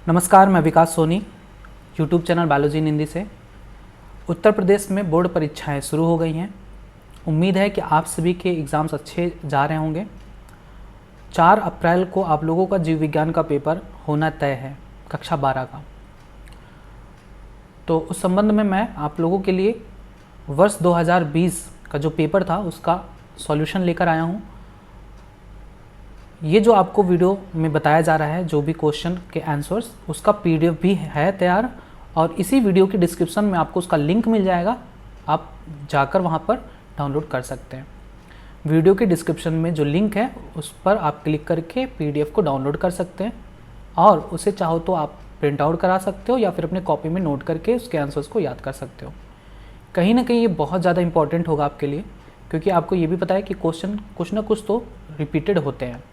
नमस्कार, मैं विकास Soni, YouTube channel biology इन हिंदी से। उत्तर प्रदेश में बोर्ड परीक्षाएं शुरू हो गई हैं। उम्मीद है कि आप सभी के एग्ज़ाम्स अच्छे जा रहे होंगे। 4 अप्रैल को आप लोगों का जीव विज्ञान का पेपर होना तय है, कक्षा 12 का। तो उस संबंध में मैं आप लोगों के लिए वर्ष 2020 का जो पेपर था उसका सॉल्यूशन लेकर आया हूँ। ये जो आपको वीडियो में बताया जा रहा है, जो भी क्वेश्चन के आंसर्स, उसका पीडीएफ भी है तैयार, और इसी वीडियो की डिस्क्रिप्शन में आपको उसका लिंक मिल जाएगा। आप जाकर वहाँ पर डाउनलोड कर सकते हैं। वीडियो के डिस्क्रिप्शन में जो लिंक है उस पर आप क्लिक करके पीडीएफ को डाउनलोड कर सकते हैं, और उसे चाहो तो आप प्रिंट आउट करा सकते हो या फिर अपने कॉपी में नोट करके उसके आंसर्स को याद कर सकते हो। कहीं ना कहीं ये बहुत ज़्यादा इंपॉर्टेंट होगा आपके लिए, क्योंकि आपको ये भी पता है कि क्वेश्चन कुछ ना कुछ तो रिपीटेड होते हैं,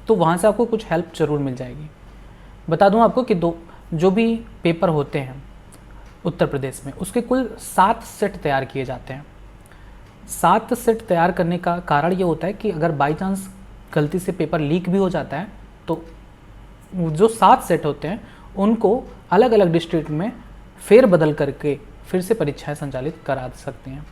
तो वहाँ से आपको कुछ हेल्प ज़रूर मिल जाएगी। बता दूँ आपको कि जो भी पेपर होते हैं उत्तर प्रदेश में, उसके कुल 7 सेट तैयार किए जाते हैं। 7 सेट तैयार करने का कारण ये होता है कि अगर बाई चांस गलती से पेपर लीक भी हो जाता है तो जो 7 सेट होते हैं उनको अलग अलग डिस्ट्रिक्ट में फेर बदल करके फिर से परीक्षाएं संचालित करा सकती हैं।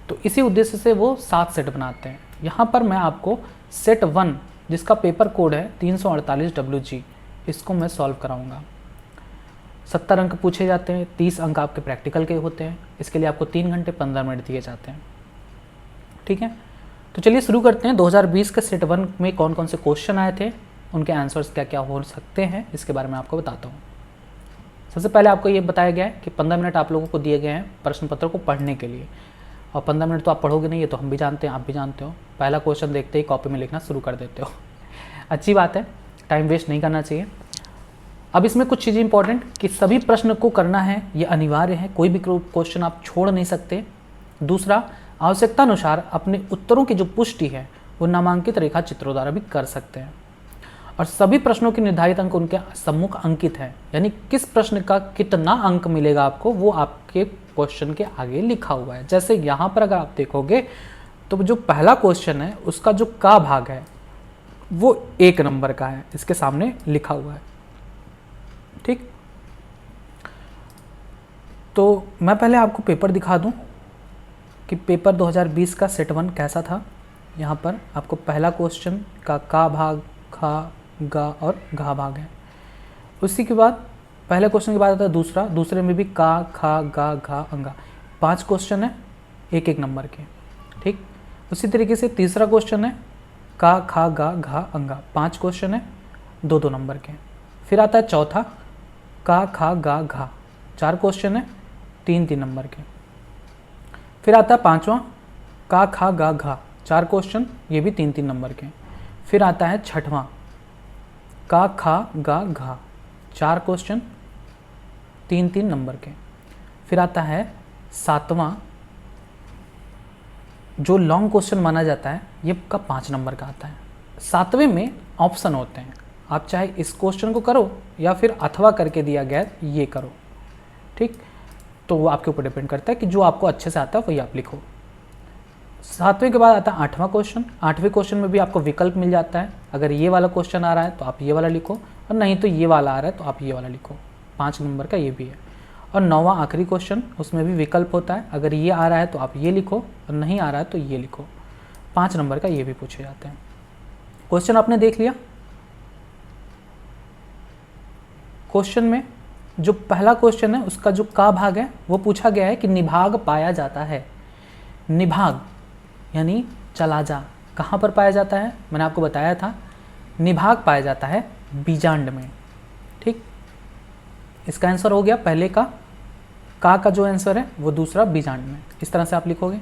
तो इसी उद्देश्य से वो 7 सेट बनाते हैं। यहाँ पर मैं आपको सेट 1, जिसका पेपर कोड है 348WG, इसको मैं सॉल्व कराऊंगा। 70 अंक पूछे जाते हैं, 30 अंक आपके प्रैक्टिकल के होते हैं। इसके लिए आपको 3 घंटे 15 मिनट दिए जाते हैं। ठीक है, तो चलिए शुरू करते हैं। 2020 के सेट 1 में कौन कौन से क्वेश्चन आए थे, उनके आंसर्स क्या क्या हो सकते हैं, इसके बारे में आपको बताता हूँ। सबसे पहले आपको ये बताया गया है कि 15 मिनट आप लोगों को दिए गए हैं प्रश्न पत्र को पढ़ने के लिए, और 15 मिनट तो आप पढ़ोगे नहीं, ये तो हम भी जानते हैं, आप भी जानते हो। पहला क्वेश्चन देखते ही कॉपी में लिखना शुरू कर देते हो। अच्छी बात है, टाइम वेस्ट नहीं करना चाहिए। अब इसमें कुछ चीज़ें इंपॉर्टेंट कि सभी प्रश्न को करना है, ये अनिवार्य है, कोई भी क्वेश्चन आप छोड़ नहीं सकते। दूसरा, आवश्यकता अनुसार अपने उत्तरों की जो पुष्टि है वो नामांकित रेखा चित्रों द्वारा भी कर सकते हैं, और सभी प्रश्नों के निर्धारित अंक उनके सम्मुख अंकित है, यानी किस प्रश्न का कितना अंक मिलेगा आपको वो आपके क्वेश्चन के आगे लिखा हुआ है। जैसे यहाँ पर अगर आप देखोगे तो जो पहला क्वेश्चन है उसका जो का भाग है वो 1 नंबर का है, इसके सामने लिखा हुआ है। ठीक, तो मैं पहले आपको पेपर दिखा दूं कि पेपर 2020 का सेट 1 कैसा था। यहाँ पर आपको पहला क्वेश्चन का भाग, खा, गा और घा भाग है। उसी के बाद पहले क्वेश्चन के बाद आता है दूसरा, दूसरे में भी का, खा, गा, घा, अंगा। 5 क्वेश्चन है 1-1 नंबर के। ठीक, उसी तरीके से तीसरा क्वेश्चन है का, खा, गा, घा, अंगा। 5 क्वेश्चन है 2-2 नंबर के। फिर आता है चौथा का, खा, गा, घा। 4 क्वेश्चन है 3-3 नंबर के। फिर आता है 5वां का, खा, गा, घा। 4 क्वेश्चन, ये भी 3-3 नंबर के। फिर आता है 6वां का, खा, गा, घा। 4 क्वेश्चन 3-3 नंबर के। फिर आता है 7वां, जो लॉन्ग क्वेश्चन माना जाता है, ये का 5 नंबर का आता है। 7वें में ऑप्शन होते हैं, आप चाहे इस क्वेश्चन को करो या फिर अथवा करके दिया गया ये करो। ठीक, तो वो आपके ऊपर डिपेंड करता है कि जो आपको अच्छे से आता है वही आप लिखो। 7वें के बाद आता है 8वां क्वेश्चन। 8वें क्वेश्चन में भी आपको विकल्प मिल जाता है, अगर ये वाला क्वेश्चन आ रहा है तो आप ये वाला लिखो, और नहीं तो ये वाला आ रहा है तो आप ये वाला लिखो। 5 नंबर का ये भी है। और 9वां आखिरी क्वेश्चन, उसमें भी विकल्प होता है, अगर ये आ रहा है तो आप ये लिखो, और नहीं आ रहा है तो ये लिखो। 5 नंबर का ये भी पूछे जाते हैं। क्वेश्चन आपने देख लिया। क्वेश्चन में जो पहला क्वेश्चन है उसका जो का भाग है वो पूछा गया है कि निभाग पाया जाता है। निभाग यानी चला जा, कहाँ पर पाया जाता है? मैंने आपको बताया था, निभाग पाया जाता है बीजांड में। ठीक, इसका आंसर हो गया पहले का जो आंसर है वो दूसरा बीजांड में। इस तरह से आप लिखोगे।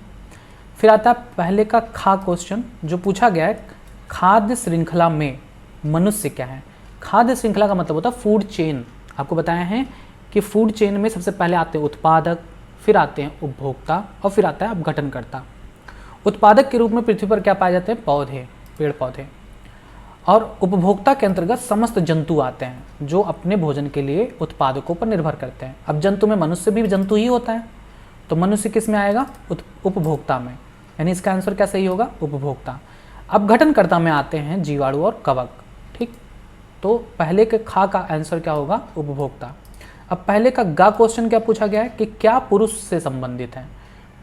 फिर आता है पहले का खा क्वेश्चन, जो पूछा गया है खाद्य श्रृंखला में मनुष्य क्या है। खाद्य श्रृंखला का मतलब होता है फूड चेन। आपको बताया है कि फूड चेन में सबसे पहले आते हैं उत्पादक, फिर आते हैं उपभोक्ता, और फिर आता है अपघटनकर्ता। उत्पादक के रूप में पृथ्वी पर क्या पाए जाते हैं? पौधे, पेड़ पौधे। और उपभोक्ता के अंतर्गत समस्त जंतु आते हैं जो अपने भोजन के लिए उत्पादकों पर निर्भर करते हैं। अब जंतु में मनुष्य भी जंतु ही होता है, तो मनुष्य किस में आएगा? उपभोक्ता में, यानी इसका आंसर क्या सही होगा? उपभोक्ता। अपघटनकर्ता में आते हैं जीवाणु और कवक। ठीक, तो पहले के खा का आंसर क्या होगा, उपभोक्ता। अब पहले का गा क्वेश्चन क्या पूछा गया है कि क्या पुरुष से संबंधित है,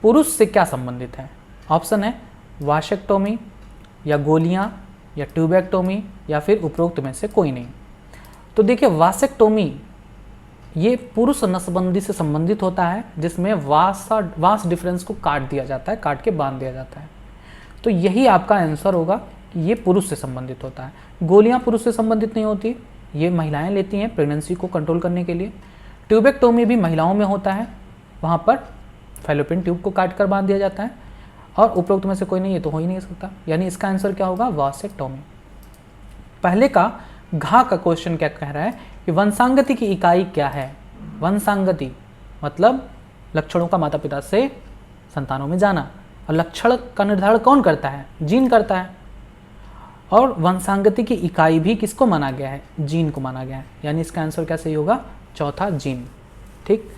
पुरुष से क्या संबंधित है। ऑप्शन है वाशेक्टोमी या गोलियां या ट्यूबेक्टोमी या फिर उपरोक्त में से कोई नहीं। तो देखिए वासेक्टोमी ये पुरुष नसबंदी से संबंधित होता है, जिसमें वास डिफरेंस को काट दिया जाता है, काट के बांध दिया जाता है। तो यही आपका आंसर होगा कि ये पुरुष से संबंधित होता है। गोलियां पुरुष से संबंधित नहीं होती, ये महिलाएं लेती हैं प्रेगनेंसी को कंट्रोल करने के लिए। ट्यूबेक्टोमी भी महिलाओं में होता है, वहाँ पर फैलोपियन ट्यूब को काट कर बांध दिया जाता है, और उपरोक्त में से कोई नहीं, ये तो हो ही नहीं सकता। यानी इसका आंसर क्या होगा, वासेक्टोमी। पहले का घा का क्वेश्चन क्या कह रहा है कि वंशांगति की इकाई क्या है। वंशांगति मतलब लक्षणों का माता पिता से संतानों में जाना, और लक्षण का निर्धारण कौन करता है, जीन करता है। और वंशांगति की इकाई भी किसको माना गया है, जीन को माना गया है। यानी इसका आंसर क्या सही होगा, चौथा जीन। ठीक,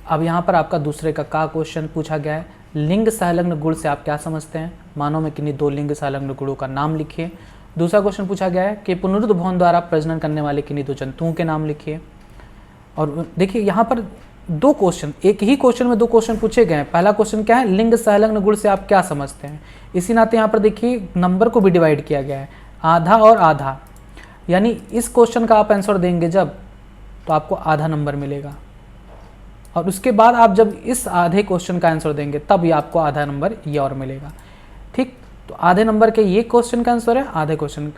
अब यहाँ पर आपका दूसरे का क्वेश्चन पूछा गया है, लिंग संलग्न गुण से आप क्या समझते हैं। मानव में किन्हीं दो लिंग संलग्न गुणों का नाम लिखिए। दूसरा क्वेश्चन पूछा गया है कि पुनरुत्थ भ्रूण द्वारा प्रजनन करने वाले किन्हीं दो जंतुओं के नाम लिखिए। और देखिए यहाँ पर दो क्वेश्चन, एक ही क्वेश्चन में दो क्वेश्चन पूछे गए हैं। पहला क्वेश्चन क्या है, लिंग संलग्न गुण से आप क्या समझते हैं। इसी नाते यहाँ पर देखिए नंबर को भी डिवाइड किया गया है, आधा और आधा। यानी इस क्वेश्चन का आप आंसर देंगे जब, तो आपको आधा नंबर मिलेगा, और उसके बाद आप जब इस आधे क्वेश्चन का आंसर देंगे तब ये आपको आधा नंबर ये और मिलेगा। ठीक, तो आधे नंबर के ये क्वेश्चन का आंसर है,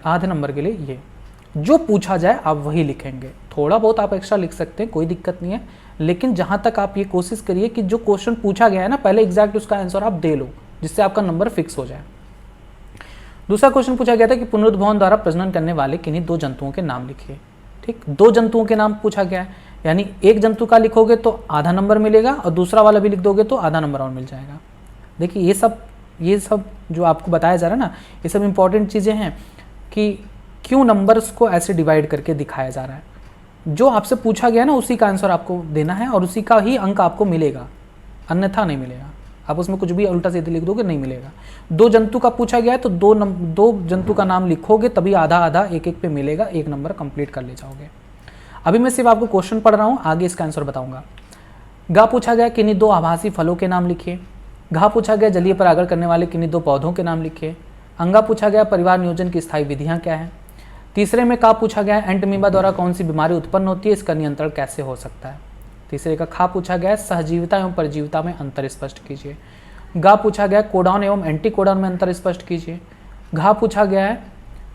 आधे नंबर के लिए ये। जो पूछा जाए आप वही लिखेंगे, थोड़ा बहुत आप एक्स्ट्रा लिख सकते हैं, कोई दिक्कत नहीं है, लेकिन जहाँ तक आप ये कोशिश करिए कि जो क्वेश्चन पूछा गया है ना, पहले एग्जैक्ट उसका आंसर आप दे लो, जिससे आपका नंबर फिक्स हो जाए। दूसरा क्वेश्चन पूछा गया था कि पुनरुत्थ भ्रूण द्वारा प्रजनन करने वाले किन्हीं दो जंतुओं के नाम लिखिए। ठीक, दो जंतुओं के नाम पूछा गया है, यानी एक जंतु का लिखोगे तो आधा नंबर मिलेगा, और दूसरा वाला भी लिख दोगे तो आधा नंबर और मिल जाएगा। देखिए ये सब जो आपको बताया जा रहा है ना, ये सब इंपॉर्टेंट चीज़ें हैं कि क्यों नंबर्स को ऐसे डिवाइड करके दिखाया जा रहा है। जो आपसे पूछा गया ना उसी का आंसर आपको देना है, और उसी का ही अंक आपको मिलेगा, अन्यथा नहीं मिलेगा। आप उसमें कुछ भी उल्टा सीधे लिख दोगे नहीं मिलेगा। दो जंतु का पूछा गया है तो दो जंतु का नाम लिखोगे तभी आधा आधा एक एक पे मिलेगा, एक नंबर कंप्लीट कर ले जाओगे। अभी मैं सिर्फ आपको क्वेश्चन पढ़ रहा हूँ, आगे इसका आंसर बताऊंगा। गा पूछा गया किन्हीं दो आभासी फलों के नाम लिखिए। घा पूछा गया जलीय परागण करने वाले किन्हीं दो पौधों के नाम लिखिए। अंगा पूछा गया परिवार नियोजन की स्थायी विधियां क्या है। तीसरे में का पूछा गया एंटमीबा द्वारा कौन सी बीमारी उत्पन्न होती है, इसका नियंत्रण कैसे हो सकता है। तीसरे का खा पूछा गया सहजीविता एवं परजीविता में अंतर स्पष्ट कीजिए। गा पूछा गया कोडान एवं एंटी कोडान में अंतर स्पष्ट कीजिए। घा पूछा गया है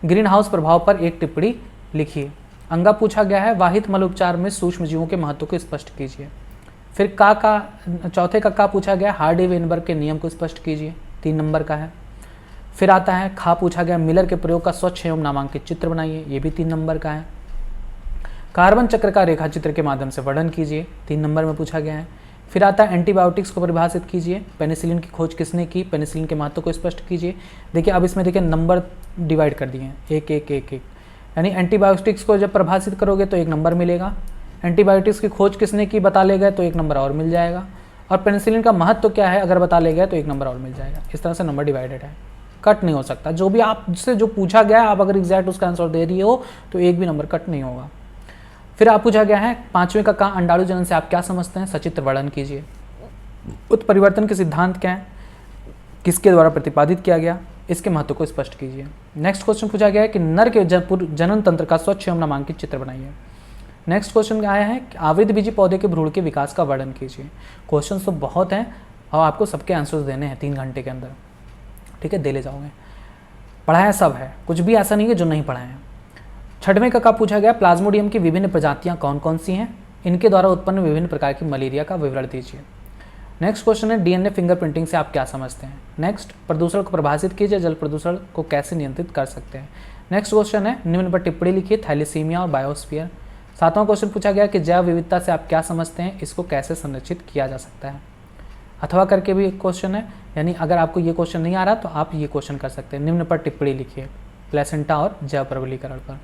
ग्रीन हाउस प्रभाव पर एक टिप्पणी लिखिए। अंगा पूछा गया है वाहित मल उपचार में सूक्ष्म जीवों के महत्व को स्पष्ट कीजिए। फिर चौथे का पूछा गया हार्डी वेनबर्ग के नियम को स्पष्ट कीजिए, 3 नंबर का है। फिर आता है खा पूछा गया मिलर के प्रयोग का स्वच्छ एवं नामांकित चित्र बनाइए, ये भी 3 नंबर का है। कार्बन चक्र का रेखा चित्र के माध्यम से वर्णन कीजिए, 3 नंबर में पूछा गया है। फिर आता है एंटीबायोटिक्स को परिभाषित कीजिए, पेनिसिलिन की खोज किसने की, पेनिसिलिन के महत्व को स्पष्ट कीजिए। देखिए अब इसमें देखिए नंबर डिवाइड कर दिए हैं, एक एक एक एक, यानी एंटीबायोटिक्स को जब परिभाषित करोगे तो 1 नंबर मिलेगा। एंटीबायोटिक्स की खोज किसने की बता ले गए तो 1 नंबर और मिल जाएगा, और पेनिसिलिन का महत्व क्या है अगर बता ले गए तो 1 नंबर और मिल जाएगा। इस तरह से नंबर डिवाइडेड है, कट नहीं हो सकता। जो भी आपसे जो पूछा गया आप अगर एग्जैक्ट उसका आंसर दे दिए हो तो एक भी नंबर कट नहीं होगा। फिर आप पूछा गया है 5वें का अंडाणु जनन से आप क्या समझते हैं, सचित्र वर्णन कीजिए। उत्परिवर्तन के सिद्धांत क्या है, किसके द्वारा प्रतिपादित किया गया, इसके महत्व को स्पष्ट कीजिए। नेक्स्ट क्वेश्चन पूछा गया है कि नर के जनन तंत्र का स्वच्छ एवं नामांकित चित्र बनाइए। नेक्स्ट क्वेश्चन आया है कि आवृत बीजी पौधे के भ्रूण के विकास का वर्णन कीजिए। क्वेश्चन तो बहुत हैं और आपको सबके आंसर्स देने हैं 3 घंटे के अंदर, ठीक है, दे ले जाओगे। पढ़ाया सब है, कुछ भी ऐसा नहीं है जो नहीं पढ़ाए हैं। 6वें का पूछा गया प्लाज्मोडियम की विभिन्न प्रजातियां कौन कौन सी हैं, इनके द्वारा उत्पन्न विभिन्न प्रकार की मलेरिया का विवरण दीजिए। नेक्स्ट क्वेश्चन है डीएनए फिंगरप्रिंटिंग से आप क्या समझते हैं। नेक्स्ट प्रदूषण को परिभाषित कीजिए, जल प्रदूषण को कैसे नियंत्रित कर सकते हैं। नेक्स्ट क्वेश्चन है निम्न पर टिप्पणी लिखिए, थैलेसीमिया और बायोस्फीयर। 7वां क्वेश्चन पूछा गया कि जैव विविधता से आप क्या समझते हैं, इसको कैसे संरक्षित किया जा सकता है। अथवा करके भी एक क्वेश्चन है, यानी अगर आपको ये क्वेश्चन नहीं आ रहा तो आप ये क्वेश्चन कर सकते हैं, निम्न पर टिप्पणी लिखिए प्लेसेंटा और जैव प्रबलीकरण पर।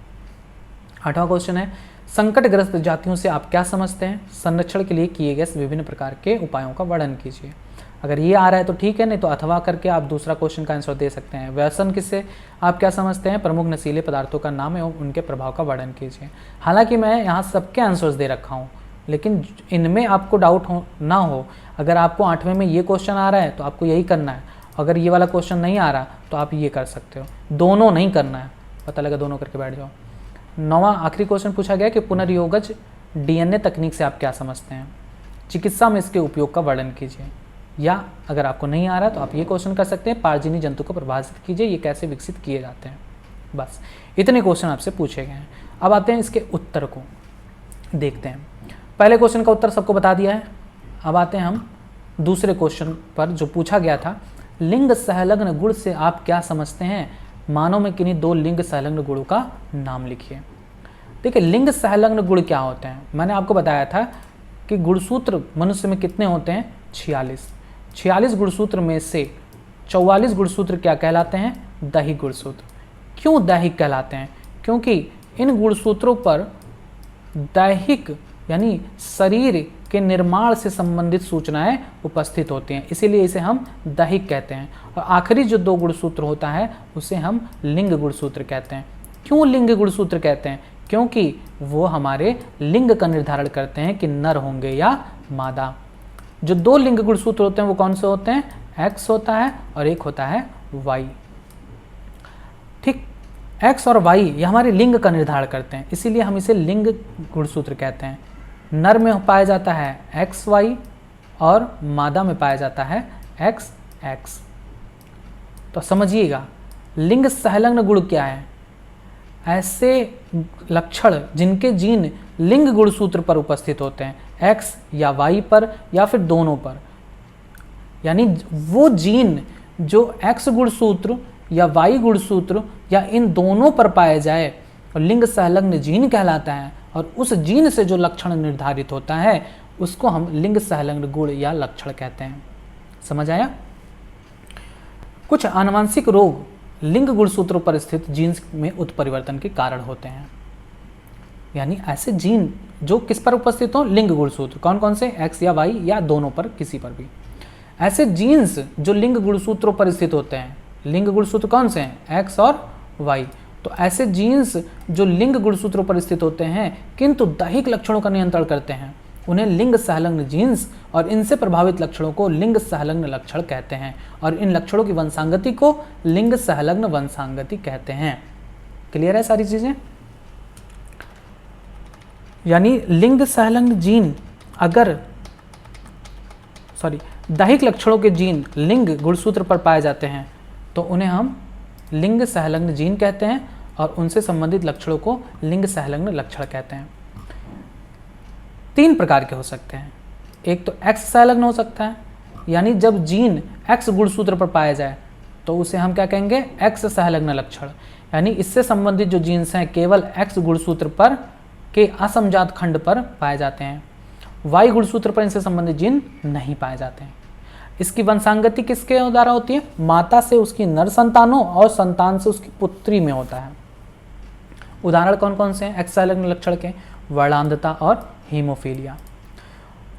8वां क्वेश्चन है संकटग्रस्त जातियों से आप क्या समझते हैं, संरक्षण के लिए किए गए विभिन्न प्रकार के उपायों का वर्णन कीजिए। अगर ये आ रहा है तो ठीक है, नहीं तो अथवा करके आप दूसरा क्वेश्चन का आंसर दे सकते हैं। व्यसन किससे आप क्या समझते हैं? प्रमुख नशीले पदार्थों का नाम एवं उनके प्रभाव का वर्णन कीजिए। हालांकि मैं यहाँ सबके आंसर्स दे रखा हूँ, लेकिन इनमें आपको डाउट ना हो। अगर आपको 8वें में ये क्वेश्चन आ रहा है तो आपको यही करना है, अगर ये वाला क्वेश्चन नहीं आ रहा तो आप ये कर सकते हो, दोनों नहीं करना है। पता लगा दोनों करके बैठ जाओ। 9वां आखिरी क्वेश्चन पूछा गया कि पुनर्योगज DNA तकनीक से आप क्या समझते हैं? चिकित्सा में इसके उपयोग का वर्णन कीजिए। या अगर आपको नहीं आ रहा तो आप ये क्वेश्चन कर सकते हैं, पारजीनी जंतु को परिभाषित कीजिए, ये कैसे विकसित किए जाते हैं। बस इतने क्वेश्चन आपसे पूछे गए हैं। अब आते हैं इसके उत्तर को देखते हैं। पहले क्वेश्चन का उत्तर सबको बता दिया है। अब आते हैं हम दूसरे क्वेश्चन पर जो पूछा गया था, लिंग संलग्न गुण से आप क्या समझते हैं? मानव में किन्हीं 2 लिंग संलग्न गुणों का नाम लिखिए। देखिए, लिंग संलग्न गुण क्या होते हैं? मैंने आपको बताया था कि गुणसूत्र मनुष्य में कितने होते हैं? 46 गुणसूत्र में से 44 गुणसूत्र क्या कहलाते हैं? दैहिक गुणसूत्र। क्यों दैहिक कहलाते हैं? क्योंकि इन गुणसूत्रों पर दैहिक यानी शरीर के निर्माण से संबंधित सूचनाएं उपस्थित होती हैं, इसीलिए इसे हम दैहिक कहते हैं। और आखिरी जो 2 गुणसूत्र होता है उसे हम लिंग गुणसूत्र कहते हैं। क्यों लिंग गुणसूत्र कहते हैं? क्योंकि वो हमारे लिंग का निर्धारण करते हैं कि नर होंगे या मादा। जो 2 लिंग गुणसूत्र होते हैं वो कौन से होते हैं? X होता है और एक होता है Y। ठीक, X और Y ये हमारे लिंग का निर्धारण करते हैं, इसीलिए हम इसे लिंग गुणसूत्र कहते हैं। नर में पाया जाता है XY और मादा में पाया जाता है XX। तो समझिएगा, लिंग संलग्न गुण क्या है? ऐसे लक्षण जिनके जीन लिंग गुणसूत्र पर उपस्थित होते हैं, X या Y पर या फिर दोनों पर। यानी वो जीन जो X गुणसूत्र या Y गुणसूत्र या इन दोनों पर पाए जाए और लिंग संलग्न जीन कहलाता है, और उस जीन से जो लक्षण निर्धारित होता है उसको हम लिंग संलग्न गुण या लक्षण कहते हैं। समझ आया? कुछ आनुवंशिक रोग लिंग गुणसूत्रों पर स्थित जीन्स में उत्परिवर्तन के कारण होते हैं। यानी ऐसे जीन जो किस पर उपस्थित हो? लिंग गुणसूत्र। कौन कौन से? X या Y या दोनों पर, किसी पर भी। ऐसे जीन्स जो लिंग गुणसूत्रों पर स्थित होते हैं, लिंग गुणसूत्र कौन से हैं? X और Y। तो ऐसे जीन्स जो लिंग गुणसूत्रों पर स्थित होते हैं किंतु दैहिक लक्षणों का नियंत्रण करते हैं, उन्हें लिंग संलग्न जीन्स और इनसे प्रभावित लक्षणों को लिंग संलग्न लक्षण कहते हैं, और इन लक्षणों की वंशांगति को लिंग संलग्न वंशांगति कहते हैं। क्लियर है सारी चीजें? यानी लिंग संलग्न जीन अगर दैहिक लक्षणों के जीन लिंग गुणसूत्र पर पाए जाते हैं तो उन्हें हम लिंग संलग्न जीन कहते हैं, और उनसे संबंधित लक्षणों को लिंग संलग्न लक्षण कहते हैं। 3 प्रकार के हो सकते हैं। एक तो X संलग्न हो सकता है, यानी जब जीन X गुणसूत्र पर पाया जाए तो उसे हम क्या कहेंगे? X संलग्न लक्षण। यानी इससे संबंधित जो जीन्स हैं केवल X गुणसूत्र पर के असमजात खंड पर पाए जाते हैं, Y गुणसूत्र पर इनसे संबंधित जीन नहीं पाए जाते हैं। इसकी वंशांगति किसके द्वारा होती है? माता से उसकी नर संतानों और संतान से उसकी पुत्री में होता है। उदाहरण कौन कौन से हैं X संलग्न लक्षण के? वर्णांधता और हीमोफीलिया।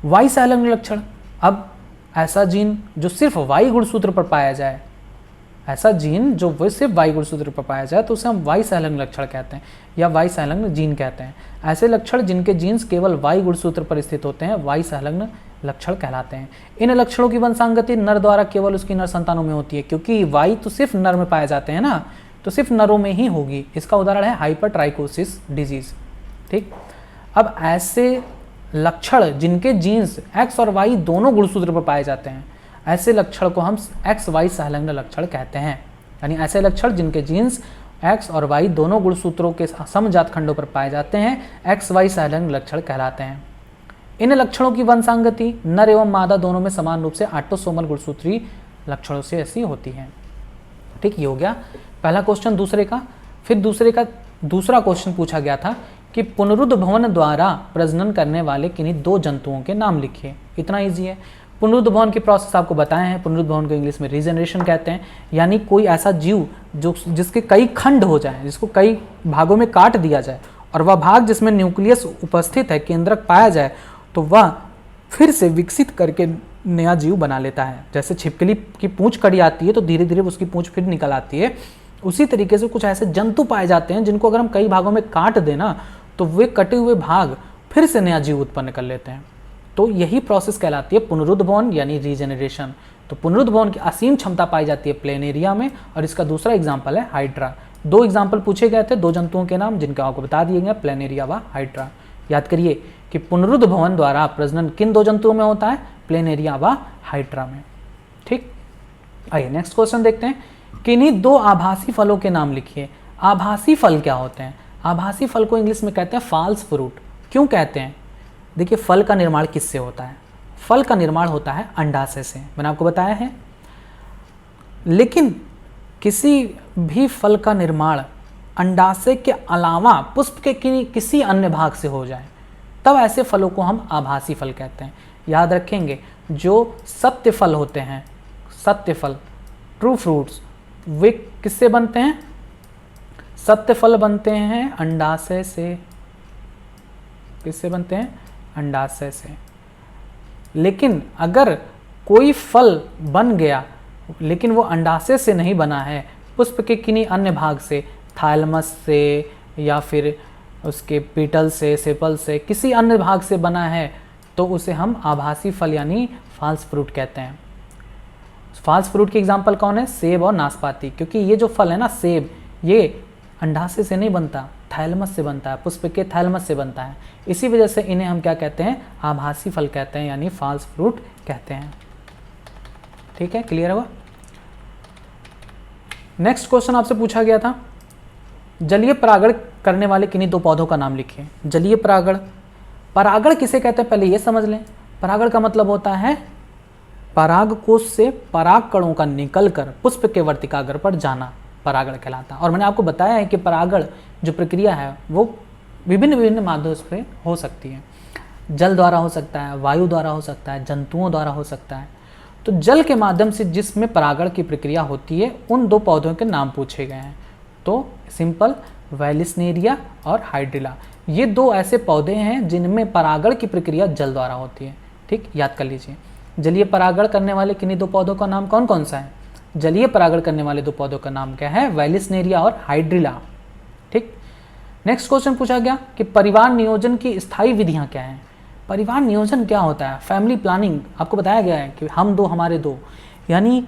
Y संलग्न लक्षण, अब ऐसा जीन जो सिर्फ Y गुणसूत्र पर पाया जाए, ऐसा जीन जो वो सिर्फ Y गुणसूत्र पर पाया जाए तो उसे हम Y संलग्न लक्षण कहते हैं या Y संलग्न जीन कहते हैं। ऐसे लक्षण जिनके जीन्स केवल Y गुणसूत्र पर स्थित होते हैं Y संलग्न लक्षण कहलाते हैं। इन लक्षणों की वंशांगति नर द्वारा केवल उसकी नर संतानों में होती है, क्योंकि Y तो सिर्फ नर में पाए जाते हैं ना, तो सिर्फ नरों में ही होगी। इसका उदाहरण है हाइपरट्राइकोसिस डिजीज। ठीक, अब ऐसे लक्षण जिनके जीन्स X और Y दोनों गुणसूत्र पर पाए जाते हैं, ऐसे लक्षण को हम XY संलग्न लक्षण कहते हैं। यानी ऐसे लक्षण जिनके जीन्स X और Y दोनों गुणसूत्रों के समजात खंडों पर पाए जाते हैं XY संलग्न लक्षण कहलाते हैं। इन लक्षणों की वंशांगति नर एवं मादा दोनों में समान रूप से ऑटोसोमल गुणसूत्री लक्षणों से ऐसी होती है। ठीक, ये हो गया पहला क्वेश्चन। फिर दूसरा क्वेश्चन पूछा गया था कि पुनरुद्ध भवन द्वारा प्रजनन करने वाले किन्हीं 2 जंतुओं के नाम लिखिए। इतना ईजी है। पुनरुद्ध भवन की प्रोसेस आपको बताए हैं। पुनरुद्ध भवन को इंग्लिश में रीजनरेशन कहते हैं, यानी कोई ऐसा जीव जिसके कई खंड हो जाए, जिसको कई भागों में काट दिया जाए और वह भाग जिसमें न्यूक्लियस उपस्थित है, केंद्रक पाया जाए, तो वह फिर से विकसित करके नया जीव बना लेता है। जैसे छिपकली की पूंछ कड़ी आती है तो धीरे धीरे उसकी पूंछ फिर निकल आती है, उसी तरीके से कुछ ऐसे जंतु पाए जाते हैं जिनको अगर हम कई भागों में काट देना तो वे कटे हुए भाग फिर से नया जीव उत्पन्न कर लेते हैं। तो यही प्रोसेस कहलाती है पुनरुद्भवन यानी रीजेनरेशन। तो पुनरुद्भवन की असीम क्षमता पाई जाती है प्लेनेरिया में, और इसका दूसरा एग्जाम्पल है हाइड्रा। 2 एग्जाम्पल पूछे गए थे 2 जंतुओं के नाम जिनके आपको बता दिए गए, प्लेनेरिया व हाइड्रा। याद करिए कि पुनरुद्भवन द्वारा प्रजनन किन 2 जंतुओं में होता है, प्लेनेरिया व हाइड्रा में। ठीक, आइए नेक्स्ट क्वेश्चन देखते हैं। किन्हीं 2 आभासी फलों के नाम लिखिए। आभासी फल क्या होते हैं? आभासी फल को इंग्लिश में कहते हैं फॉल्स फ्रूट। क्यों कहते हैं? देखिए, फल का निर्माण किससे होता है? फल का निर्माण होता है अंडाशय से, मैंने आपको बताया है। लेकिन किसी भी फल का निर्माण अंडाशय के अलावा पुष्प के किसी अन्य भाग से हो जाए तब ऐसे फलों को हम आभासी फल कहते हैं। याद रखेंगे, जो सत्य फल होते हैं, सत्य फल, ट्रू फ्रूट्स, वे किससे बनते हैं? सत्य फल बनते हैं अंडाशय से। किससे बनते हैं? अंडाशय से। लेकिन अगर कोई फल बन गया लेकिन वो अंडाशय से नहीं बना है, पुष्प के किन्हीं अन्य भाग से, थाइलमस से या फिर उसके पीटल से, सेपल से, किसी अन्य भाग से बना है, तो उसे हम आभासी फल यानी फॉल्स फ्रूट कहते हैं। फॉल्स फ्रूट के एग्जाम्पल कौन है? सेब और नाशपाती। क्योंकि ये जो फल है ना, सेब, ये अंडाशय से नहीं बनता, थाइलमस से बनता है, पुष्प के थाइलमस से बनता है। इसी वजह से इन्हें हम क्या कहते हैं? आभासी फल कहते हैं यानी फॉल्स फ्रूट कहते हैं। ठीक है, क्लियर हुआ? नेक्स्ट क्वेश्चन आपसे पूछा गया था, जलीय परागण करने वाले किन्हीं 2 पौधों का नाम लिखिए। जलीय परागण, परागण किसे कहते हैं पहले ये समझ लें। परागण का मतलब होता है पराग कोश से पराग कणों का निकलकर पुष्प के वर्तिकाग्र पर जाना, परागण कहलाता है। और मैंने आपको बताया है कि परागण जो प्रक्रिया है वो विभिन्न माध्यमों से हो सकती है। जल द्वारा हो सकता है, वायु द्वारा हो सकता है, जंतुओं द्वारा हो सकता है। तो जल के माध्यम से जिसमें परागण की प्रक्रिया होती है उन 2 पौधों के नाम पूछे गए हैं। तो सिंपल, वैलिस्नेरिया और हाइड्रिला, ये 2 ऐसे पौधे हैं जिनमें परागण की प्रक्रिया जल द्वारा होती है। ठीक, याद कर लीजिए। जलीय परागण करने वाले किन्हीं 2 पौधों का नाम कौन कौन सा है? जलीय परागण करने वाले 2 पौधों का नाम क्या है? वैलिस्नेरिया और हाइड्रिला। ठीक, नेक्स्ट क्वेश्चन पूछा गया कि परिवार नियोजन की स्थायी विधियां क्या हैं। परिवार नियोजन क्या होता है? Family planning. आपको बताया गया है कि हम 2 हमारे 2, यानी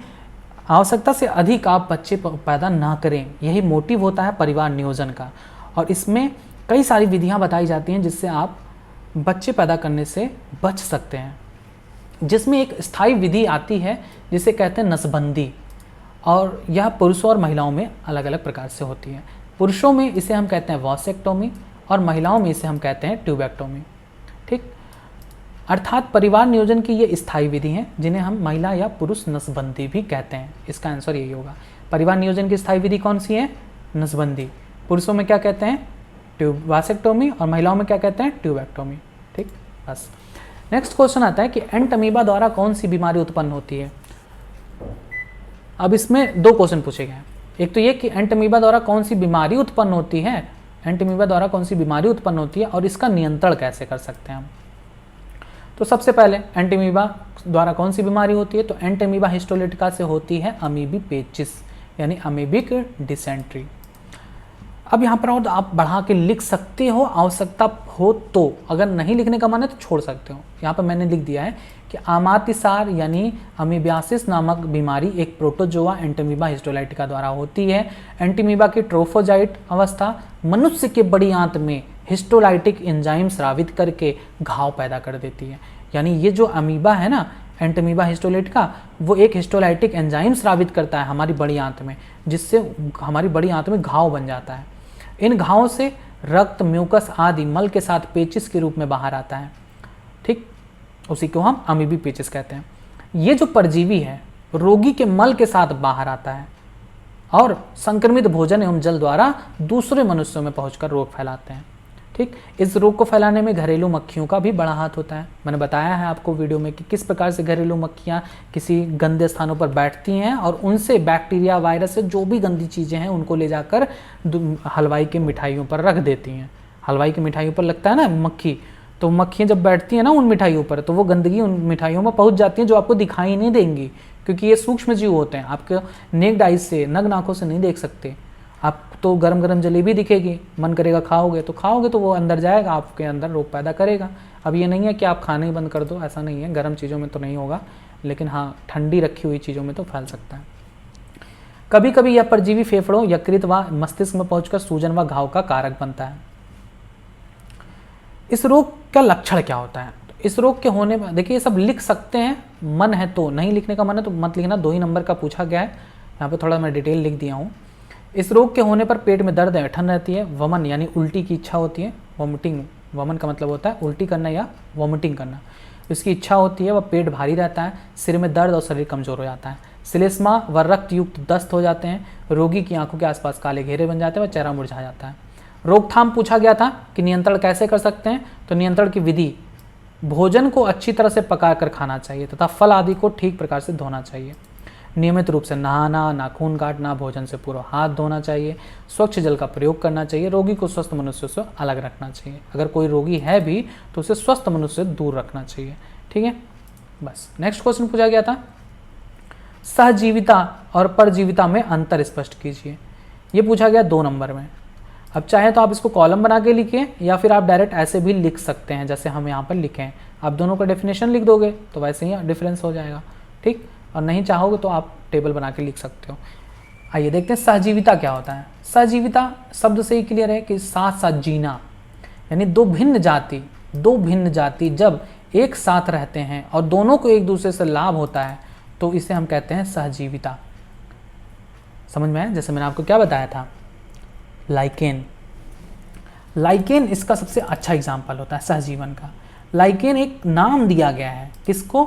आवश्यकता से अधिक आप बच्चे पैदा ना करें, यही मोटिव होता है परिवार नियोजन का। और इसमें कई सारी विधियां बताई जाती हैं जिससे आप बच्चे पैदा करने से बच सकते हैं, जिसमें एक स्थायी विधि आती है जिसे कहते हैं नसबंदी, और यह पुरुषों और महिलाओं में अलग अलग प्रकार से होती है। पुरुषों में इसे हम कहते हैं वॉसेक्टोमी और महिलाओं में इसे हम कहते हैं ट्यूबेक्टोमी। ठीक, अर्थात परिवार नियोजन की ये स्थायी विधि हैं जिन्हें हम महिला या पुरुष नसबंदी भी कहते हैं। इसका आंसर यही होगा। परिवार नियोजन की स्थायी विधि कौन सी है? नसबंदी। पुरुषों में क्या कहते हैं? वासेक्टोमी, और महिलाओं में क्या कहते हैं? ट्यूबेक्टोमी। ठीक, बस। नेक्स्ट क्वेश्चन आता है कि एंट अमीबा द्वारा कौन सी बीमारी उत्पन्न होती है। अब इसमें 2 क्वेश्चन पूछे गए हैं। एक तो ये कि एंट अमीबा द्वारा कौन सी बीमारी उत्पन्न होती है, एंट अमीबा द्वारा कौन सी बीमारी उत्पन्न होती है और इसका नियंत्रण कैसे कर सकते हैं हम। तो सबसे पहले एंट अमीबा द्वारा कौन सी बीमारी होती है, तो एंट अमीबा हिस्टोलिटिका से होती है अमीबी पेचिस यानी अमीबिक डिसेंट्री। अब यहाँ पर और आप बढ़ा के लिख सकते हो आवश्यकता हो तो, अगर नहीं लिखने का मन है तो छोड़ सकते हो। यहाँ पर मैंने लिख दिया है कि आमातिसार यानी अमीबियासिस नामक बीमारी एक प्रोटोजोआ एंटमीबा हिस्टोलाइटिका द्वारा होती है। एंटीमीबा की ट्रोफोजाइट अवस्था मनुष्य के बड़ी आंत में हिस्टोलाइटिक एंजाइम स्रावित करके घाव पैदा कर देती है। यानी ये जो अमीबा है ना, एंटमीबा हिस्टोलाइटिका, वो एक हिस्टोलाइटिक एंजाइम स्रावित करता है हमारी बड़ी आंत में, जिससे हमारी बड़ी आंत में घाव बन जाता है। इन घावों से रक्त, म्यूकस आदि मल के साथ पेचिस के रूप में बाहर आता है। ठीक, उसी को हम अमीबी पेचिस कहते हैं। ये जो परजीवी है रोगी के मल के साथ बाहर आता है और संक्रमित भोजन एवं जल द्वारा दूसरे मनुष्यों में पहुंचकर रोग फैलाते हैं। ठीक, इस रोग को फैलाने में घरेलू मक्खियों का भी बड़ा हाथ होता है। मैंने बताया है आपको वीडियो में कि किस प्रकार से घरेलू मक्खियाँ किसी गंदे स्थानों पर बैठती हैं और उनसे बैक्टीरिया, वायरस से जो भी गंदी चीज़ें हैं उनको ले जाकर हलवाई के मिठाइयों पर रख देती हैं। हलवाई की मिठाइयों पर लगता है ना मक्खी, तो मक्खियाँ जब बैठती हैं ना उन मिठाइयों पर, तो वो गंदगी उन मिठाइयों में पहुंच जाती है जो आपको दिखाई नहीं देंगी, क्योंकि ये सूक्ष्म जीव होते हैं, आपके नेक्ड आइज से, नग नाकों से नहीं देख सकते। आप तो गरम गरम जलेबी दिखेगी, मन करेगा खाओगे तो वो अंदर जाएगा, आपके अंदर रोग पैदा करेगा। अब ये नहीं है कि आप खाना ही बंद कर दो, ऐसा नहीं है, गर्म चीज़ों में तो नहीं होगा, लेकिन हाँ ठंडी रखी हुई चीज़ों में तो फैल सकता है। कभी कभी यह परजीवी फेफड़ों, यकृत व मस्तिष्क में पहुंचकर सूजन व घाव का कारक बनता है। इस रोग का लक्षण क्या होता है? इस रोग के होने पर देखिए, ये सब लिख सकते हैं, मन है तो, नहीं लिखने का मन है तो मत लिखना, 2 ही नंबर का पूछा गया है, यहाँ पे थोड़ा मैं डिटेल लिख दिया हूँ। इस रोग के होने पर पेट में दर्द, ऐंठन रहती है, वमन यानी उल्टी की इच्छा होती है, वोमिटिंग, वमन का मतलब होता है उल्टी करना या वोमिटिंग करना, इसकी इच्छा होती है, वह पेट भारी रहता है, सिर में दर्द और शरीर कमजोर हो जाता है, श्लेष्मा व रक्त युक्त दस्त हो जाते हैं, रोगी की आंखों के आसपास काले घेरे बन जाते हैं व चेहरा मुरझा जाता है। रोकथाम पूछा गया था कि नियंत्रण कैसे कर सकते हैं, तो नियंत्रण की विधि, भोजन को अच्छी तरह से पकाकर खाना चाहिए तथा फल आदि को ठीक प्रकार से धोना चाहिए, नियमित रूप से नहाना, नाखून काटना, भोजन से पूर्व हाथ धोना चाहिए, स्वच्छ जल का प्रयोग करना चाहिए, रोगी को स्वस्थ मनुष्य से अलग रखना चाहिए, अगर कोई रोगी है भी तो उसे स्वस्थ मनुष्य से दूर रखना चाहिए। ठीक है, बस। नेक्स्ट क्वेश्चन पूछा गया था, सहजीविता और परजीविता में अंतर स्पष्ट कीजिए। ये पूछा गया 2 नंबर में। अब चाहे तो आप इसको कॉलम बना के लिखिए या फिर आप डायरेक्ट ऐसे भी लिख सकते हैं जैसे हम यहाँ पर लिखे हैं। आप दोनों का डेफिनेशन लिख दोगे तो वैसे ही डिफरेंस हो जाएगा, ठीक। और नहीं चाहोगे तो आप टेबल बना के लिख सकते हो। आइए देखते हैं सहजीविता क्या होता है। सहजीविता शब्द से ही क्लियर है कि साथ साथ जीना, यानी दो भिन्न जाति जब एक साथ रहते हैं और दोनों को एक दूसरे से लाभ होता है तो इसे हम कहते हैं सहजीविता। समझ में आया? जैसे मैंने आपको क्या बताया था, लाइकेन इसका सबसे अच्छा एग्जाम्पल होता है सहजीवन का। लाइकेन एक नाम दिया गया है किसको,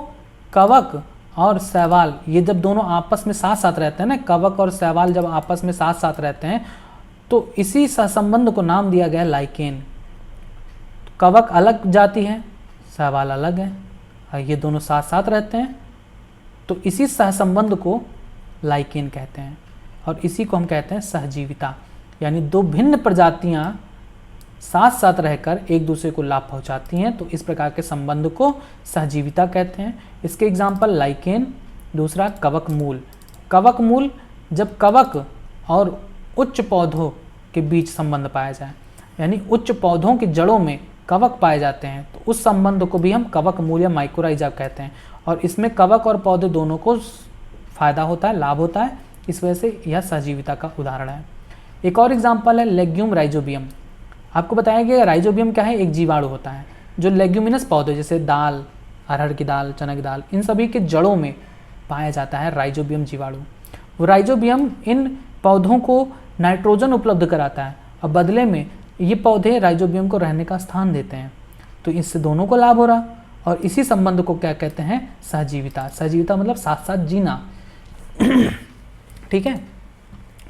कवक और शैवाल, ये जब दोनों आपस में साथ साथ रहते हैं ना, कवक और शैवाल जब आपस में साथ साथ रहते हैं तो इसी सहसंबंध को नाम दिया गया लाइकेन। कवक अलग जाति है, शैवाल अलग है, और ये दोनों साथ साथ रहते हैं तो इसी सहसंबंध को लाइकेन कहते हैं और इसी को हम कहते हैं सहजीविता। यानी दो भिन्न प्रजातियां साथ साथ रहकर एक दूसरे को लाभ पहुंचाती हैं तो इस प्रकार के संबंध को सहजीविता कहते हैं। इसके एग्जाम्पल लाइकेन, दूसरा कवक मूल। कवक मूल जब कवक और उच्च पौधों के बीच संबंध पाया जाए, यानी उच्च पौधों की जड़ों में कवक पाए जाते हैं तो उस संबंध को भी हम कवक मूल या माइकोराइजा कहते हैं और इसमें कवक और पौधे दोनों को फायदा होता है, लाभ होता है, इस वजह से यह सहजीविता का उदाहरण है। एक और एग्जाम्पल है लेग्यूम राइजोबियम। आपको बताया गया राइजोबियम क्या है, एक जीवाणु होता है जो लेग्यूमिनस पौधे जैसे दाल, अरहर की दाल, चना की दाल, इन सभी के जड़ों में पाया जाता है राइजोबियम जीवाणु। वो राइजोबियम इन पौधों को नाइट्रोजन उपलब्ध कराता है और बदले में ये पौधे राइजोबियम को रहने का स्थान देते हैं तो इससे दोनों को लाभ हो रहा और इसी संबंध को क्या कहते हैं, सहजीविता। सहजीविता मतलब साथ साथ जीना। ठीक है,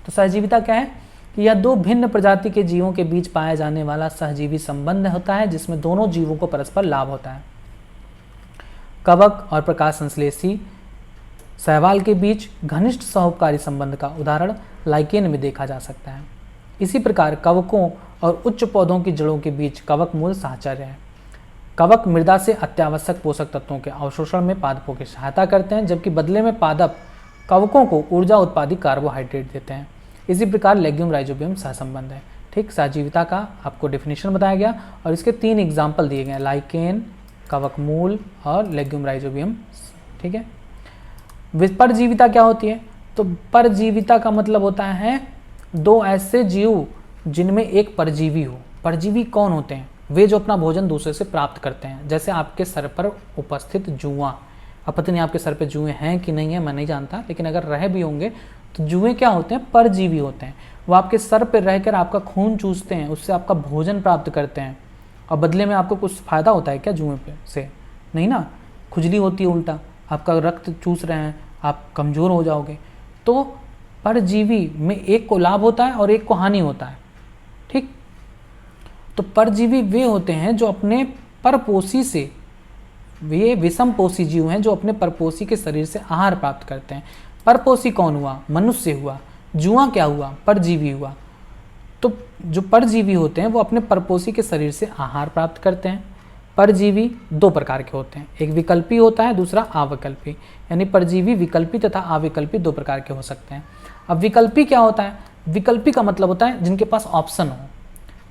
तो सहजीविता क्या है कि यह दो भिन्न प्रजाति के जीवों के बीच पाया जाने वाला सहजीवी संबंध होता है जिसमें दोनों जीवों को परस्पर लाभ होता है। कवक और प्रकाश संश्लेषी शैवाल के बीच घनिष्ठ सहोपकारी संबंध का उदाहरण लाइकेन में देखा जा सकता है। इसी प्रकार कवकों और उच्च पौधों की जड़ों के बीच कवक मूल साहचर्य है। कवक मृदा से अत्यावश्यक पोषक तत्वों के अवशोषण में पादपों की सहायता करते हैं जबकि बदले में पादप कवकों को ऊर्जा उत्पादी कार्बोहाइड्रेट देते हैं। इसी प्रकार लेग्यूम राइजोबियम सहसंबंध है। ठीक, सहजीविता का आपको डेफिनेशन बताया गया और इसके 3 एग्जाम्पल दिए गए, लाइकेन, कवक मूल और लेग्यूम राइजोबियम। ठीक है, परजीविता क्या होती है, तो परजीविता का मतलब होता है दो ऐसे जीव जिनमें एक परजीवी हो। परजीवी कौन होते हैं, वे जो अपना भोजन दूसरे से प्राप्त करते हैं। जैसे आपके सर पर उपस्थित जुआ, अब पता नहीं आपके सर पे जुए हैं कि नहीं है, मैं नहीं जानता, लेकिन अगर रह भी होंगे तो जुए क्या होते हैं, परजीवी होते हैं। वो आपके सर पे रहकर आपका खून चूसते हैं, उससे आपका भोजन प्राप्त करते हैं और बदले में आपको कुछ फ़ायदा होता है क्या जुए पे से? नहीं ना, खुजली होती है, उल्टा आपका रक्त चूस रहे हैं, आप कमज़ोर हो जाओगे। तो परजीवी में एक को लाभ होता है और एक को हानि होता है। ठीक, तो परजीवी वे होते हैं जो अपने परपोषी से, वे विषमपोषी जीव हैं जो अपने परपोषी के शरीर से आहार प्राप्त करते हैं। परपोषी कौन हुआ, मनुष्य हुआ। जुआ क्या हुआ, परजीवी हुआ। तो जो परजीवी होते हैं वो अपने परपोषी के शरीर से आहार प्राप्त करते हैं। परजीवी दो प्रकार के होते हैं, एक विकल्पी होता है, दूसरा अविकल्पी। यानी परजीवी विकल्पी तथा अविकल्पी दो प्रकार के हो सकते हैं। अब विकल्पी क्या होता है? विकल्पी का मतलब होता है जिनके पास ऑप्शन हो।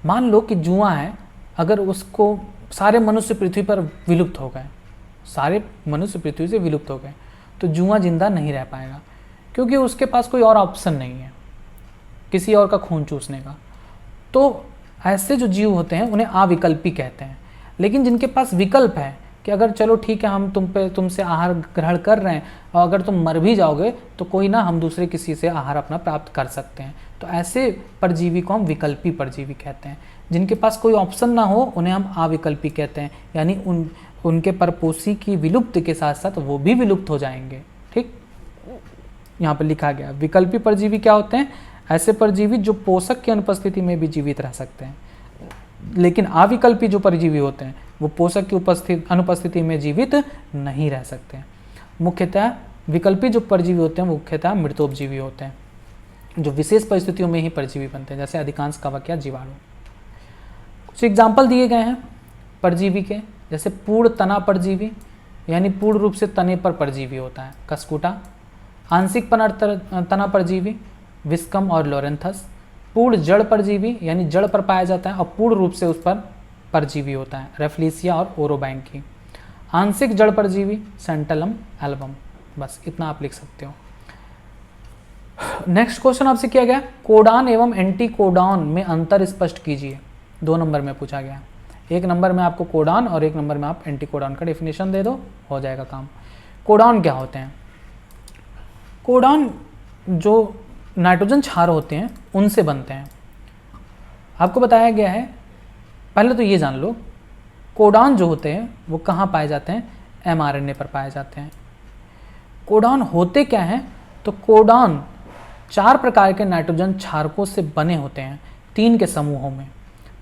मान लो कि जुआ है, अगर उसको सारे मनुष्य पृथ्वी पर विलुप्त हो गए, सारे मनुष्य पृथ्वी से विलुप्त हो गए, तो जुआ जिंदा नहीं रह पाएगा, क्योंकि उसके पास कोई और ऑप्शन नहीं है किसी और का खून चूसने का। तो ऐसे जो जीव होते हैं उन्हें अविकल्पी कहते हैं। लेकिन जिनके पास विकल्प है कि अगर चलो ठीक है, हम तुमसे आहार ग्रहण कर रहे हैं और अगर तुम मर भी जाओगे तो कोई ना, हम दूसरे किसी से आहार अपना प्राप्त कर सकते हैं, तो ऐसे परजीवी को हम विकल्पी परजीवी कहते हैं। जिनके पास कोई ऑप्शन ना हो उन्हें हम अविकल्पी कहते हैं, यानी उनके परपोषी की विलुप्त के साथ साथ वो भी विलुप्त हो जाएंगे। ठीक, यहाँ पर लिखा गया। विकल्पी परजीवी क्या होते हैं? ऐसे परजीवी जो पोषक की अनुपस्थिति में भी जीवित रह सकते हैं। लेकिन अविकल्पी जो परजीवी होते हैं वो पोषक की अनुपस्थिति में जीवित नहीं रह सकते हैं। मुख्यतः विकल्पी जो परजीवी होते हैं वो मुख्यतः मृतोपजीवी होते हैं, जो विशेष परिस्थितियों में ही परजीवी बनते हैं, जैसे अधिकांश कवक या जीवाणु। कुछ एग्जाम्पल दिए गए हैं परजीवी के, जैसे पूर्ण तना परजीवी, यानी पूर्ण रूप से तने पर परजीवी होता है, कस्कुटा। आंशिक तना परजीवी, विस्कम और लोरेंथस। पूर्ण जड़ परजीवी, यानी जड़ पर पाया जाता है और पूर्ण रूप से उस पर परजीवी होता है, रेफ्लिसिया और ओरोबैंकी। आंशिक जड़ परजीवी, सेंटलम एल्बम। बस इतना आप लिख सकते हो। नेक्स्ट क्वेश्चन आपसे किया गया, कोडान एवं एंटी कोडान में अंतर स्पष्ट कीजिए। 2 नंबर में पूछा गया। 1 नंबर में आपको कोडान और 1 नंबर में आप एंटी कोडान का डेफिनेशन दे दो, हो जाएगा काम। कोडान क्या होते हैं? कोडान जो नाइट्रोजन क्षार होते हैं उनसे बनते हैं। आपको बताया गया है, पहले तो ये जान लो, कोडान जो होते हैं वो कहाँ पाए जाते हैं? mRNA पर पाए जाते हैं। कोडान होते क्या हैं? तो कोडान 4 प्रकार के नाइट्रोजन क्षारकों से बने होते हैं, 3 के समूहों में।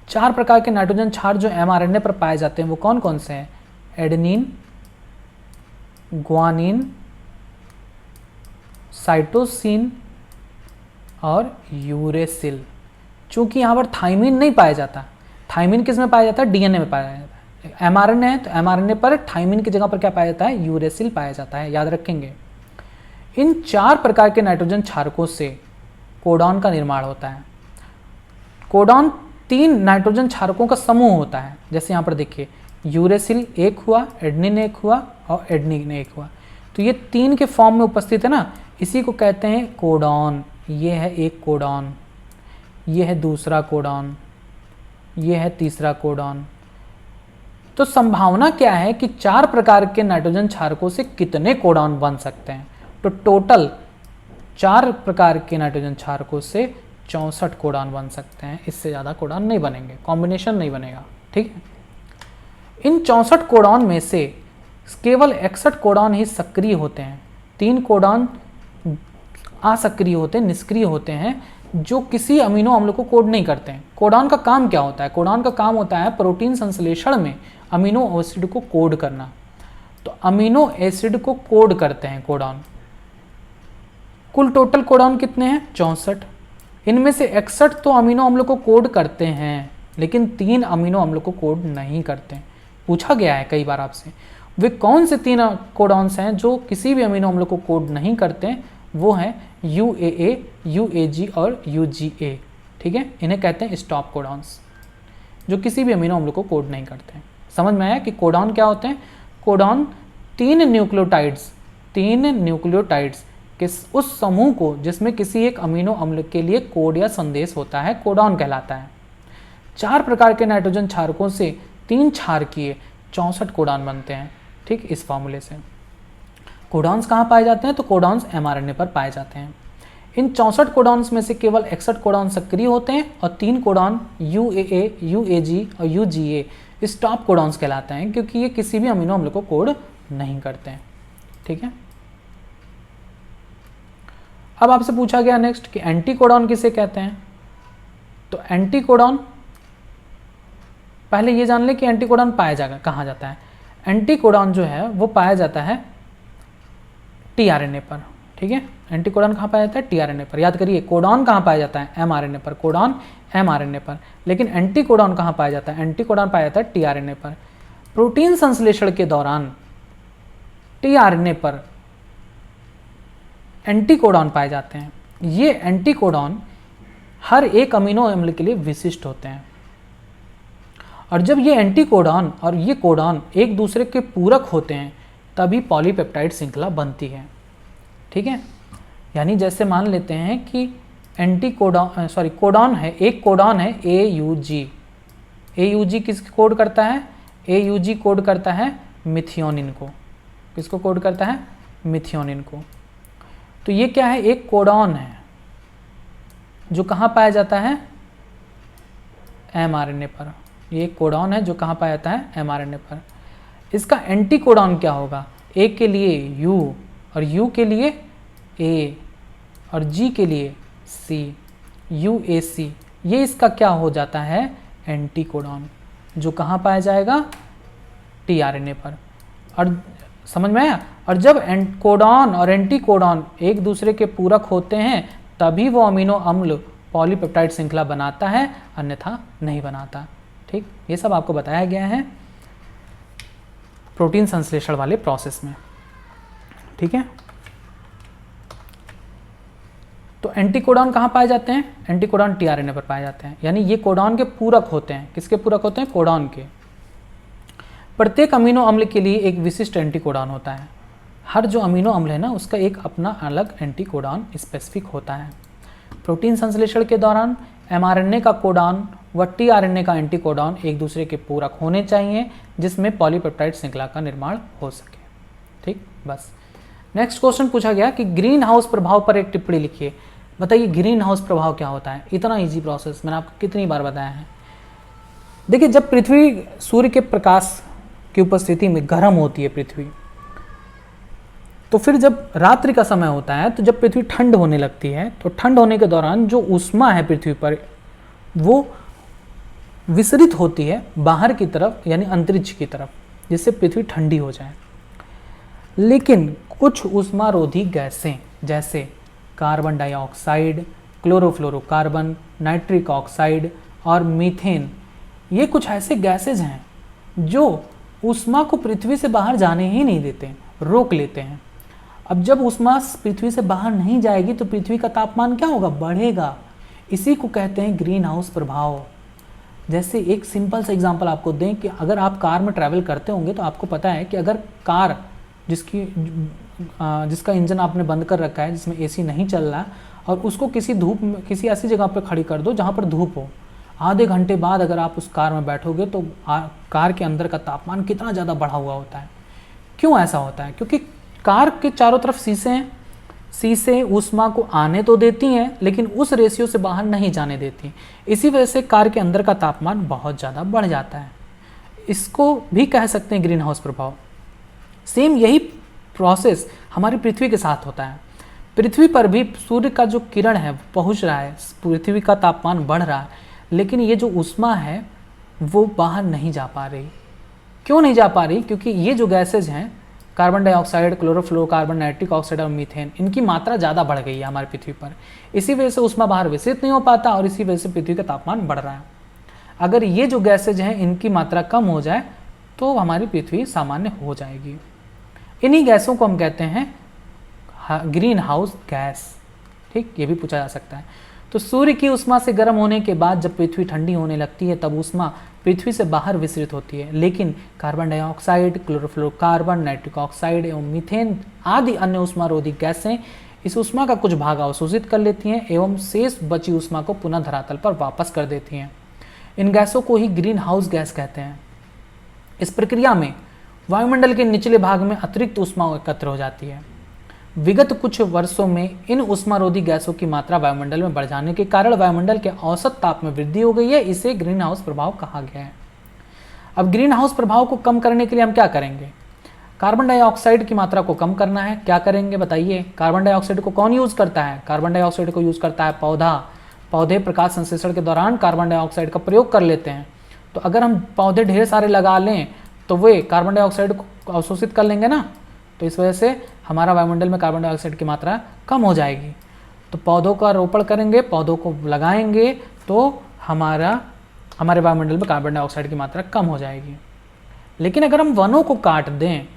4 प्रकार के नाइट्रोजन क्षार जो mRNA पर पाए जाते हैं वो कौन कौन से हैं? एडेनिन, ग्वानिन, साइटोसिन और यूरेसिल। चूंकि यहाँ पर थाइमिन नहीं पाया जाता, थाइमिन किस में पाया जाता है? डीएनए में पाया जाता है। mRNA है तो mRNA पर थाइमिन की जगह पर क्या पाया जाता है? यूरेसिल पाया जाता है, याद रखेंगे। इन 4 प्रकार के नाइट्रोजन क्षारकों से कोडान का निर्माण होता है। कोडान 3 नाइट्रोजन क्षारकों का समूह होता है, जैसे यहाँ पर देखिए, यूरेसिल एक हुआ, एडेनिन एक हुआ और एडेनिन एक हुआ। तो ये 3 के फॉर्म में उपस्थित है ना, इसी को कहते हैं कोडान। ये है एक कोडान, ये है दूसरा कोडान, ये है तीसरा कोडान। तो संभावना क्या है कि 4 प्रकार के नाइट्रोजन क्षारकों से कितने कोडान बन सकते हैं? तो टोटल 4 प्रकार के नाइट्रोजन क्षारकों से 64 कोडान बन सकते हैं, इससे ज़्यादा कोडान नहीं बनेंगे, कॉम्बिनेशन नहीं बनेगा। ठीक है, इन 64 कोडान में से केवल 61 कोडान ही सक्रिय होते हैं, 3 कोडान असक्रिय होते हैं, निष्क्रिय होते हैं, जो किसी अमीनो अम्ल को कोड नहीं करते हैं। कोडान का काम क्या होता है? कोडान का काम होता है प्रोटीन संश्लेषण में अमीनो एसिड को कोड करना। तो अमीनो एसिड को कोड करते हैं कोडान। कुल टोटल कोडान कितने हैं? 64। इनमें से 61 तो अमीनो अम्ल को कोड करते हैं, लेकिन 3 अमीनो अम्ल को कोड नहीं करते। पूछा गया है कई बार आपसे, वे कौन से 3 कोडॉन्स हैं जो किसी भी अमीनो अम्ल को कोड नहीं करते? वो हैं UAA, UAG और UGA। ठीक है, इन्हें कहते हैं स्टॉप कोडॉन्स, जो किसी भी अमीनो अम्ल को कोड नहीं करते हैं। समझ में आया कि कोडॉन क्या होते हैं? कोडॉन 3 न्यूक्लियोटाइड्स के उस समूह को जिसमें किसी एक अमीनो अम्ल के लिए कोड या संदेश होता है, कोडॉन कहलाता है। 4 प्रकार के नाइट्रोजन क्षारकों से 3 क्षारकीय 64 कोडान बनते हैं। ठीक, इस फॉर्मूले से। कोडॉन्स कहाँ पाए जाते हैं? तो कोडॉन्स mRNA पर पाए जाते हैं। इन 64 कोडॉन्स में से केवल 61 कोडॉन सक्रिय होते हैं और 3 कोडॉन UAA, UAG और UGA स्टॉप कोडॉन्स कहलाते हैं, क्योंकि ये किसी भी अमीनो अम्ल को कोड नहीं करते हैं। ठीक है, अब आपसे पूछा गया नेक्स्ट कि एंटी कोडॉन किसे कहते हैं? तो एंटी कोडॉन, पहले ये जान ले कि एंटी कोडॉन पाया जाएगा कहाँ जाता है। एंटी कोडॉन जो है वो पाया जाता है tRNA पर। ठीक है, एंटी कोडॉन कहाँ पाया जाता है? tRNA पर। याद करिए, कोडॉन कहाँ पाया जाता है? mRNA पर। कोडॉन mRNA पर, लेकिन एंटी कोडॉन कहाँ पाया जाता है? एंटी कोडॉन पाया जाता है tRNA पर। प्रोटीन संश्लेषण के दौरान टीआरएनए पर एंटीकोडॉन पाए जाते हैं। ये एंटीकोडॉन हर एक अमीनो अम्ल के लिए विशिष्ट होते हैं, और जब ये एंटीकोडॉन और ये कोडॉन एक दूसरे के पूरक होते हैं तभी पॉलीपेप्टाइड श्रृंखला बनती है। ठीक है, यानी जैसे मान लेते हैं कि कोडॉन है, एक कोडॉन है AUG। AUG किसको कोड करता है? AUG कोड करता है मिथियोनिन को। किसको कोड करता है? मिथियोनिन को। तो ये क्या है? एक कोडॉन है जो कहाँ पाया जाता है? mRNA पर। ये एक कोडॉन है जो कहाँ पाया जाता है? mRNA पर। इसका एंटीकोडॉन क्या होगा? A के लिए U और U के लिए A और G के लिए C, UAC। ये इसका क्या हो जाता है? एंटीकोडॉन, जो कहाँ पाया जाएगा? टीआरएनए पर। और समझ में आया? और जब कोडॉन और एंटीकोडॉन एक दूसरे के पूरक होते हैं तभी वो अमीनो अम्ल पॉलीपेप्टाइड श्रृंखला बनाता है, अन्यथा नहीं बनाता। ठीक, ये सब आपको बताया गया है प्रोटीन संश्लेषण वाले प्रोसेस में। ठीक है, तो एंटीकोडॉन कहाँ पाए जाते हैं? एंटीकोडॉन टीआरएनए पर पाए जाते हैं, यानी ये कोडॉन के पूरक होते हैं। किसके पूरक होते हैं? कोडॉन के। प्रत्येक अमीनो अम्ल के लिए एक विशिष्ट एंटीकोडॉन होता है। हर जो अमीनो अम्ल है ना, उसका एक अपना अलग एंटीकोडॉन स्पेसिफिक होता है। प्रोटीन संश्लेषण के दौरान mRNA का कोडॉन व टीआरएनए का एंटीकोडॉन एक दूसरे के पूरक होने चाहिए, जिसमें पॉलीपेप्टाइड श्रृंखला का निर्माण हो सके। ठीक, बस। नेक्स्ट क्वेश्चन पूछा गया कि ग्रीन हाउस प्रभाव पर एक टिप्पणी लिखिए। बताइए ग्रीन हाउस प्रभाव क्या होता है? इतना इजी प्रोसेस मैंने आपको कितनी बार बताया है। देखिए, जब पृथ्वी सूर्य के प्रकाश की उपस्थिति में गर्म होती है पृथ्वी, तो फिर जब रात्रि का समय होता है, तो जब पृथ्वी ठंड होने लगती है, तो ठंड होने के दौरान जो ऊष्मा है पृथ्वी पर, वो विसरित होती है बाहर की तरफ, यानी अंतरिक्ष की तरफ, जिससे पृथ्वी ठंडी हो जाए। लेकिन कुछ ऊष्मारोधी गैसें जैसे carbon dioxide, chlorofluorocarbon, nitric oxide और मीथेन, ये कुछ ऐसे गैसेज हैं जो ऊष्मा को पृथ्वी से बाहर जाने ही नहीं देते, रोक लेते हैं। अब जब ऊष्मा पृथ्वी से बाहर नहीं जाएगी तो पृथ्वी का तापमान क्या होगा? बढ़ेगा। इसी को कहते हैं ग्रीन हाउस प्रभाव। जैसे एक सिंपल सा एग्जांपल आपको दें कि अगर आप कार में ट्रैवल करते होंगे तो आपको पता है कि अगर कार जिसका इंजन आपने बंद कर रखा है, जिसमें एसी नहीं चल रहा, और उसको किसी ऐसी जगह पर खड़ी कर दो जहाँ पर धूप हो, आधे घंटे बाद अगर आप उस कार में बैठोगे तो कार के अंदर का तापमान कितना ज़्यादा बढ़ा हुआ होता है। क्यों ऐसा होता है? क्योंकि कार के चारों तरफ शीशे हैं। शीशे ऊष्मा को आने तो देती हैं, लेकिन उस रेशियो से बाहर नहीं जाने देती। इसी वजह से कार के अंदर का तापमान बहुत ज़्यादा बढ़ जाता है। इसको भी कह सकते हैं ग्रीन हाउस प्रभाव। सेम यही प्रोसेस हमारी पृथ्वी के साथ होता है। पृथ्वी पर भी सूर्य का जो किरण है पहुँच रहा है, पृथ्वी का तापमान बढ़ रहा है, लेकिन ये जो ऊष्मा है वो बाहर नहीं जा पा रही। क्यों नहीं जा पा रही? क्योंकि ये जो गैसेज हैं, carbon dioxide, chlorofluorocarbon, nitric oxide और मीथेन, इनकी मात्रा ज़्यादा बढ़ गई है हमारी पृथ्वी पर। इसी वजह से ऊष्मा बाहर विसरित नहीं हो पाता और इसी वजह से पृथ्वी का तापमान बढ़ रहा है। अगर ये जो गैसेज हैं इनकी मात्रा कम हो जाए तो हमारी पृथ्वी सामान्य हो जाएगी। इन्हीं गैसों को हम कहते हैं ग्रीन हाउस गैस। ठीक, ये भी पूछा जा सकता है। तो सूर्य की ऊष्मा से गर्म होने के बाद जब पृथ्वी ठंडी होने लगती है तब ऊष्मा पृथ्वी से बाहर विसरित होती है, लेकिन carbon dioxide, chlorofluorocarbon, nitric oxide एवं मीथेन आदि अन्य ऊष्मारोधी गैसें इस ऊष्मा का कुछ भाग अवशोषित कर लेती हैं एवं शेष बची ऊष्मा को पुनः धरातल पर वापस कर देती हैं। इन गैसों को ही ग्रीन हाउस गैस कहते हैं। इस प्रक्रिया में वायुमंडल के निचले भाग में अतिरिक्त ऊष्मा एकत्र हो जाती है। विगत कुछ वर्षों में इन ऊष्मारोधी गैसों की मात्रा वायुमंडल में बढ़ जाने के कारण वायुमंडल के औसत ताप में वृद्धि हो गई है। इसे ग्रीन हाउस प्रभाव कहा गया है। अब ग्रीन हाउस प्रभाव को कम करने के लिए हम क्या करेंगे? कार्बन डाइऑक्साइड की मात्रा को कम करना है। क्या करेंगे बताइए? कार्बन डाइऑक्साइड को कौन यूज करता है? कार्बन डाइऑक्साइड को यूज करता है पौधा। पौधे प्रकाश संश्लेषण के दौरान कार्बन डाइऑक्साइड का प्रयोग कर लेते हैं। तो अगर हम पौधे ढेर सारे लगा लें तो वे कार्बन डाइऑक्साइड को अवशोषित कर लेंगे ना, तो इस वजह से हमारा वायुमंडल में कार्बन डाइऑक्साइड की मात्रा कम हो जाएगी। तो पौधों का रोपण करेंगे, पौधों को लगाएंगे तो हमारे वायुमंडल में कार्बन डाइऑक्साइड की मात्रा कम हो जाएगी। लेकिन अगर हम वनों को काट दें,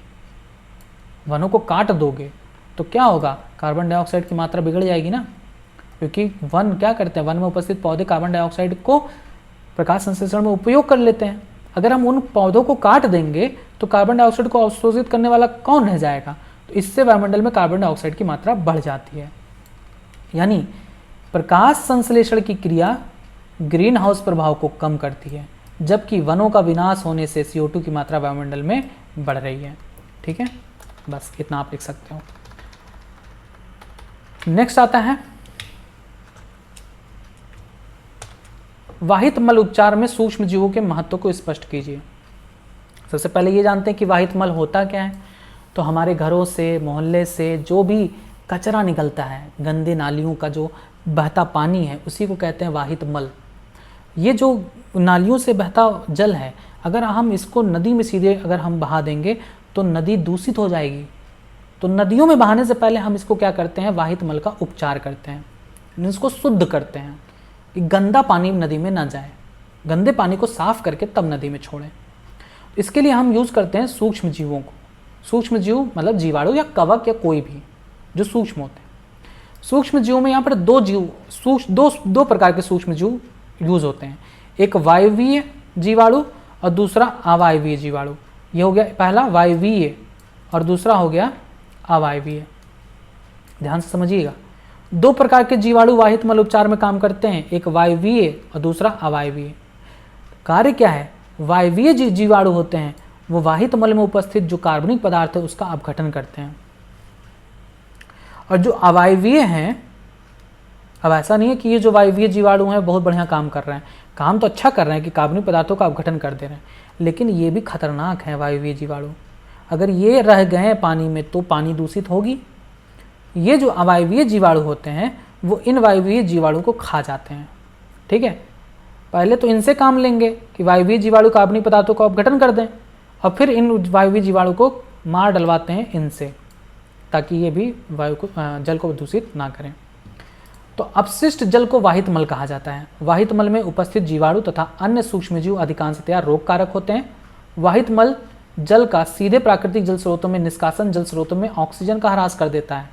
वनों को काट दोगे तो क्या होगा, कार्बन डाइऑक्साइड की मात्रा बिगड़ जाएगी ना, क्योंकि वन क्या करते हैं, वन में उपस्थित पौधे कार्बन डाइऑक्साइड को प्रकाश संश्लेषण में उपयोग कर लेते हैं। अगर हम उन पौधों को काट देंगे तो कार्बन डाइऑक्साइड को अवशोषित करने वाला कौन रह जाएगा, तो इससे वायुमंडल में कार्बन डाइऑक्साइड की मात्रा बढ़ जाती है। यानी प्रकाश संश्लेषण की क्रिया ग्रीन हाउस प्रभाव को कम करती है, जबकि वनों का विनाश होने से CO2 की मात्रा वायुमंडल में बढ़ रही है। ठीक है, बस इतना आप लिख सकते हो। नेक्स्ट आता है वाहित मल उपचार में सूक्ष्म जीवों के महत्व को स्पष्ट कीजिए। सबसे पहले ये जानते हैं कि वाहित मल होता क्या है। तो हमारे घरों से, मोहल्ले से जो भी कचरा निकलता है, गंदे नालियों का जो बहता पानी है, उसी को कहते हैं वाहित मल। ये जो नालियों से बहता जल है, अगर हम इसको नदी में सीधे अगर हम बहा देंगे तो नदी दूषित हो जाएगी। तो नदियों में बहाने से पहले हम इसको क्या करते हैं, वाहित मल का उपचार करते हैं, इसको शुद्ध करते हैं कि गंदा पानी नदी में ना जाए। गंदे पानी को साफ करके तब नदी में छोड़ें। इसके लिए हम यूज़ करते हैं सूक्ष्म जीवों को। सूक्ष्म जीव मतलब जीवाणु या कवक या कोई भी जो सूक्ष्म होते हैं। सूक्ष्म जीवों में यहाँ पर दो प्रकार के सूक्ष्म जीव यूज़ होते हैं, एक वायवीय जीवाणु और दूसरा अवायवीय जीवाणु। ये हो गया पहला वायवीय और दूसरा हो गया अवायवीय। ध्यान से समझिएगा, दो प्रकार के जीवाणु वाहित मल उपचार में काम करते हैं, एक वायवीय और दूसरा अवायवीय। कार्य क्या है, वायवीय जीवाणु होते हैं वो वाहित मल में उपस्थित जो कार्बनिक पदार्थ है उसका अपघटन करते हैं, और जो अवायवीय हैं, अब ऐसा नहीं है कि ये जो वायवीय जीवाणु हैं बहुत बढ़िया काम कर रहे हैं, काम तो अच्छा कर रहे हैं कि कार्बनिक पदार्थों का अपघटन कर दे रहे हैं, लेकिन ये भी खतरनाक है वायवीय जीवाणु। अगर ये रह गए पानी में तो पानी दूषित होगी। ये जो अवायवीय जीवाणु होते हैं वो इन वायवीय जीवाणु को खा जाते हैं। ठीक है, पहले तो इनसे काम लेंगे कि वायवीय जीवाणु कार्बनिक पदार्थों का अपघटन कर दें, और फिर इन वायवीय जीवाणु को मार डलवाते हैं इनसे, ताकि ये भी वायु को जल को दूषित ना करें। तो अपशिष्ट जल को वाहित मल कहा जाता है। वाहित मल में उपस्थित जीवाणु तथा अन्य सूक्ष्मजीव अधिकांशतया रोग कारक होते हैं। वाहित मल जल का सीधे प्राकृतिक जल स्रोतों में निष्कासन जल स्रोतों में ऑक्सीजन का ह्रास कर देता है,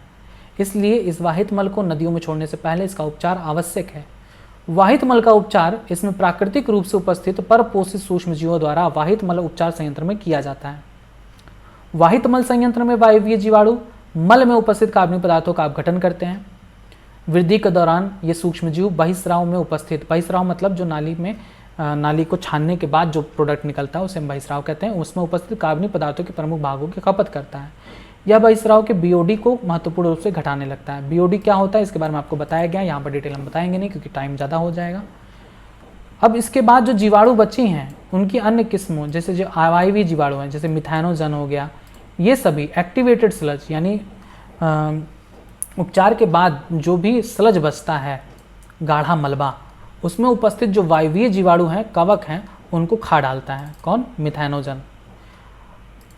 इसलिए इस वाहित मल को नदियों में छोड़ने से पहले इसका उपचार आवश्यक है। वाहित मल का उपचार इसमें प्राकृतिक रूप से उपस्थित परपोषित सूक्ष्मजीवों द्वारा वाहित मल उपचार संयंत्र में किया जाता है। वाहित मल संयंत्र में वायवीय जीवाणु मल में उपस्थित कार्बनिक पदार्थों का अपघटन करते हैं। वृद्धि के दौरान ये सूक्ष्मजीव बहिस्राव में उपस्थित, बहिस्राव मतलब जो नाली को छानने के बाद जो प्रोडक्ट निकलता है उसे हम बहिस्राव कहते हैं, उसमें उपस्थित कार्बनिक पदार्थों के प्रमुख भागों की खपत करता है। यह बहिस्राव के BOD को महत्वपूर्ण रूप से घटाने लगता है। BOD क्या होता है इसके बारे में आपको बताया गया, यहाँ पर डिटेल हम बताएंगे नहीं क्योंकि टाइम ज़्यादा हो जाएगा। अब इसके बाद जो जीवाणु बची हैं उनकी अन्य किस्मों, जैसे जो अवायवीय जीवाणु हैं जैसे मिथेनोजन हो गया, ये सभी एक्टिवेटेड स्लज यानी उपचार के बाद जो भी स्लज बचता है, गाढ़ा मलबा, उसमें उपस्थित जो वायवीय जीवाणु हैं, कवक हैं, उनको खा डालता है। कौन? मिथेनोजन।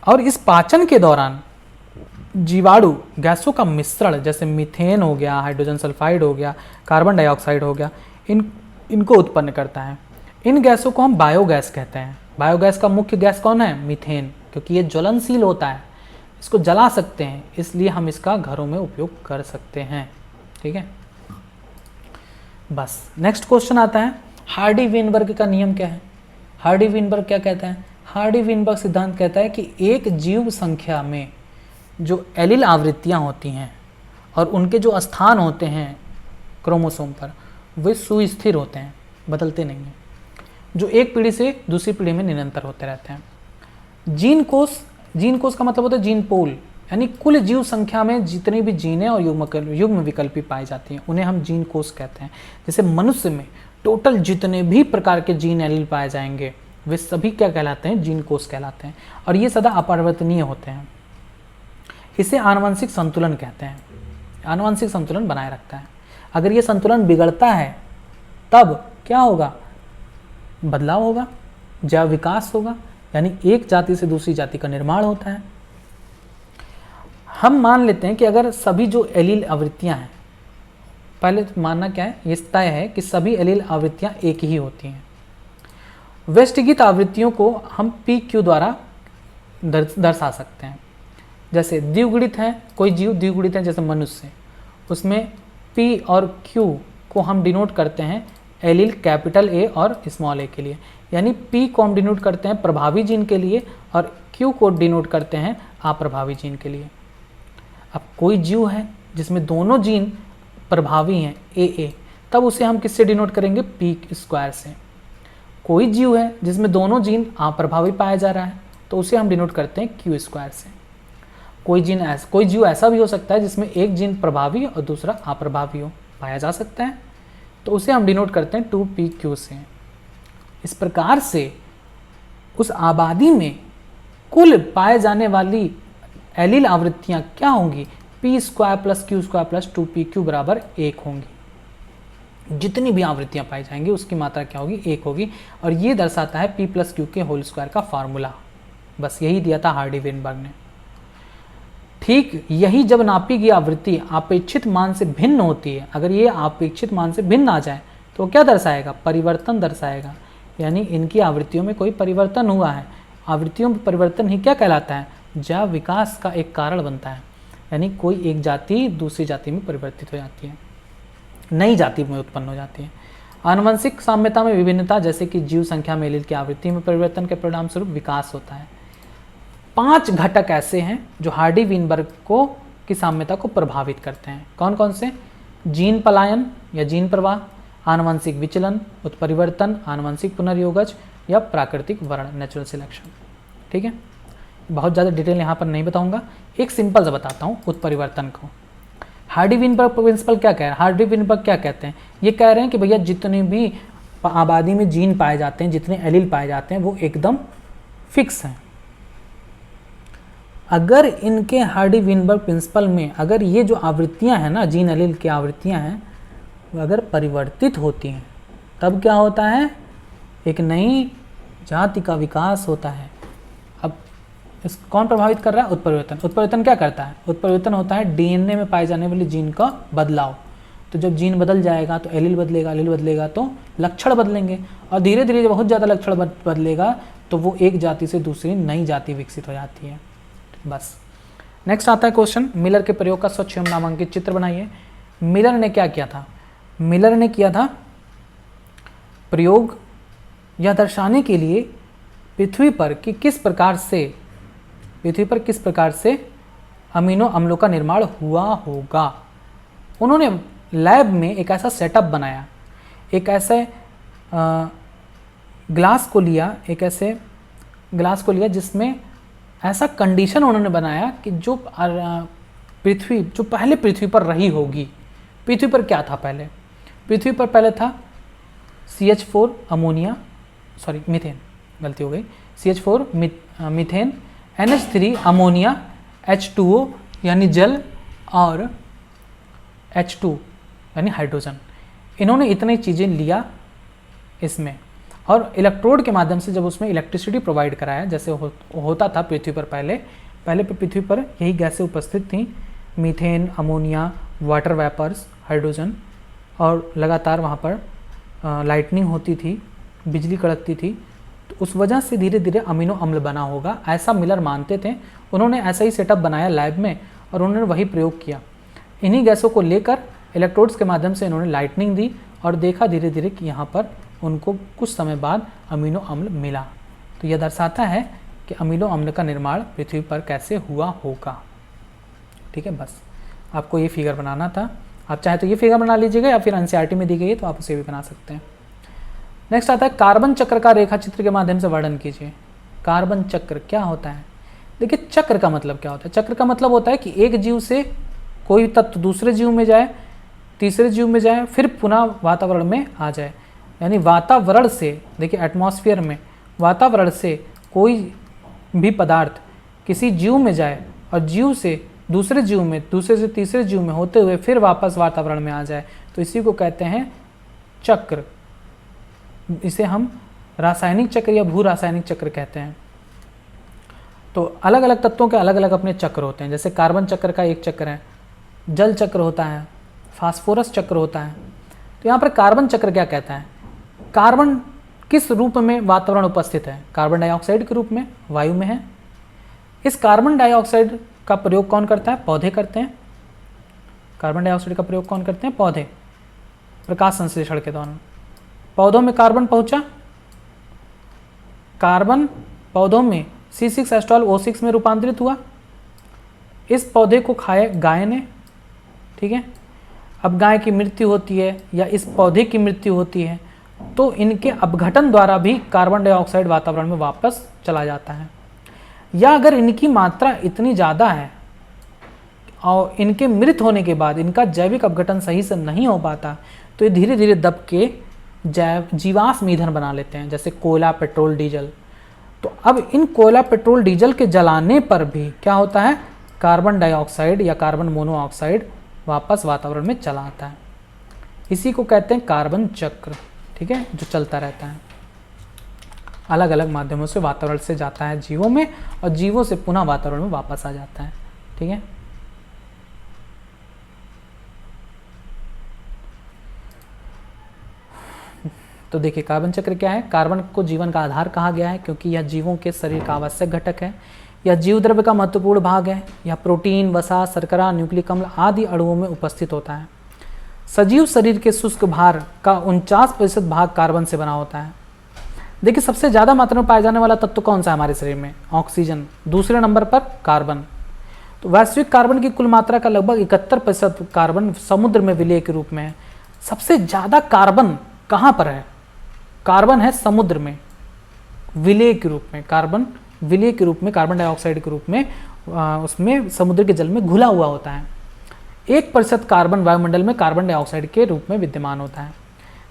और इस पाचन के दौरान जीवाणु गैसों का मिश्रण जैसे मीथेन हो गया, हाइड्रोजन सल्फाइड हो गया, कार्बन डाइऑक्साइड हो गया, इनको उत्पन्न करता है। इन गैसों को हम बायोगैस कहते हैं। बायोगैस का मुख्य गैस कौन है? मीथेन, क्योंकि ये ज्वलनशील होता है, इसको जला सकते हैं, इसलिए हम इसका घरों में उपयोग कर सकते हैं। ठीक है, बस नेक्स्ट क्वेश्चन आता है, हार्डी वेनबर्ग का नियम क्या है? हार्डी वेनबर्ग क्या कहता है? हार्डी वेनबर्ग सिद्धांत कहता है कि एक जीव संख्या में जो एलील आवृत्तियां होती हैं और उनके जो स्थान होते हैं क्रोमोसोम पर, वे सुस्थिर होते हैं, बदलते नहीं हैं, जो एक पीढ़ी से दूसरी पीढ़ी में निरंतर होते रहते हैं। जीन कोष का मतलब होता है जीन पूल, यानी कुल जीव संख्या में जितनी भी जीनें और युग्म विकल्पी पाई जाती हैं उन्हें हम जीन कोष कहते हैं। जैसे मनुष्य में टोटल जितने भी प्रकार के जीन एलील पाए जाएंगे वे सभी क्या कहलाते हैं? जीन कोष कहलाते हैं, और ये सदा अपरिवर्तनीय होते हैं। इसे आनुवंशिक संतुलन कहते हैं। आनुवंशिक संतुलन बनाए रखता है। अगर ये संतुलन बिगड़ता है तब क्या होगा? बदलाव होगा, जैव विकास होगा, यानी एक जाति से दूसरी जाति का निर्माण होता है। हम मान लेते हैं कि अगर सभी जो एलील आवृत्तियां हैं, पहले तो मानना क्या है, ये तय है कि सभी एलील आवृत्तियां एक ही होती हैं। व्यष्टिगत आवृत्तियों को हम PQ द्वारा दर्शा सकते हैं। जैसे द्विगुणित है, कोई जीव द्विगुणित है जैसे मनुष्य, उसमें P और Q को हम डिनोट करते हैं एलील कैपिटल A और स्मॉल a के लिए, यानी P को हम डिनोट करते हैं प्रभावी जीन के लिए और Q को डिनोट करते हैं अप्रभावी जीन के लिए। अब कोई जीव है जिसमें दोनों जीन प्रभावी हैं AA, तब उसे हम किससे डिनोट करेंगे? P स्क्वायर से। कोई जीव है जिसमें दोनों जीन अप्रभावी पाया जा रहा है तो उसे हम डिनोट करते हैं Q स्क्वायर से। कोई जीव ऐसा भी हो सकता है जिसमें एक जीन प्रभावी और दूसरा अप्रभावी हो, पाया जा सकता है, तो उसे हम डिनोट करते हैं 2PQ से। इस प्रकार से उस आबादी में कुल पाए जाने वाली एलील आवृत्तियां क्या होंगी? P square plus Q square plus 2PQ बराबर 1 होंगी। जितनी भी आवृत्तियां पाई जाएंगी उसकी मात्रा क्या होगी? 1 होगी। और ये दर्शाता है P प्लस Q के होल स्क्वायर का फार्मूला। बस यही दिया था हार्डी-वेनबर्ग ने। ठीक यही जब नापी गई आवृत्ति अपेक्षित मान से भिन्न होती है, अगर ये अपेक्षित मान से भिन्न आ जाए तो क्या दर्शाएगा? परिवर्तन दर्शाएगा, यानी इनकी आवृत्तियों में कोई परिवर्तन हुआ है। आवृत्तियों में परिवर्तन ही क्या कहलाता है? जैव विकास का एक कारण बनता है, यानी कोई एक जाति दूसरी जाति में परिवर्तित हो जाती है, नई जाति में उत्पन्न हो जाती है। आनुवंशिक साम्यता में विभिन्नता, जैसे कि जीव संख्या में एलील की आवृत्ति में परिवर्तन के परिणाम स्वरूप विकास होता है। 5 घटक ऐसे हैं जो हार्डी-वेनबर्ग को की साम्यता को प्रभावित करते हैं। कौन कौन से? जीन पलायन या जीन प्रवाह, आनुवंशिक विचलन, उत्परिवर्तन, आनुवंशिक पुनर्योगज या प्राकृतिक वर्ण, नेचुरल सिलेक्शन। ठीक है, बहुत ज़्यादा डिटेल यहाँ पर नहीं बताऊंगा, एक सिंपल सा बताता हूँ उत्परिवर्तन को। हार्डी-वेनबर्ग प्रिंसिपल क्या कह रहे हैं? हार्डी-वेनबर्ग क्या कहते हैं? ये कह रहे हैं कि भैया जितने भी आबादी में जीन पाए जाते हैं, जितने एलील पाए जाते हैं, वो एकदम फिक्स हैं। अगर इनके हार्डी-वेनबर्ग प्रिंसिपल में अगर ये जो आवृत्तियां हैं ना, जीन एलील की आवृत्तियां हैं, वो अगर परिवर्तित होती हैं तब क्या होता है? एक नई जाति का विकास होता है। अब इस कौन प्रभावित कर रहा है? उत्परिवर्तन। उत्परिवर्तन क्या करता है? उत्परिवर्तन होता है डीएनए में पाए जाने वाले जीन का बदलाव। तो जब जीन बदल जाएगा तो एलील बदलेगा, एलील बदलेगा तो लक्षण बदलेंगे, और धीरे धीरे जब बहुत ज़्यादा लक्षण बदलेगा तो वो एक जाति से दूसरी नई जाति विकसित हो जाती है। बस नेक्स्ट आता है क्वेश्चन, मिलर के प्रयोग का स्वयं नामांकित चित्र बनाइए। मिलर ने क्या किया था? मिलर ने किया था प्रयोग यह दर्शाने के लिए पृथ्वी पर किस प्रकार से अमीनो अम्लों का निर्माण हुआ होगा। उन्होंने लैब में एक ऐसा सेटअप बनाया, एक ऐसे ग्लास को लिया जिसमें ऐसा कंडीशन उन्होंने बनाया कि जो पहले पृथ्वी पर रही होगी। पृथ्वी पर क्या था पहले? पृथ्वी पर पहले था CH4 अमोनिया, मीथेन, गलती हो गई, CH4 methane, NH3 ammonia, H2O यानी जल और H2 यानी हाइड्रोजन। इन्होंने इतनी चीज़ें लिया इसमें, और इलेक्ट्रोड के माध्यम से जब उसमें इलेक्ट्रिसिटी प्रोवाइड कराया, जैसे होता था पृथ्वी पर पहले पृथ्वी पर यही गैसें उपस्थित थीं, methane, ammonia, water vapours, hydrogen, और लगातार वहाँ पर लाइटनिंग होती थी, बिजली कड़कती थी, तो उस वजह से धीरे धीरे अमीनो अम्ल बना होगा, ऐसा मिलर मानते थे। उन्होंने ऐसा ही सेटअप बनाया लैब में और उन्होंने वही प्रयोग किया। इन्हीं गैसों को लेकर इलेक्ट्रोड्स के माध्यम से इन्होंने लाइटनिंग दी और देखा धीरे धीरे कि यहाँ पर उनको कुछ समय बाद अमीनो अम्ल मिला। तो यह दर्शाता है कि अमीनो अम्ल का निर्माण पृथ्वी पर कैसे हुआ होगा। ठीक है, बस आपको ये फिगर बनाना था। आप चाहे तो ये फिगर बना लीजिएगा या फिर एनसीईआरटी में दी गई है तो आप उसे भी बना सकते हैं। नेक्स्ट आता है कार्बन चक्र का रेखा चित्र के माध्यम से वर्णन कीजिए। कार्बन चक्र क्या होता है? देखिए, चक्र का मतलब क्या होता है? चक्र का मतलब होता है कि एक जीव से कोई तत्व दूसरे जीव में जाए, तीसरे जीव में जाए, फिर पुनः वातावरण में आ जाए। यानी वातावरण से, देखिए एटमॉस्फेयर में वातावरण से कोई भी पदार्थ किसी जीव में जाए और जीव से दूसरे जीव में, दूसरे से तीसरे जीव में होते हुए फिर वापस वातावरण में आ जाए, तो इसी को कहते हैं चक्र। इसे हम रासायनिक चक्र या भू रासायनिक चक्र कहते हैं। तो अलग अलग तत्वों के अलग अलग अपने चक्र होते हैं। जैसे कार्बन चक्र का एक चक्र है, जल चक्र होता है, फास्फोरस चक्र होता है। तो यहाँ पर कार्बन चक्र क्या कहता है? कार्बन किस रूप में वातावरण उपस्थित है? कार्बन डाइऑक्साइड के रूप में वायु में है, इस कार्बन डाइऑक्साइड का प्रयोग कौन करता है? पौधे करते हैं। कार्बन डाइऑक्साइड का प्रयोग कौन करते हैं? पौधे, प्रकाश संश्लेषण के दौरान। पौधों में कार्बन पहुंचा, कार्बन पौधों में C6H12 O6 में रूपांतरित हुआ, इस पौधे को खाए गाय ने, ठीक है। अब गाय की मृत्यु होती है या इस पौधे की मृत्यु होती है तो इनके अपघटन द्वारा भी कार्बन डाइऑक्साइड वातावरण में वापस चला जाता है। या अगर इनकी मात्रा इतनी ज़्यादा है और इनके मृत होने के बाद इनका जैविक अपघटन सही से नहीं हो पाता तो ये धीरे धीरे दब के जीवाश्म ईंधन बना लेते हैं, जैसे कोयला, पेट्रोल, डीजल। तो अब इन कोयला, पेट्रोल, डीजल के जलाने पर भी क्या होता है? कार्बन डाइऑक्साइड या कार्बन मोनोऑक्साइड वापस वातावरण में चला आता है। इसी को कहते हैं कार्बन चक्र, ठीक है, जो चलता रहता है, अलग अलग माध्यमों से वातावरण से जाता है जीवों में और जीवों से पुनः वातावरण में वापस आ जाता है, ठीक है। तो देखिए कार्बन चक्र क्या है? कार्बन को जीवन का आधार कहा गया है क्योंकि यह जीवों के शरीर का आवश्यक घटक है। यह जीव द्रव्य का महत्वपूर्ण भाग है। यह प्रोटीन, वसा, शर्करा, न्यूक्लिक अम्ल आदि अणुओं में उपस्थित होता है। सजीव शरीर के शुष्क भार का 49% भाग कार्बन से बना होता है। देखिए सबसे ज़्यादा मात्रा में पाया जाने वाला तत्व कौन सा है हमारे शरीर में? ऑक्सीजन। दूसरे नंबर पर कार्बन। तो वैश्विक कार्बन की कुल मात्रा का लगभग 71% कार्बन समुद्र में विलय के रूप में है। सबसे ज़्यादा कार्बन कहाँ पर है? कार्बन है समुद्र में विलय के रूप में, कार्बन विलय के रूप में, कार्बन डाइऑक्साइड के रूप में उसमें समुद्र के जल में घुला हुआ होता है। 1% कार्बन वायुमंडल में कार्बन डाइऑक्साइड के रूप में विद्यमान होता है।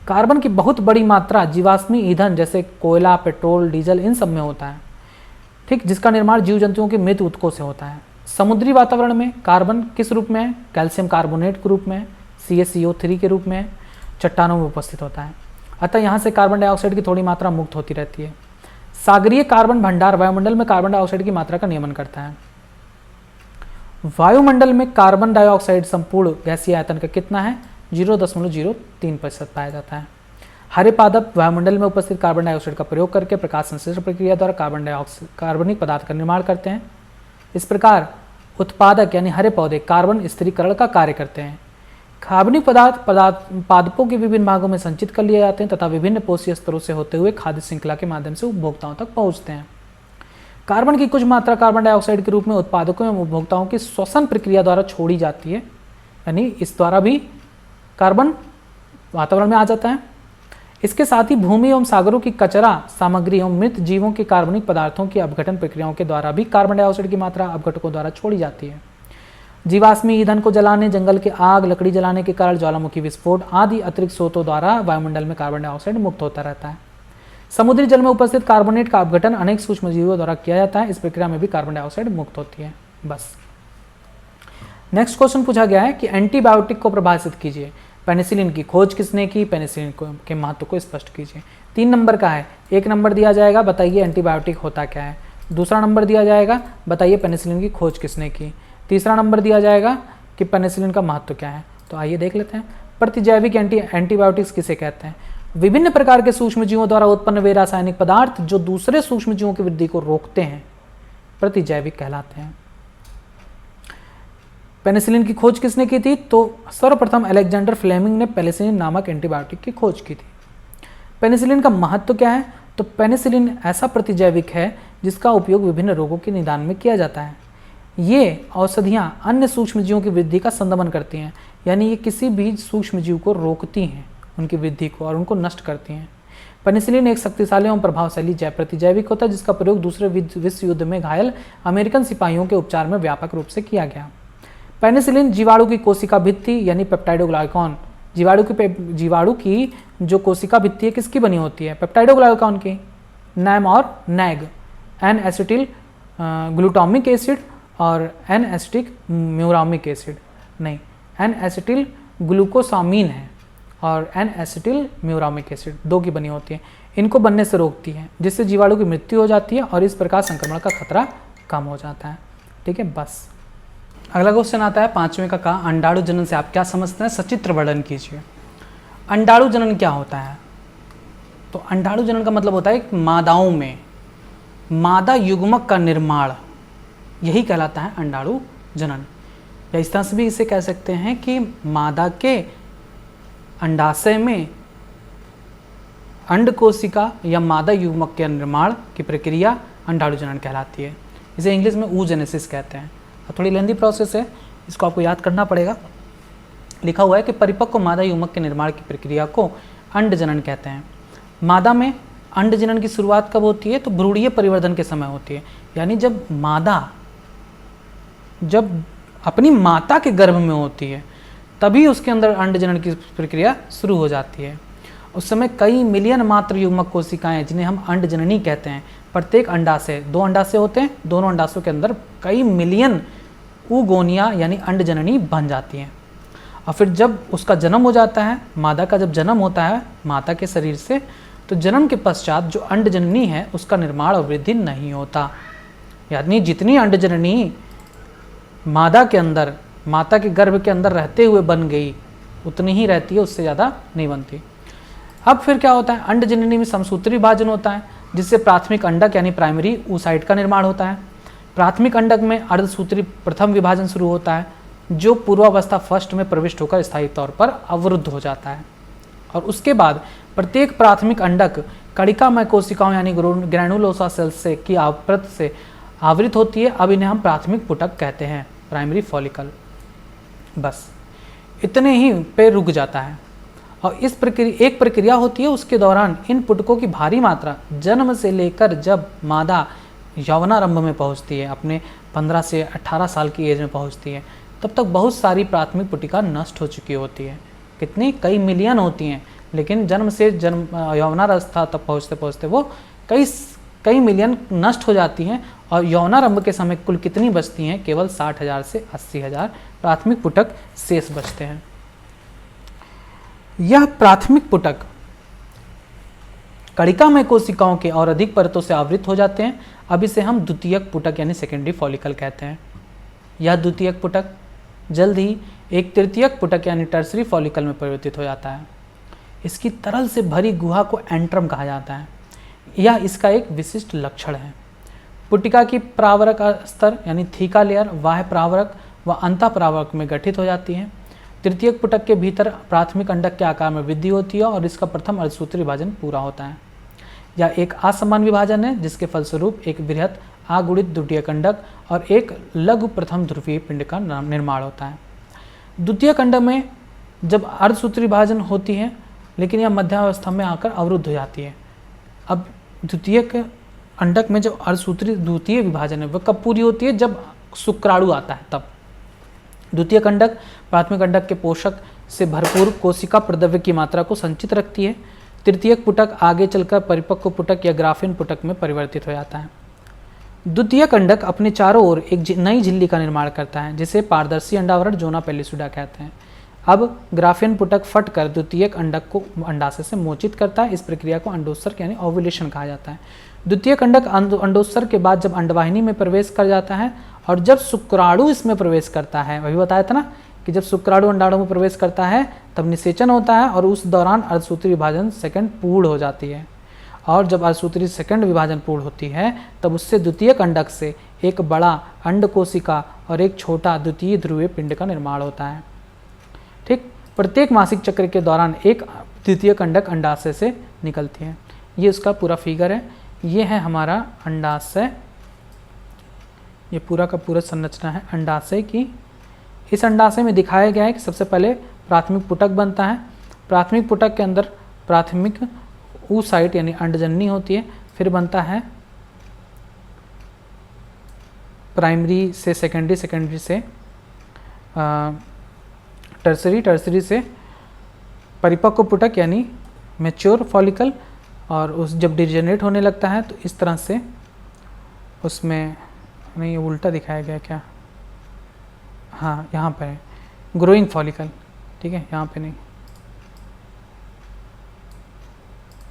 कार्बन की बहुत बड़ी मात्रा जीवाश्मी ईंधन जैसे कोयला, पेट्रोल, डीजल इन सब में होता है, ठीक, जिसका निर्माण जीव जंतुओं के मृत ऊतकों से होता है। समुद्री वातावरण में कार्बन किस रूप में है? कैल्शियम कार्बोनेट के रूप में, CaCO3 के रूप में चट्टानों में उपस्थित होता है। अतः यहाँ से कार्बन डाइऑक्साइड की थोड़ी मात्रा मुक्त होती रहती है। सागरीय कार्बन भंडार वायुमंडल में कार्बन डाइऑक्साइड की मात्रा का नियमन करता है। वायुमंडल में कार्बन डाइऑक्साइड संपूर्ण गैसीय आयतन का कितना है? 0.03% पाया जाता है। हरे पादप वायुमंडल में उपस्थित कार्बन डाइऑक्साइड का प्रयोग करके प्रकाश संश्लेषण प्रक्रिया द्वारा कार्बनिक पदार्थ का निर्माण करते हैं। इस प्रकार उत्पादक यानी हरे पौधे कार्बन स्थिरीकरण का कार्य करते हैं। कार्बनिक पदार्थ पादपों के विभिन्न भागों में संचित कर लिए जाते हैं तथा विभिन्न पोषक स्तरों से होते हुए खाद्य श्रृंखला के माध्यम से उपभोक्ताओं तक पहुंचते हैं। कार्बन की कुछ मात्रा कार्बन डाइऑक्साइड के रूप में उत्पादकों एवं उपभोक्ताओं की श्वसन प्रक्रिया द्वारा छोड़ी जाती है, यानी इस द्वारा भी कार्बन वातावरण में आ जाता है। इसके साथ ही भूमि एवं सागरों की कचरा सामग्री एवं मृत जीवों के कार्बनिक पदार्थों की अपघटन प्रक्रियाओं के द्वारा भी कार्बन डाइऑक्साइड की मात्रा अपघटकों द्वारा छोड़ी जाती है। जीवाश्मी ईंधन को जलाने, जंगल के आग, लकड़ी जलाने के कारण ज्वालामुखी विस्फोट आदि अतिरिक्त स्रोतों द्वारा वायुमंडल में कार्बन डाइऑक्साइड मुक्त होता रहता है। समुद्री जल में उपस्थित कार्बोनेट का अपघटन अनेक सूक्ष्म जीवों द्वारा किया जाता है। इस प्रक्रिया में भी कार्बन डाइऑक्साइड मुक्त होती है। बस। नेक्स्ट क्वेश्चन पूछा गया है कि एंटीबायोटिक को परिभाषित कीजिए। पेनिसिलिन की खोज किसने की? पेनिसिलिन के महत्व को स्पष्ट कीजिए। 3 नंबर का है। 1 नंबर दिया जाएगा, बताइए एंटीबायोटिक होता क्या है। दूसरा नंबर दिया जाएगा, बताइए पेनिसिलिन की खोज किसने की। तीसरा नंबर दिया जाएगा कि पेनिसिलिन का महत्व क्या है। तो आइए देख लेते हैं। प्रतिजैविक एंटीबायोटिक्स किसे कहते हैं? विभिन्न प्रकार के सूक्ष्म जीवों द्वारा उत्पन्न वे रासायनिक पदार्थ जो दूसरे सूक्ष्म जीवों की वृद्धि को रोकते हैं प्रतिजैविक कहलाते हैं। पेनिसिलिन की खोज किसने की थी? तो सर्वप्रथम अलेक्जेंडर फ्लेमिंग ने पेनिसिलिन नामक एंटीबायोटिक की खोज की थी। पेनिसिलिन का महत्व क्या है? तो पेनिसिलिन ऐसा प्रतिजैविक है जिसका उपयोग विभिन्न रोगों के निदान में किया जाता है। ये औषधियाँ अन्य सूक्ष्म जीवों की वृद्धि का संदमन करती हैं, यानी ये किसी भी सूक्ष्म जीव को रोकती हैं, उनकी वृद्धि को, और उनको नष्ट करती हैं। पेनिसिलिन एक शक्तिशाली एवं प्रभावशाली प्रतिजैविक होता है जिसका प्रयोग दूसरे विश्व युद्ध में घायल अमेरिकन सिपाहियों के उपचार में व्यापक रूप से किया गया। पेनिसिलिन जीवाणु की कोशिका भित्ति यानी पेप्टाइडोग्लाइकॉन, जीवाणु की जो कोशिका भित्ति है किसकी बनी होती है? पेप्टाइडोग्लाइकॉन की। नैम और NAG, N acetyl glutamic acid और एन एसिटिक म्यूरामिक एसिड, नहीं, एन एसिटिल ग्लूकोसामीन है और एन एसिटिल म्यूरामिक एसिड 2 की बनी होती है। इनको बनने से रोकती है जिससे जीवाणु की मृत्यु हो जाती है और इस प्रकार संक्रमण का खतरा कम हो जाता है। ठीक है, बस। अगला क्वेश्चन आता है 5वें का अंडाणु जनन से आप क्या समझते हैं? सचित्र वर्णन कीजिए। अंडाणु जनन क्या होता है? तो अंडाणु जनन का मतलब होता है मादाओं में मादा युग्मक का निर्माण, यही कहलाता है अंडाणु जनन। या इस तरह से भी इसे कह सकते हैं कि मादा के अंडाशय में अंड कोशिका या मादा युग्मक के निर्माण की प्रक्रिया अंडाणु जनन कहलाती है। इसे इंग्लिश में oogenesis कहते हैं। थोड़ी लेंदी प्रोसेस है, इसको आपको याद करना पड़ेगा। लिखा हुआ है कि परिपक्व मादा युग्मक के निर्माण की प्रक्रिया को अंड जनन कहते हैं। मादा में अंड जनन की शुरुआत कब होती है? तो भ्रूणीय परिवर्धन के समय होती है। यानी जब मादा अपनी माता के गर्भ में होती है तभी उसके अंदर अंड जनन की प्रक्रिया शुरू हो जाती है। उस समय कई मिलियन मात्र युग्मक कोशिकाएं, जिन्हें हम अंड जननी कहते हैं, प्रत्येक अंडाशय, 2 अंडाशय होते हैं, दोनों अंडाशयों के अंदर कई मिलियन ऊगोनिया यानी अंड जननी बन जाती हैं। और फिर जब उसका जन्म हो जाता है, मादा का जब जन्म होता है माता के शरीर से, तो जन्म के पश्चात जो अंड जननी है उसका निर्माण और वृद्धि नहीं होता। यानी जितनी अंड जननी मादा के अंदर, माता के गर्भ के अंदर रहते हुए बन गई, उतनी ही रहती है, उससे ज़्यादा नहीं बनती। अब फिर क्या होता है? अंड जननी में समसूत्री विभाजन होता है, जिससे प्राथमिक अंडक यानी प्राइमरी oocyte का निर्माण होता है। प्राथमिक अंडक में अर्धसूत्री प्रथम विभाजन शुरू होता है, जो पूर्वावस्था फर्स्ट में प्रविष्ट होकर स्थायी तौर पर अवरुद्ध हो जाता है। और उसके बाद प्रत्येक प्राथमिक अंडक कणिकामय कोशिकाओं यानी ग्रैनुलोसा सेल्स से की आवृत से आवृत होती है। अब इन्हें हम प्राथमिक पुटक कहते हैं, प्राइमरी फॉलिकल। बस इतने ही पे रुक जाता है। और इस एक प्रक्रिया होती है, उसके दौरान इन पुटकों की भारी मात्रा जन्म से लेकर जब मादा यौवनारंभ में पहुंचती है, अपने 15 से 18 साल की एज में पहुंचती है, तब तक बहुत सारी प्राथमिक पुटिका नष्ट हो चुकी होती है। कितनी? कई मिलियन होती हैं, लेकिन जन्म से यौवनावस्था तक पहुँचते पहुँचते वो कई मिलियन नष्ट हो जाती हैं। और यौवनारंभ के समय कुल कितनी बचती हैं? केवल 60,000 से 80,000 प्राथमिक पुटक शेष बचते हैं। यह प्राथमिक पुटक कणिकामय कोशिकाओं के और अधिक परतों से आवृत हो जाते हैं। अब इसे हम द्वितीयक पुटक यानी सेकेंडरी फॉलिकल कहते हैं। यह द्वितीयक पुटक जल्द ही एक तृतीयक पुटक यानी टर्सरी फॉलिकल में परिवर्तित हो जाता है। इसकी तरल से भरी गुहा को एंट्रम कहा जाता है। यह इसका एक विशिष्ट लक्षण है। पुटिका की प्रावरक स्तर यानी थीका लेयर बाह्य प्रावरक व अंतः प्रावरक में गठित हो जाती है। तृतीयक पुटक के भीतर प्राथमिक अंडक के आकार में वृद्धि होती है और इसका प्रथम अर्धसूत्री विभाजन पूरा होता है। यह एक असमान विभाजन है, जिसके फलस्वरूप एक बृहत आगुणित द्वितीयक अंडक और एक लघु प्रथम ध्रुवीय पिंड का निर्माण होता है। द्वितीयक अंडक में जब अर्धसूत्री विभाजन होती है, लेकिन यह मध्यावस्था में आकर अवरुद्ध हो जाती है। अब द्वितीयक अंडक में जब अर्धसूत्री द्वितीय विभाजन है वह कब पूरी होती है? जब शुक्राणु आता है तब। द्वितीयक अंडक प्राथमिक अंडक के पोषक से भरपूर कोशिका प्रद्रव्य की मात्रा को संचित रखती है। तृतीयक पुटक आगे चलकर परिपक्व पुटक या ग्राफिन पुटक में परिवर्तित हो जाता है। द्वितीयक अंडक अपने चारों ओर एक नई झिल्ली का निर्माण करता है, जिसे पारदर्शी अंडावरण जोना पेलिसुडा कहते हैं। अब ग्राफिन पुटक फटकर द्वितीयक अंडक को अंडाशय से मोचित करता है। इस प्रक्रिया को अंडोत्सर्ग यानी ओव्यूलेशन कहा जाता है। द्वितीयक अंडक अंडोत्सर्ग के बाद जब अंडवाहिनी में प्रवेश कर जाता है और जब शुक्राणु इसमें प्रवेश करता है, वही बताया था ना कि जब शुक्राणु अंडाणु में प्रवेश करता है तब निषेचन होता है और उस दौरान अर्धसूत्री विभाजन सेकंड पूर्ण हो जाती है। और जब अर्धसूत्री सेकंड विभाजन पूर्ण होती है तब उससे द्वितीयक अंडक से एक बड़ा अंड कोशिका और एक छोटा द्वितीय ध्रुवीय पिंड का निर्माण होता है। ठीक, प्रत्येक मासिक चक्र के दौरान एक द्वितीयक अंडक अंडाशय से निकलती है। ये उसका पूरा फिगर है। ये है हमारा अंडाशय, ये पूरा का पूरा संरचना है अंडाशय की। इस अंडाशय में दिखाया गया है कि सबसे पहले प्राथमिक पुटक बनता है। प्राथमिक पुटक के अंदर प्राथमिक oocyte यानी अंडजननी होती है। फिर बनता है प्राइमरी से सेकेंडरी, सेकेंडरी से टर्सरी, टर्सरी से परिपक्व पुटक यानी मैच्योर फॉलिकल। और उस जब डिजेनरेट होने लगता है तो इस तरह से उसमें नहीं, उल्टा दिखाया गया क्या? हाँ, यहाँ पर है ग्रोइंग फॉलिकल। ठीक है, यहाँ पे नहीं,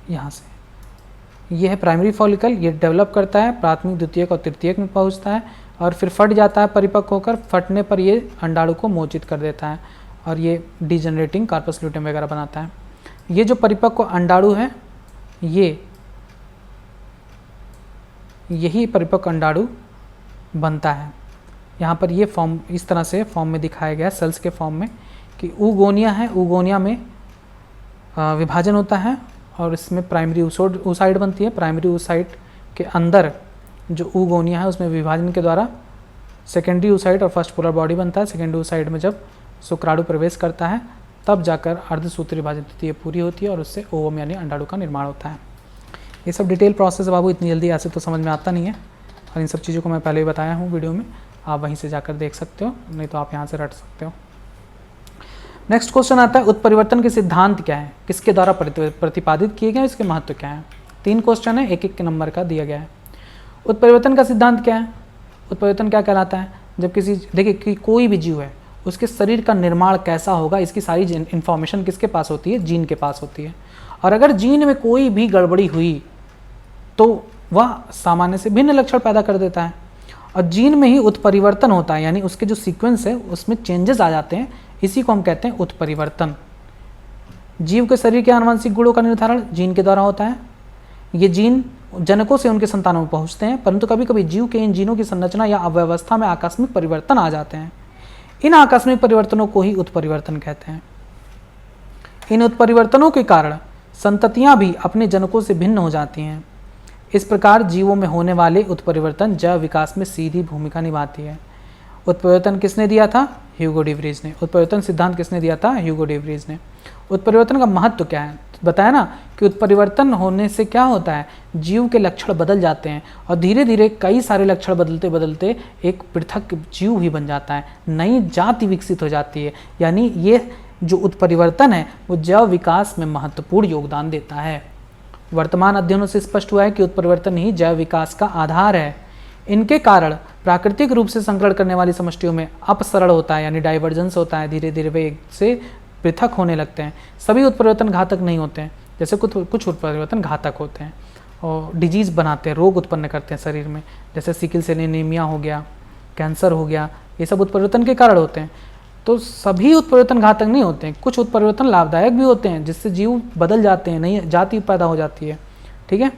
यहाँ से। ये है प्राइमरी फॉलिकल। ये डेवलप करता है, प्राथमिक द्वितीयक और तृतीयक में पहुँचता है और फिर फट जाता है परिपक्व होकर। फटने पर ये अंडाणु को मोचित कर देता है और ये डिजेनरेटिंग कार्पस ल्यूटेम वगैरह बनाता है। ये जो परिपक्व अंडाणु है, यही परिपक्व अंडाणु बनता है। यहाँ पर ये फॉर्म इस तरह से फॉर्म में दिखाया गया है, सेल्स के फॉर्म में, कि ऊगोनिया है, ऊगोनिया में विभाजन होता है और इसमें प्राइमरी oocyte बनती है। प्राइमरी oocyte के अंदर जो ऊगोनिया है उसमें विभाजन के द्वारा सेकेंडरी oocyte और फर्स्ट पोलर बॉडी बनता है। सेकेंडरी oocyte में जब शुक्राणु प्रवेश करता है तब जाकर अर्धसूत्री विभाजन प्रक्रिया पूरी होती है और उससे ओवम यानी अंडाणु का निर्माण होता है। ये सब डिटेल प्रोसेस बाबू इतनी जल्दी ऐसे तो समझ में आता नहीं है, और इन सब चीज़ों को मैं पहले ही बताया हूँ वीडियो में, आप वहीं से जाकर देख सकते हो, नहीं तो आप यहाँ से रट सकते हो। नेक्स्ट क्वेश्चन आता है उत्परिवर्तन के सिद्धांत क्या है, किसके द्वारा प्रतिपादित किए गए, इसके महत्व क्या है। 3 क्वेश्चन है, एक एक नंबर का दिया गया है। उत्परिवर्तन का सिद्धांत क्या है, उत्परिवर्तन क्या कहलाता है, जब किसी देखिए कि कोई भी जीव है उसके शरीर का निर्माण कैसा होगा, इसकी सारी इन्फॉर्मेशन किसके पास होती है, जीन के पास होती है। और अगर जीन में कोई भी गड़बड़ी हुई तो वह सामान्य से भिन्न लक्षण पैदा कर देता है, और जीन में ही उत्परिवर्तन होता है, यानी उसके जो सीक्वेंस है उसमें चेंजेस आ जाते हैं, इसी को हम कहते हैं उत्परिवर्तन। जीव के शरीर के आनुवंशिक गुणों का निर्धारण जीन के द्वारा होता है। ये जीन जनकों से उनके संतानों में पहुंचते हैं, परंतु कभी कभी जीव के इन जीनों की संरचना या अव्यवस्था में आकस्मिक परिवर्तन आ जाते हैं। इन आकस्मिक परिवर्तनों को ही उत्परिवर्तन कहते हैं। इन उत्परिवर्तनों के कारण संततियां भी अपने जनकों से भिन्न हो जाती हैं। इस प्रकार जीवों में होने वाले उत्परिवर्तन जैव विकास में सीधी भूमिका निभाती है। उत्परिवर्तन किसने दिया था, ह्यूगो डी व्रीज ने। उत्परिवर्तन सिद्धांत किसने दिया था, ह्यूगो डी व्रीज ने। उत्परिवर्तन का महत्व क्या है, बताया ना कि उत्परिवर्तन होने से क्या होता है, जीव के लक्षण बदल जाते हैं और धीरे धीरे कई सारे लक्षण बदलते बदलते एक पृथक जीव ही बन जाता है, नई जाति विकसित हो जाती है। यानी ये जो उत्परिवर्तन है वो जैव विकास में महत्वपूर्ण योगदान देता है। वर्तमान अध्ययनों से स्पष्ट हुआ है कि उत्परिवर्तन ही जैव विकास का आधार है। इनके कारण प्राकृतिक रूप से संकरण करने वाली समष्टियों में अपसरण होता है, यानी डाइवर्जेंस होता है, धीरे धीरे वे एक से पृथक होने लगते हैं। सभी उत्परिवर्तन घातक नहीं होते हैं, जैसे कुछ उत्परिवर्तन घातक होते हैं और डिजीज़ बनाते हैं, रोग उत्पन्न करते हैं शरीर में, जैसे सिकल सेल एनीमिया हो गया, कैंसर हो गया, ये सब उत्परिवर्तन के कारण होते हैं। तो सभी उत्परिवर्तन घातक नहीं होते हैं, कुछ उत्परिवर्तन लाभदायक भी होते हैं जिससे जीव बदल जाते हैं, नई जाति पैदा हो जाती है। ठीक है,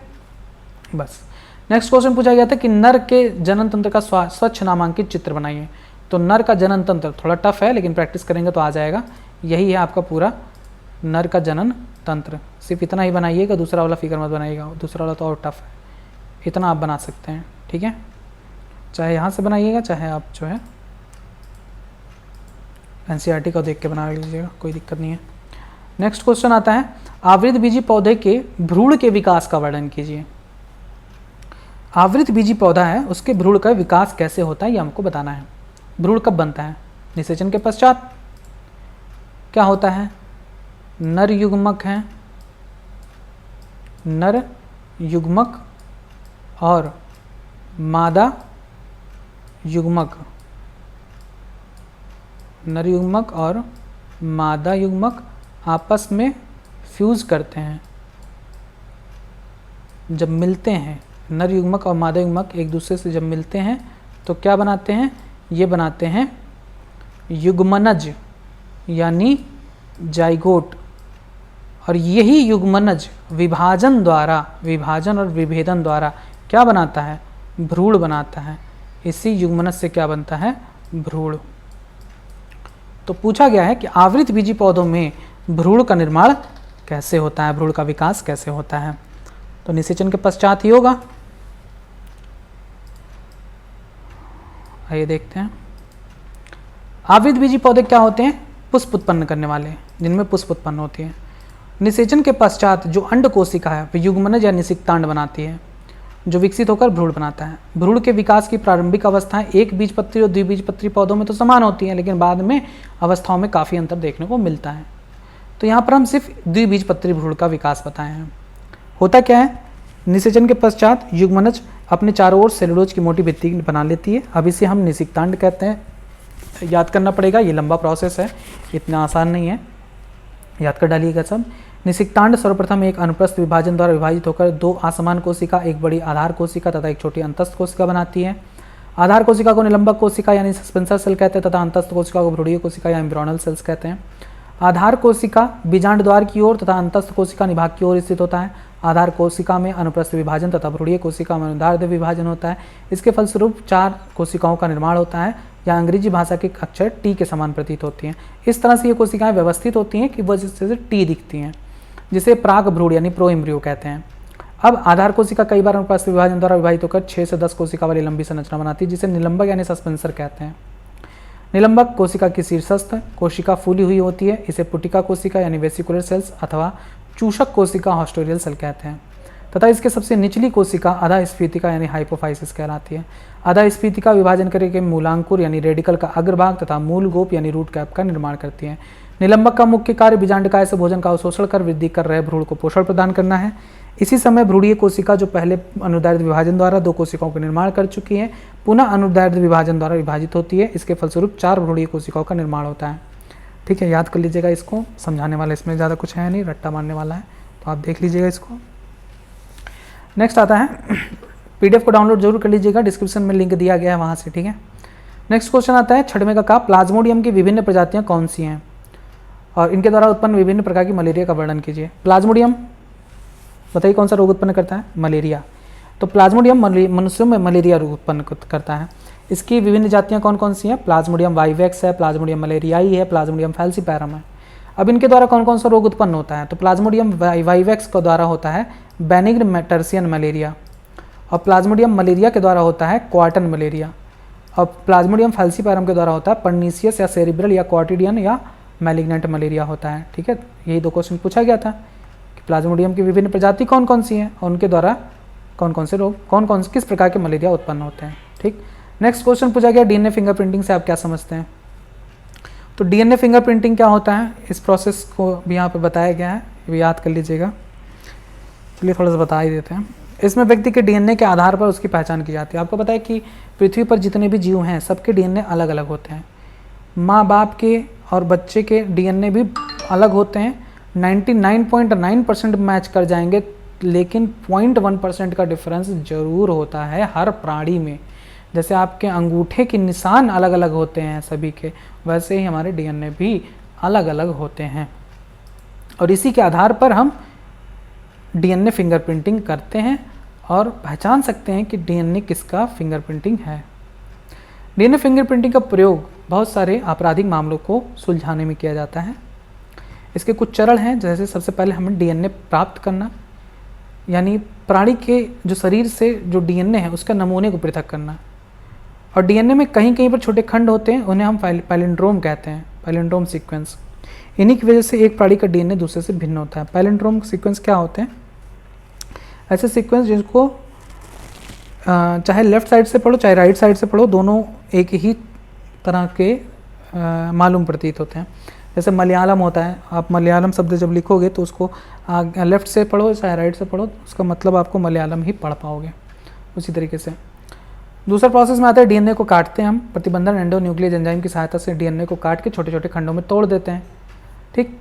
बस। नेक्स्ट क्वेश्चन पूछा गया था कि नर के जनन तंत्र का स्वच्छ नामांकित चित्र बनाइए। तो नर का जनन तंत्र थोड़ा टफ है, लेकिन प्रैक्टिस करेंगे तो आ जाएगा। यही है आपका पूरा नर का जनन तंत्र, सिर्फ इतना ही बनाइएगा, दूसरा वाला फिगर मत बनाइएगा, दूसरा वाला तो और टफ है। इतना आप बना सकते हैं, ठीक है, चाहे यहाँ से बनाइएगा चाहे आप जो है एनसीईआरटी को देख के बना लीजिएगा, कोई दिक्कत नहीं है। नेक्स्ट क्वेश्चन आता है आवृत बीजी पौधे के भ्रूण के विकास का वर्णन कीजिए। आवृत बीजी पौधा है, उसके भ्रूण का विकास कैसे होता है ये हमको बताना है। भ्रूण कब बनता है, निषेचन के पश्चात। क्या होता है, नर युग्मक है, नर युग्मक और मादा युग्मक, नर युग्मक और मादा युग्मक आपस में फ्यूज करते हैं। जब मिलते हैं नर युग्मक और मादा युग्मक एक दूसरे से जब मिलते हैं तो क्या बनाते हैं, ये बनाते हैं युग्मनज यानी जाइगोट। और यही युग्मनज विभाजन द्वारा, विभाजन और विभेदन द्वारा क्या बनाता है, भ्रूण बनाता है। इसी युग्मनज से क्या बनता है, भ्रूण। तो पूछा गया है कि आवृत बीजी पौधों में भ्रूण का निर्माण कैसे होता है, भ्रूण का विकास कैसे होता है। तो निषेचन के पश्चात ही होगा। आइए देखते हैं। आवृत बीजी पौधे क्या होते हैं, पुष्प उत्पन्न करने वाले, जिनमें पुष्प उत्पन्न होती है। निषेचन के पश्चात जो अंड कोशिका है वह युग्मनज या निषिक्तांड बनाती है, जो विकसित होकर भ्रूण बनाता है। भ्रूण के विकास की प्रारंभिक अवस्थाएं एक बीजपत्री और द्विबीजपत्री पौधों में तो समान होती हैं, लेकिन बाद में अवस्थाओं में काफ़ी अंतर देखने को मिलता है। तो यहाँ पर हम सिर्फ द्विबीजपत्री भ्रूण का विकास बताए हैं। होता क्या है, निषेचन के पश्चात युग्मनज अपने चारों ओर सेलुलोज की मोटी भित्ति बना लेती है। अब इसे हम निषिक्तांड कहते हैं। याद करना पड़ेगा, ये लंबा प्रोसेस है, इतना आसान नहीं है, याद कर डालिएगा सब। निषिक्तांड सर्वप्रथम एक अनुप्रस्थ विभाजन द्वारा विभाजित होकर दो असमान कोशिका, एक बड़ी आधार कोशिका तथा एक छोटी अंतस्थ कोशिका बनाती है। आधार कोशिका को निलंबक कोशिका यानी सस्पेंसर सेल कहते हैं तथा अंतस्थ कोशिका को भ्रूणीय कोशिका या एम्ब्रियोनल सेल्स कहते हैं। आधार कोशिका बीजांड द्वार की ओर तथा अंतस्थ कोशिका निभाग की ओर स्थित होता है। आधार कोशिका में अनुप्रस्थ विभाजन तथा भ्रूणीय कोशिका में अनुदैर्ध्य विभाजन होता है। इसके फलस्वरूप 4 कोशिकाओं का निर्माण होता है। या अंग्रेजी भाषा के अक्षर टी के समान प्रतीत होती हैं। इस तरह से ये कोशिकाएं व्यवस्थित होती हैं कि वह जैसे टी दिखती हैं, जिसे प्राक भ्रूण यानी प्रो एम्ब्रियो कहते हैं। अब आधार कोशिका कई बार अनुप्रस्थ विभाजन द्वारा विभाजित होकर 6 से 10 कोशिका वाली लंबी संरचना बनाती है, जिसे निलंबक यानी सस्पेंसर कहते हैं। निलंबक कोशिका की शीर्षस्थ कोशिका फूली हुई होती है, इसे पुटिका कोशिका यानी वेसिकुलर सेल्स अथवा चूषक कोशिका हॉस्टोरियल सेल कहते हैं, तथा इसके सबसे निचली कोशिका अधा स्फीतिका यानी हाइपोफाइसिस कहलाती है। अधा स्फीतिका विभाजन करके मूलांकुर यानी रेडिकल का अग्रभाग तथा मूल गोप यानी रूट कैप का निर्माण करती है। निलंबक का मुख्य कार्य बीजांडकाय से भोजन का अवशोषण कर वृद्धि कर रहे भ्रूण को पोषण प्रदान करना है। इसी समय भ्रूणीय कोशिका जो पहले अनुदैर्ध्य विभाजन द्वारा 2 कोशिकाओं का निर्माण कर चुकी है, पुनः अनुदैर्ध्य विभाजन द्वारा विभाजित होती है। इसके फलस्वरूप 4 भ्रूणीय कोशिकाओं का निर्माण होता है। ठीक है, याद कर लीजिएगा इसको, समझाने वाला इसमें ज़्यादा कुछ है नहीं, रट्टा मारने वाला है, तो आप देख लीजिएगा इसको। नेक्स्ट आता है, पीडीएफ को डाउनलोड जरूर कर लीजिएगा, डिस्क्रिप्शन में लिंक दिया गया है वहाँ से। ठीक है, नेक्स्ट क्वेश्चन आता है 6वें का प्लाज्मोडियम की विभिन्न प्रजातियाँ कौन सी हैं और इनके द्वारा उत्पन्न विभिन्न प्रकार की मलेरिया का वर्णन कीजिए। प्लाज्मोडियम बताइए कौन सा रोग उत्पन्न करता है? मलेरिया। तो प्लाज्मोडियम मनुष्यों में मलेरिया रोग उत्पन्न करता है। इसकी विभिन्न जातियाँ कौन कौन सी हैं? प्लाज्मोडियम वाइवेक्स है, प्लाज्मोडियम मलेरियाई है, प्लाज्मोडियम फैल्सीपैरम है। अब इनके द्वारा कौन कौन सा रोग उत्पन्न होता है? तो प्लाज्मोडियम वाइवेक्स के द्वारा होता है बेनिग्न टर्सियन मलेरिया, और प्लाज्मोडियम मलेरिया के द्वारा होता है क्वार्टन मलेरिया, और प्लाज्मोडियम फैल्सीपैरम के द्वारा होता है पर्नीसियस या सेरिब्रल या क्वार्टिडियन या मैलिग्नेंट मलेरिया होता है। ठीक है, यही 2 क्वेश्चन पूछा गया था कि प्लाज्मोडियम की विभिन्न प्रजाति कौन कौन सी हैं और उनके द्वारा कौन कौन से रोग किस प्रकार के मलेरिया उत्पन्न होते हैं। ठीक, नेक्स्ट क्वेश्चन पूछा गया डीएनए फिंगरप्रिंटिंग से आप क्या समझते हैं? तो डीएनए फिंगरप्रिंटिंग क्या होता है, इस प्रोसेस को भी यहाँ पर बताया गया है, ये याद कर लीजिएगा। चलिए थोड़ा सा बता ही देते हैं। इसमें व्यक्ति के डीएनए के आधार पर उसकी पहचान की जाती है। आपको पता है कि पृथ्वी पर जितने भी जीव हैं सबके डीएनए अलग अलग होते हैं। माँ बाप के और बच्चे के डीएनए भी अलग होते हैं। 99.9% मैच कर जाएंगे, लेकिन 0.1% का डिफरेंस जरूर होता है हर प्राणी में। जैसे आपके अंगूठे के निशान अलग अलग होते हैं सभी के, वैसे ही हमारे डीएनए भी अलग अलग होते हैं, और इसी के आधार पर हम डीएनए फिंगरप्रिंटिंग करते हैं और पहचान सकते हैं कि डीएनए किसका फिंगरप्रिंटिंग है। डीएनए फिंगरप्रिंटिंग का प्रयोग बहुत सारे आपराधिक मामलों को सुलझाने में किया जाता है। इसके कुछ चरण हैं, जैसे सबसे पहले हमें डीएनए प्राप्त करना, यानी प्राणी के जो शरीर से जो डीएनए है उसका नमूने को पृथक करना। और डीएनए में कहीं कहीं पर छोटे खंड होते हैं, उन्हें हम पैलिंड्रोम कहते हैं, पैलिंड्रोम सीक्वेंस। इन्हीं की वजह से एक प्राणी का डीएनए दूसरे से भिन्न होता है। पैलिंड्रोम सीक्वेंस क्या होते हैं? ऐसे सीक्वेंस जिसको चाहे लेफ्ट साइड से पढ़ो चाहे राइट साइड से पढ़ो, दोनों एक ही तरह के मालूम प्रतीत होते हैं। जैसे मलयालम होता है, आप मलयालम शब्द जब लिखोगे तो उसको लेफ्ट से पढ़ो चाहे राइट से पढ़ो, उसका मतलब आपको मलयालम ही पढ़ पाओगे। उसी तरीके से दूसरा प्रोसेस में आता है डीएनए को काटते हैं हम। प्रतिबंधन एंडोन्यूक्लियस एंजाइम की सहायता से डीएनए को काट के छोटे छोटे खंडों में तोड़ देते हैं। ठीक,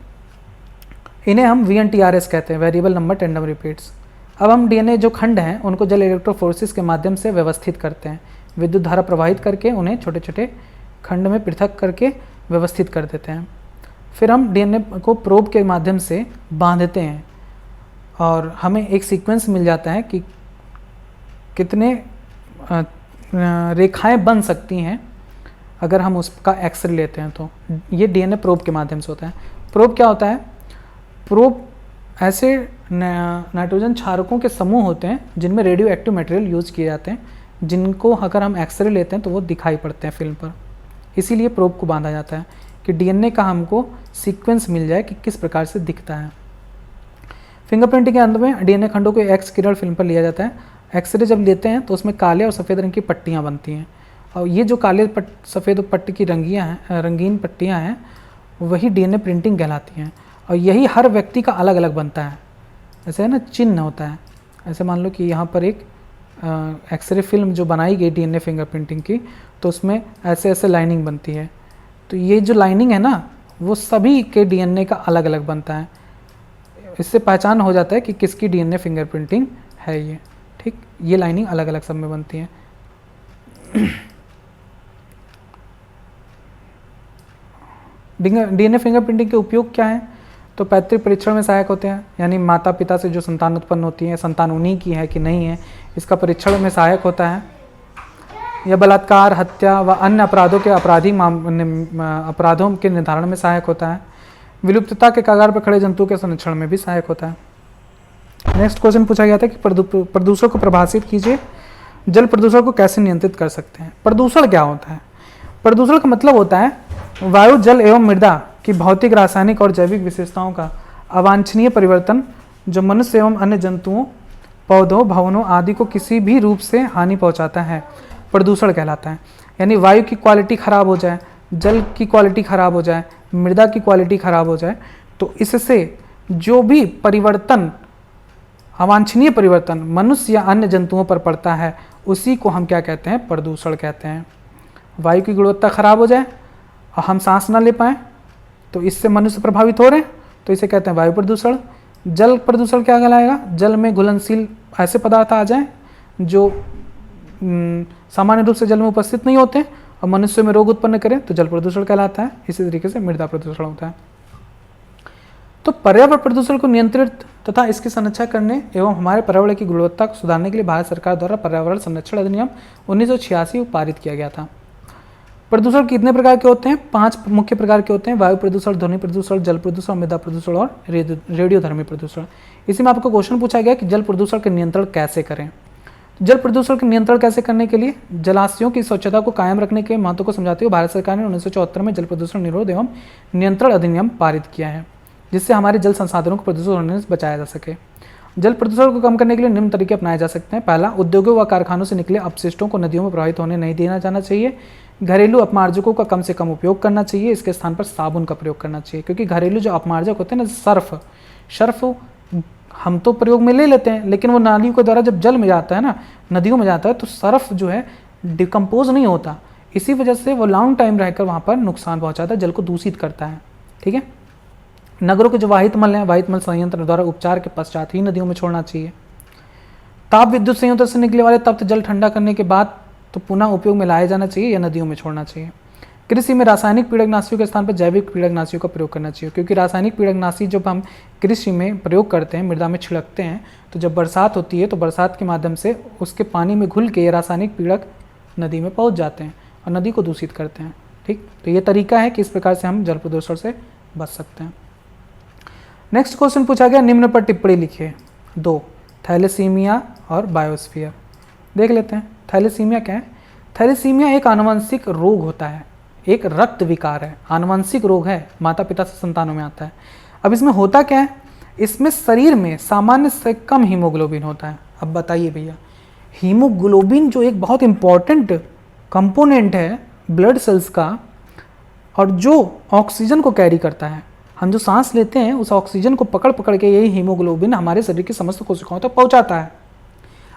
इन्हें हम VNTRS कहते हैं, वेरिएबल नंबर टेंडम रिपीट्स। अब हम डीएनए जो खंड हैं उनको जल इलेक्ट्रोफोरेसिस के माध्यम से व्यवस्थित करते हैं, विद्युत धारा प्रवाहित करके उन्हें छोटे छोटे खंड में पृथक करके व्यवस्थित कर देते हैं। फिर हम डीएनए को प्रोब के माध्यम से बांधते हैं और हमें एक सीक्वेंस मिल जाता है कि कितने रेखाएं बन सकती हैं अगर हम उसका एक्सरे लेते हैं। तो ये डीएनए प्रोब के माध्यम से होता है। प्रोब क्या होता है? प्रोब ऐसे नाइट्रोजन क्षारकों के समूह होते हैं जिनमें रेडियो एक्टिव मटेरियल यूज किए जाते हैं, जिनको अगर हम एक्सरे लेते हैं तो वो दिखाई पड़ते हैं फिल्म पर। इसीलिए प्रोब को बांधा जाता है कि डीएनए का हमको सीक्वेंस मिल जाए कि किस प्रकार से दिखता है। फिंगरप्रिंटिंग के अंत में डीएनए खंडों को एक्स किरण फिल्म पर लिया जाता है। एक्सरे जब लेते हैं तो उसमें काले और सफ़ेद रंग की पट्टियाँ बनती हैं, और ये जो काले सफ़ेद पट्टी की रंगीन पट्टियाँ हैं वही डीएनए प्रिंटिंग कहलाती हैं। और यही हर व्यक्ति का अलग अलग बनता है। ऐसे है ना, चिन्ह होता है। ऐसे मान लो कि यहाँ पर एक एक्सरे फिल्म जो बनाई गई डीएनए फिंगरप्रिंटिंग की, तो उसमें ऐसे ऐसे लाइनिंग बनती है। तो ये जो लाइनिंग है ना, वो सभी के डीएनए का अलग अलग बनता है। इससे पहचान हो जाता है कि किसकी डीएनए फिंगरप्रिंटिंग है ये। ठीक, ये लाइनिंग अलग अलग सब में बनती है। डीएनए फिंगरप्रिंटिंग के उपयोग क्या है? तो पैतृक परीक्षण में सहायक होते हैं, यानी माता पिता से जो संतान उत्पन्न होती है, संतान उन्हीं की है कि नहीं है, इसका परीक्षण में सहायक होता है। या बलात्कार, हत्या व अन्य अपराधों के अपराधों के निर्धारण में सहायक होता है। विलुप्तता के कगार पर खड़े जंतुओं के संरक्षण में भी सहायक होता है। नेक्स्ट क्वेश्चन पूछा गया था कि प्रदूषण को परिभाषित कीजिए। जल प्रदूषण को कैसे नियंत्रित कर सकते हैं? प्रदूषण क्या होता है? प्रदूषण का मतलब होता है वायु, जल एवं मृदा की भौतिक, रासायनिक और जैविक विशेषताओं का अवांछनीय परिवर्तन जो मनुष्य एवं अन्य जंतुओं, पौधों, भवनों आदि को किसी भी रूप से हानि पहुंचाता है, प्रदूषण कहलाता है। यानी वायु की क्वालिटी खराब हो जाए, जल की क्वालिटी खराब हो जाए, मृदा की क्वालिटी खराब हो जाए, तो इससे जो भी परिवर्तन, अवांछनीय परिवर्तन मनुष्य या अन्य जंतुओं पर पड़ता है, उसी को हम क्या कहते हैं? प्रदूषण कहते हैं। वायु की गुणवत्ता खराब हो जाए और हम सांस ना ले पाएँ, तो इससे मनुष्य प्रभावित हो रहे हैं, तो इसे कहते हैं वायु प्रदूषण। जल प्रदूषण क्या कहलाएगा? जल में घुलनशील ऐसे पदार्थ आ जाएं जो सामान्य रूप से जल में उपस्थित नहीं होते और मनुष्य में रोग उत्पन्न करें, तो जल प्रदूषण कहलाता है। इसी तरीके से मृदा प्रदूषण होता है। तो पर्यावरण प्रदूषण को नियंत्रित तथा इसकी संरक्षण करने एवं हमारे पर्यावरण की गुणवत्ता को सुधारने के लिए भारत सरकार द्वारा पर्यावरण संरक्षण अधिनियम 1986 पारित किया गया था। प्रदूषण कितने प्रकार के होते हैं? 5 मुख्य प्रकार के होते हैं। वायु प्रदूषण, ध्वनि प्रदूषण, जल प्रदूषण, मृदा प्रदूषण और रेडियोधर्मी प्रदूषण। इसी में आपको क्वेश्चन पूछा गया कि जल प्रदूषण का नियंत्रण कैसे करें। जल प्रदूषण का नियंत्रण कैसे करने के लिए जलाशयों की स्वच्छता को कायम रखने के महत्व को समझाते हुए भारत सरकार ने 1974 में जल प्रदूषण निरोध एवं नियंत्रण अधिनियम पारित किया है, जिससे हमारे जल संसाधनों को प्रदूषित होने से बचाया जा सके। जल प्रदूषण को कम करने के लिए निम्न तरीके अपनाए जा सकते हैं। पहला, उद्योगों व कारखानों से निकले अपशिष्टों को नदियों में प्रवाहित होने नहीं देना जाना चाहिए। घरेलू अपमार्जकों का कम से कम उपयोग करना चाहिए। इसके स्थान पर साबुन का प्रयोग करना चाहिए, क्योंकि घरेलू जो अपमार्जक होते हैं ना, सर्फ हम तो प्रयोग में ले लेते हैं, लेकिन वो नालियों के द्वारा जब जल में जाता है ना, नदियों में जाता है, तो सर्फ जो है डिकम्पोज नहीं होता। इसी वजह से वो लॉन्ग टाइम रहकर वहाँ पर नुकसान पहुँचाता है, जल को दूषित करता है। ठीक है। नगरों के जो वाहित मल हैं, वाहित मल संयंत्र द्वारा उपचार के पश्चात ही नदियों में छोड़ना चाहिए। ताप विद्युत संयंत्र से निकले वाले तप्त जल ठंडा करने के बाद तो पुनः उपयोग में लाया जाना चाहिए या नदियों में छोड़ना चाहिए। कृषि में रासायनिक पीड़कनाशियों के स्थान पर जैविक पीड़कनाशियों का प्रयोग करना चाहिए, क्योंकि रासायनिक पीड़कनाशी जब हम कृषि में प्रयोग करते हैं, मृदा में छिड़कते हैं, तो जब बरसात होती है तो बरसात के माध्यम से उसके पानी में घुल के रासायनिक पीड़क नदी में पहुंच जाते हैं और नदी को दूषित करते हैं। ठीक, तो ये तरीका है कि इस प्रकार से हम जल प्रदूषण से बच सकते हैं। नेक्स्ट क्वेश्चन पूछा गया, निम्न पर टिप्पणी लिखिए। 2, थैलेसीमिया और बायोस्फीयर। देख लेते हैं थैलेसीमिया क्या है। थैलेसीमिया एक आनुवंशिक रोग होता है, एक रक्त विकार है, आनुवंशिक रोग है, माता पिता से संतानों में आता है। अब इसमें होता क्या है, इसमें शरीर में सामान्य से कम हीमोग्लोबिन होता है। अब बताइए भैया, हीमोग्लोबिन जो एक बहुत इंपॉर्टेंट कंपोनेंट है ब्लड सेल्स का, और जो ऑक्सीजन को कैरी करता है, हम जो सांस लेते हैं उस ऑक्सीजन को पकड़ पकड़ के यही हीमोग्लोबिन हमारे शरीर की समस्त कोशिकाओं तक पहुंचाता है।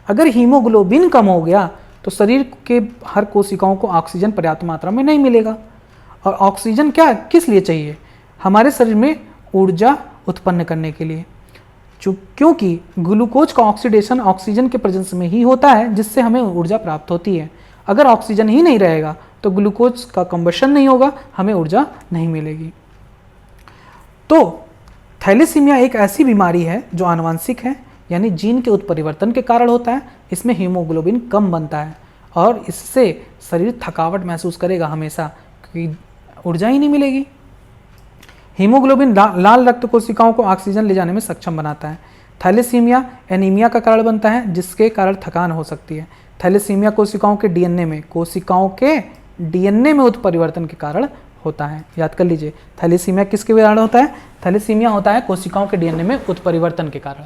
अगर हीमोग्लोबिन कम हो गया तो शरीर के हर कोशिकाओं को ऑक्सीजन पर्याप्त मात्रा में नहीं मिलेगा। और ऑक्सीजन क्या किस लिए चाहिए? हमारे शरीर में ऊर्जा उत्पन्न करने के लिए, क्योंकि ग्लूकोज का ऑक्सीडेशन ऑक्सीजन के प्रेजेंस में ही होता है, जिससे हमें ऊर्जा प्राप्त होती है। अगर ऑक्सीजन ही नहीं रहेगा तो ग्लूकोज का कंबशन नहीं होगा, हमें ऊर्जा नहीं मिलेगी। तो थैलेसीमिया एक ऐसी बीमारी है जो आनुवंशिक है, यानी जीन के उत्परिवर्तन के कारण होता है। इसमें हीमोग्लोबिन कम बनता है और इससे शरीर थकावट महसूस करेगा हमेशा, क्योंकि ऊर्जा ही नहीं मिलेगी। हीमोग्लोबिन लाल रक्त कोशिकाओं को ऑक्सीजन ले जाने में सक्षम बनाता है। थैलेसीमिया एनीमिया का कारण बनता है, जिसके कारण थकान हो सकती है। थैलेसीमिया कोशिकाओं के डीएनए में उत्परिवर्तन के कारण होता है। याद कर लीजिए, थैलेसीमिया किसके कारण होता है? थैलेसीमिया होता है कोशिकाओं के डीएनए में उत्परिवर्तन के कारण,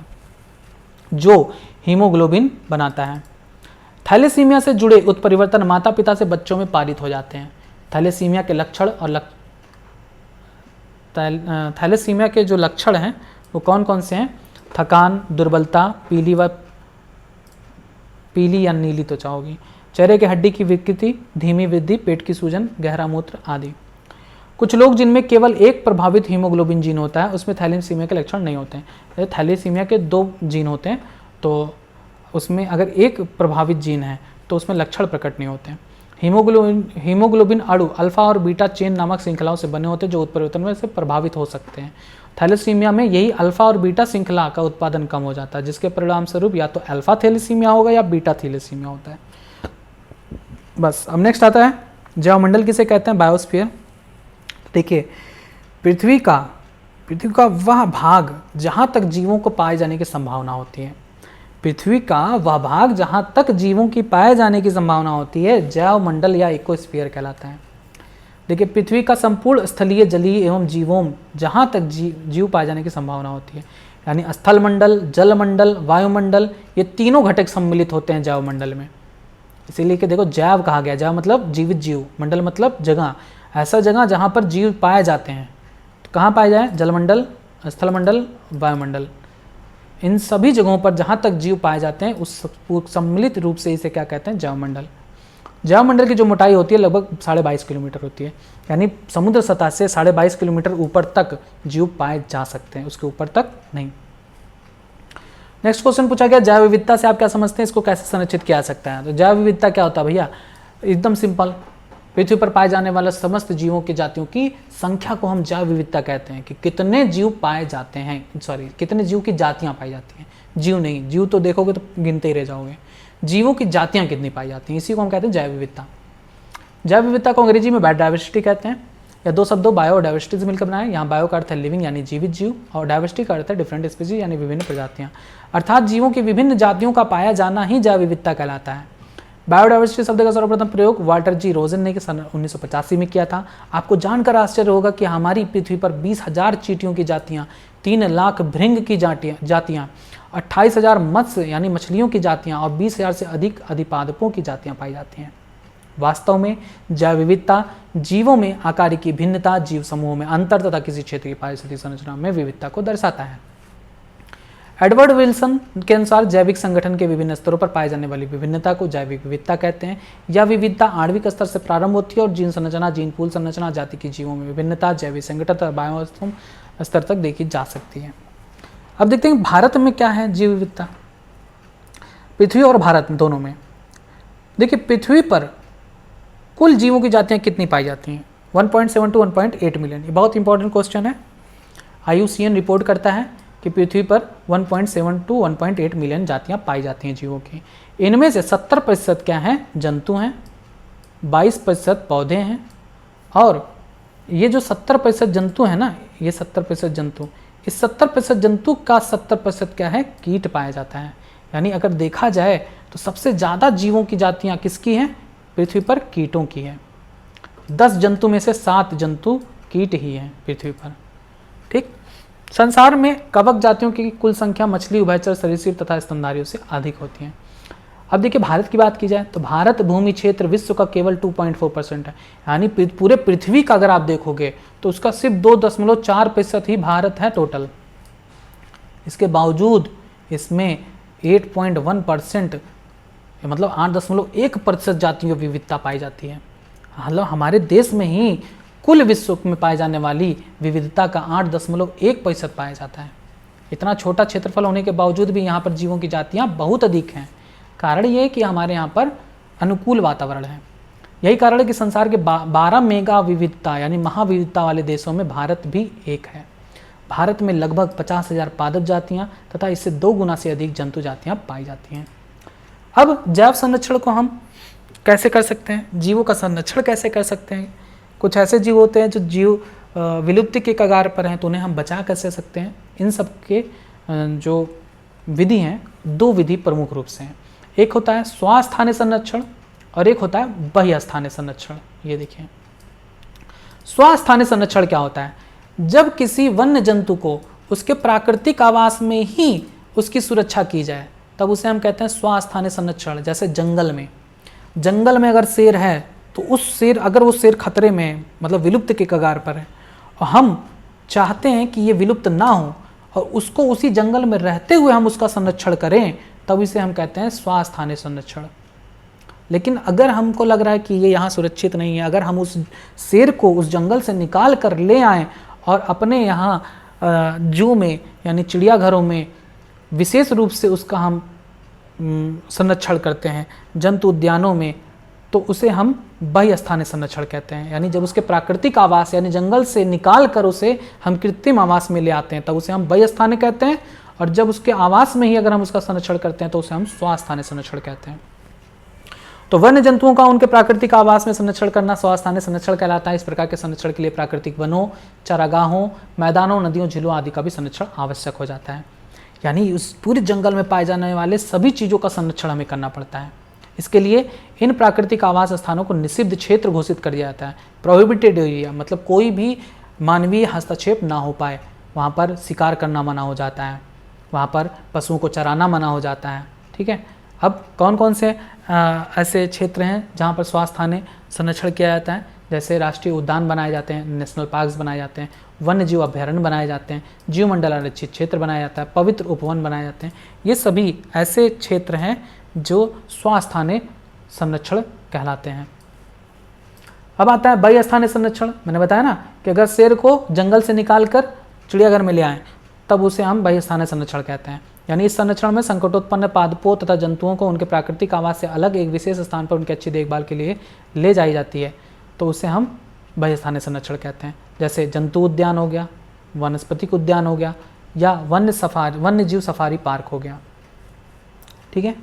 जो हीमोग्लोबिन बनाता है। थैलेसीमिया से जुड़े उत्परिवर्तन माता पिता से बच्चों में पारित हो जाते हैं। थैलेसीमिया के लक्षण और थैलेसीमिया के जो लक्षण हैं वो कौन कौन से हैं? थकान, दुर्बलता, पीली या नीली त्वचा होगी, चेहरे की हड्डी की विकृति, धीमी वृद्धि, पेट की सूजन, गहरा मूत्र आदि। कुछ लोग जिनमें केवल एक प्रभावित हीमोग्लोबिन जीन होता है, उसमें थैलेसीमिया के लक्षण नहीं होते हैं। थैलेसीमिया के 2 जीन होते हैं, तो उसमें अगर एक प्रभावित जीन है तो उसमें लक्षण प्रकट नहीं होते हैं। हीमोग्लोबिन अणु अल्फा और बीटा चेन नामक श्रृंखलाओं से बने होते हैं, जो उत्परिवर्तन में से प्रभावित हो सकते हैं। थैलेसीमिया में यही अल्फा और बीटा श्रृंखला का उत्पादन कम हो जाता है, जिसके परिणाम स्वरूप या तो अल्फा थैलेसीमिया होगा या बीटा थैलेसीमिया होता है। बस अब नेक्स्ट आता है जैवमंडल किसे कहते हैं, बायोस्फीयर। देखिए पृथ्वी का वह भाग जहाँ तक जीवों को पाए जाने की संभावना होती है, पृथ्वी का वह भाग जहाँ तक जीवों की पाए जाने की संभावना होती है जैवमंडल या इकोस्फीयर कहलाता है। देखिए पृथ्वी का संपूर्ण स्थलीय जलीय एवं जीवों जहाँ तक जीव पाए जाने की संभावना होती है, यानी स्थल मंडल, जलमंडल, वायुमंडल, ये तीनों घटक सम्मिलित होते हैं जैवमंडल में। इसीलिए कि देखो जैव कहा गया, जैव मतलब जीवित जीव, मंडल मतलब जगह, ऐसा जगह जहाँ पर जीव पाए जाते हैं। तो कहाँ पाए जाए, जलमंडल, स्थलमंडल, वायुमंडल, इन सभी जगहों पर जहाँ तक जीव पाए जाते हैं उस सम्मिलित रूप से इसे क्या कहते हैं, जैवमंडल। जैवमंडल की जो मोटाई होती है लगभग 22.5 किलोमीटर होती है, यानी समुद्र सतह से 22.5 किलोमीटर ऊपर तक जीव पाए जा सकते हैं, उसके ऊपर तक नहीं। नेक्स्ट क्वेश्चन पूछा गया जैव विविधता से आप क्या समझते हैं, इसको कैसे संरक्षित किया जा सकता है। तो जैव विविधता क्या होता है भैया, एकदम सिंपल, पृथ्वी पर पाए जाने वाले समस्त जीवों की जातियों की संख्या को हम जैव विविधता कहते हैं, कि कितने जीव पाए जाते हैं, कितने जीव की जातियां पाई जाती हैं, जीव नहीं, जीव तो देखोगे तो गिनते ही रह जाओगे, जीवों की जातियां कितनी पाई जाती हैं, इसी को हम कहते हैं जैव विविधता। जैव विविधता को अंग्रेजी में बायोडाइवर्सिटी कहते हैं, या दो शब्दों बायो और डाइवर्सिटी से मिलकर बनाए। यहाँ बायो का अर्थ है लिविंग यानी जीवित जीव, और डाइवर्सिटी का अर्थ है डिफरेंट स्पीसीज यानी विभिन्न प्रजातियाँ, अर्थात जीवों की विभिन्न जातियों का पाया जाना ही जैव विविधता कहलाता है। बायोडाइवर्सिटी शब्द का सर्वप्रथम प्रयोग वाल्टर जी रोजन ने सन 1985 में किया था। आपको जानकर आश्चर्य होगा कि हमारी पृथ्वी पर 20,000 चींटियों की जातियाँ, 3 लाख भृंग की जातियाँ, 28,000 मत्स्य यानी मछलियों की जातियाँ और 20,000 से अधिक अधिपादपों की जातियाँ पाई जाती हैं। वास्तव में जैव विविधता जीवों में आकार की भिन्नता, जीव समूहों में अंतर तथा किसी क्षेत्र की पारिस्थितिक संरचना में विविधता को दर्शाता है। एडवर्ड विल्सन के अनुसार जैविक संगठन के विभिन्न स्तरों पर पाए जाने वाली विभिन्नता को जैविक विविधता कहते हैं। यह विविधता आणविक स्तर से प्रारंभ होती है और जीन संरचना, जीन पूल संरचना, जाति की जीवों में विभिन्नता, जैविक संगठन तथा बायोस्तोम स्तर तक देखी जा सकती है। अब देखते हैं भारत में क्या है जीव विविधता, पृथ्वी और भारत दोनों में। देखिए पृथ्वी पर कुल जीवों की जातियां कितनी पाई जाती हैं, 1.7 to 1.8 मिलियन। ये बहुत इंपॉर्टेंट क्वेश्चन है। IUCN रिपोर्ट करता है कि पृथ्वी पर 1.7 to 1.8 मिलियन जातियां पाई जाती हैं जीवों की। इनमें से 70% क्या हैं, जंतु हैं, 22% पौधे हैं, और ये जो 70% जंतु हैं ना, ये 70% जंतु, इस 70% जंतु का 70% क्या है, कीट पाया जाता है। यानी अगर देखा जाए तो सबसे ज़्यादा जीवों की जातियाँ किसकी हैं, पृथ्वी पर कीटों की है। 10 जंतु में से 7 जंतु कीट ही हैं पृथ्वी पर। ठीक, संसार में कवक जातियों की कुल संख्या मछली, उभयचर, सरीसृप तथा स्तनधारियों से अधिक होती है। अब देखिए भारत की बात की जाए तो भारत भूमि क्षेत्र विश्व का केवल 2.4% है, यानी पूरे पृथ्वी का अगर आप देखोगे तो उसका सिर्फ 2.4% ही भारत है टोटल। इसके बावजूद इसमें 8.1% मतलब 8.1% जातियों की विविधता पाई जाती है। मतलब हमारे देश में ही कुल विश्व में पाए जाने वाली विविधता का 8.1% पाया जाता है। इतना छोटा क्षेत्रफल होने के बावजूद भी यहाँ पर जीवों की जातियाँ बहुत अधिक हैं। कारण ये है कि हमारे यहाँ पर अनुकूल वातावरण है। यही कारण है कि संसार के 12 मेगा विविधता यानी महाविविधता वाले देशों में भारत भी एक है। भारत में लगभग 50,000 पादप जातियाँ तथा इससे 2 गुना से अधिक जंतु जातियाँ पाई जाती हैं। अब जैव संरक्षण को हम कैसे कर सकते हैं, जीवों का संरक्षण कैसे कर सकते हैं। कुछ ऐसे जीव होते हैं जो जीव विलुप्ति के कगार पर हैं, तो उन्हें हम बचा कैसे सकते हैं। इन सब के जो विधि हैं, 2 विधि प्रमुख रूप से हैं। एक होता है स्वास्थानीय संरक्षण और एक होता है बहिस्थानीय संरक्षण। ये देखिए स्वास्थानीय संरक्षण क्या होता है, जब किसी वन्य जंतु को उसके प्राकृतिक आवास में ही उसकी सुरक्षा की जाए तब उसे हम कहते हैं स्वास्थानीय संरक्षण। जैसे जंगल में अगर शेर है तो अगर वो शेर खतरे में मतलब विलुप्त के कगार पर है और हम चाहते हैं कि ये विलुप्त ना हो और उसको उसी जंगल में रहते हुए हम उसका संरक्षण करें, तब इसे हम कहते हैं स्वास्थानीय संरक्षण। लेकिन अगर हमको लग रहा है कि ये यहाँ सुरक्षित नहीं है, अगर हम उस शेर को उस जंगल से निकाल कर ले आएँ और अपने यहाँ जू में यानी चिड़ियाघरों में विशेष रूप से उसका हम संरक्षण करते हैं, जंतु उद्यानों में, तो उसे हम बहिस्थानीय संरक्षण कहते हैं। यानी जब उसके प्राकृतिक आवास यानी जंगल से निकाल कर उसे हम कृत्रिम आवास में ले आते हैं तब उसे हम बहिस्थानीय कहते हैं, और जब उसके आवास में ही अगर हम उसका संरक्षण करते हैं तो उसे हम स्वास्थानीय संरक्षण कहते हैं। तो वन्य जंतुओं का उनके प्राकृतिक आवास में संरक्षण करना स्वास्थ्य संरक्षण कहलाता है। इस प्रकार के संरक्षण के लिए प्राकृतिक वनों, चारागाहों, मैदानों, नदियों, झीलों आदि का भी संरक्षण आवश्यक हो जाता है। यानी उस पूरे जंगल में पाए जाने वाले सभी चीज़ों का संरक्षण हमें करना पड़ता है। इसके लिए इन प्राकृतिक आवास स्थानों को निषिद्ध क्षेत्र घोषित कर दिया जाता है। प्रोहिबिटेड एरिया मतलब कोई भी मानवीय हस्तक्षेप ना हो पाए, वहाँ पर शिकार करना मना हो जाता है, वहाँ पर पशुओं को चराना मना हो जाता है। ठीक है, अब कौन कौन से ऐसे क्षेत्र हैं जहाँ पर स्वास्थ्य संरक्षण किया जाता है? जैसे राष्ट्रीय उद्यान बनाए जाते हैं, नेशनल पार्क्स बनाए जाते हैं, वन्य जीव अभ्यारण्य बनाए जाते हैं, जीवमंडल आरक्षित क्षेत्र बनाया जाता है, पवित्र उपवन बनाए जाते हैं। ये सभी ऐसे क्षेत्र हैं जो स्वास्थ्य संरक्षण कहलाते हैं। अब आता है बाह्य स्थानीय संरक्षण। मैंने बताया ना कि अगर शेर को जंगल से निकालकर चिड़ियाघर में ले आएँ तब उसे हम बाह्य स्थानीय संरक्षण कहते हैं। यानी इस संरक्षण में संकटोत्पन्न पादपों तथा जंतुओं को उनके प्राकृतिक आवास से अलग एक विशेष स्थान पर उनकी अच्छी देखभाल के लिए ले जाई जाती है, तो उसे हम बाह्य स्थानीय संरक्षण कहते हैं। जैसे जंतु उद्यान हो गया, वनस्पतिक उद्यान हो गया, या वन्य जीव सफारी पार्क हो गया। ठीक है,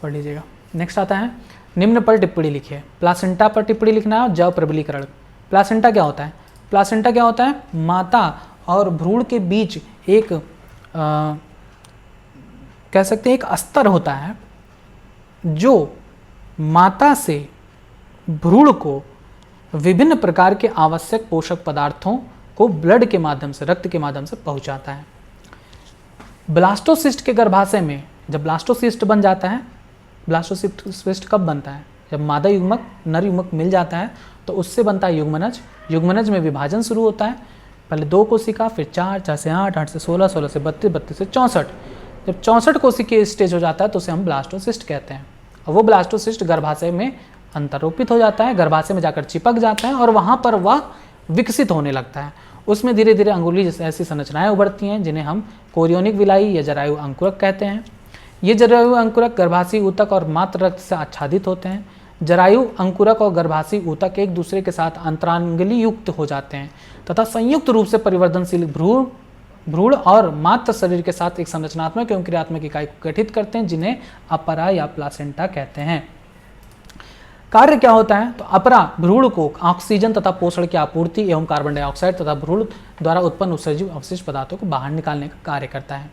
पढ़ लीजिएगा। नेक्स्ट आता है निम्न पर टिप्पणी लिखिए। प्लासेंटा पर टिप्पणी लिखना है। जैव प्रबलीकरण। प्लासेंटा क्या होता है? प्लासेंटा क्या होता है? माता और भ्रूण के बीच एक कह सकते हैं एक अस्तर होता है जो माता से भ्रूण को विभिन्न प्रकार के आवश्यक पोषक पदार्थों को ब्लड के माध्यम से, रक्त के माध्यम से पहुंचाता है। ब्लास्टोसिस्ट के गर्भाशय में जब ब्लास्टोसिस्ट बन जाता है, ब्लास्टोसिस्ट कब बनता है? जब मादा युग्मक नर युग्मक मिल जाता है तो उससे बनता है युग्मनज। युग्मनज में विभाजन शुरू होता है, पहले 2 कोशिका, फिर 4, 4 से 8, 8 से 16, 16 से 32, 32 से 64। जब 64 कोशिकीय स्टेज हो जाता है तो उसे हम ब्लास्टोसिस्ट कहते हैं। और वो ब्लास्टोसिस्ट गर्भाशय में अंतरोपित हो जाता है, गर्भाशय में जाकर चिपक जाता है और वहाँ पर वह विकसित होने लगता है। उसमें धीरे धीरे अंगुली जैसे ऐसी संरचनाएं उभरती हैं जिन्हें हम कोरियोनिक विलाई या जरायु अंकुरक कहते हैं। ये जरायु अंकुरक गर्भाशयी ऊतक और मातृ रक्त से आच्छादित होते हैं। जरायु अंकुरक और गर्भाशयी ऊतक एक दूसरे के साथ अंतरांगली युक्त हो जाते हैं तथा संयुक्त रूप से परिवर्तनशील भ्रूण और मातृ शरीर के साथ एक संरचनात्मक एवं क्रियात्मक इकाई को गठित करते हैं जिन्हें अपरा या प्लासेंटा कहते हैं। कार्य क्या होता है? तो अपरा भ्रूण को ऑक्सीजन तथा पोषण की आपूर्ति एवं कार्बन डाइऑक्साइड तथा भ्रूण द्वारा उत्पन्न उत्सर्जित अवशिष्ट पदार्थों को बाहर निकालने का कार्य करता है।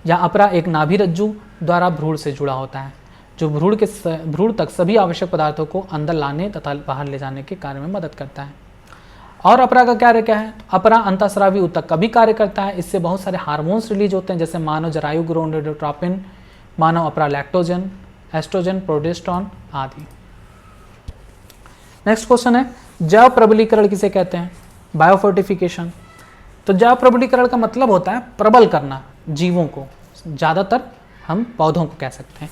या अपरा एक नाभि रज्जु द्वारा भ्रूण से जुड़ा होता है जो भ्रूण तक सभी आवश्यक पदार्थों को अंदर लाने तथा बाहर ले जाने के कार्य में मदद करता है। और अपरा का कार्य क्या है? अपरा अंतःस्रावी ऊतक का भी कार्य करता है। इससे बहुत सारे हार्मोन्स रिलीज होते हैं जैसे मानव जरायु गोनेडोट्रोपिन, मानव अपरा लैक्टोजन, एस्ट्रोजन, प्रोजेस्टेरोन आदि। नेक्स्ट क्वेश्चन है जैव प्रबलीकरण किसे कहते हैं? बायोफोर्टिफिकेशन। तो जैव प्रबलीकरण का मतलब होता है प्रबल करना जीवों को, ज़्यादातर हम पौधों को कह सकते हैं।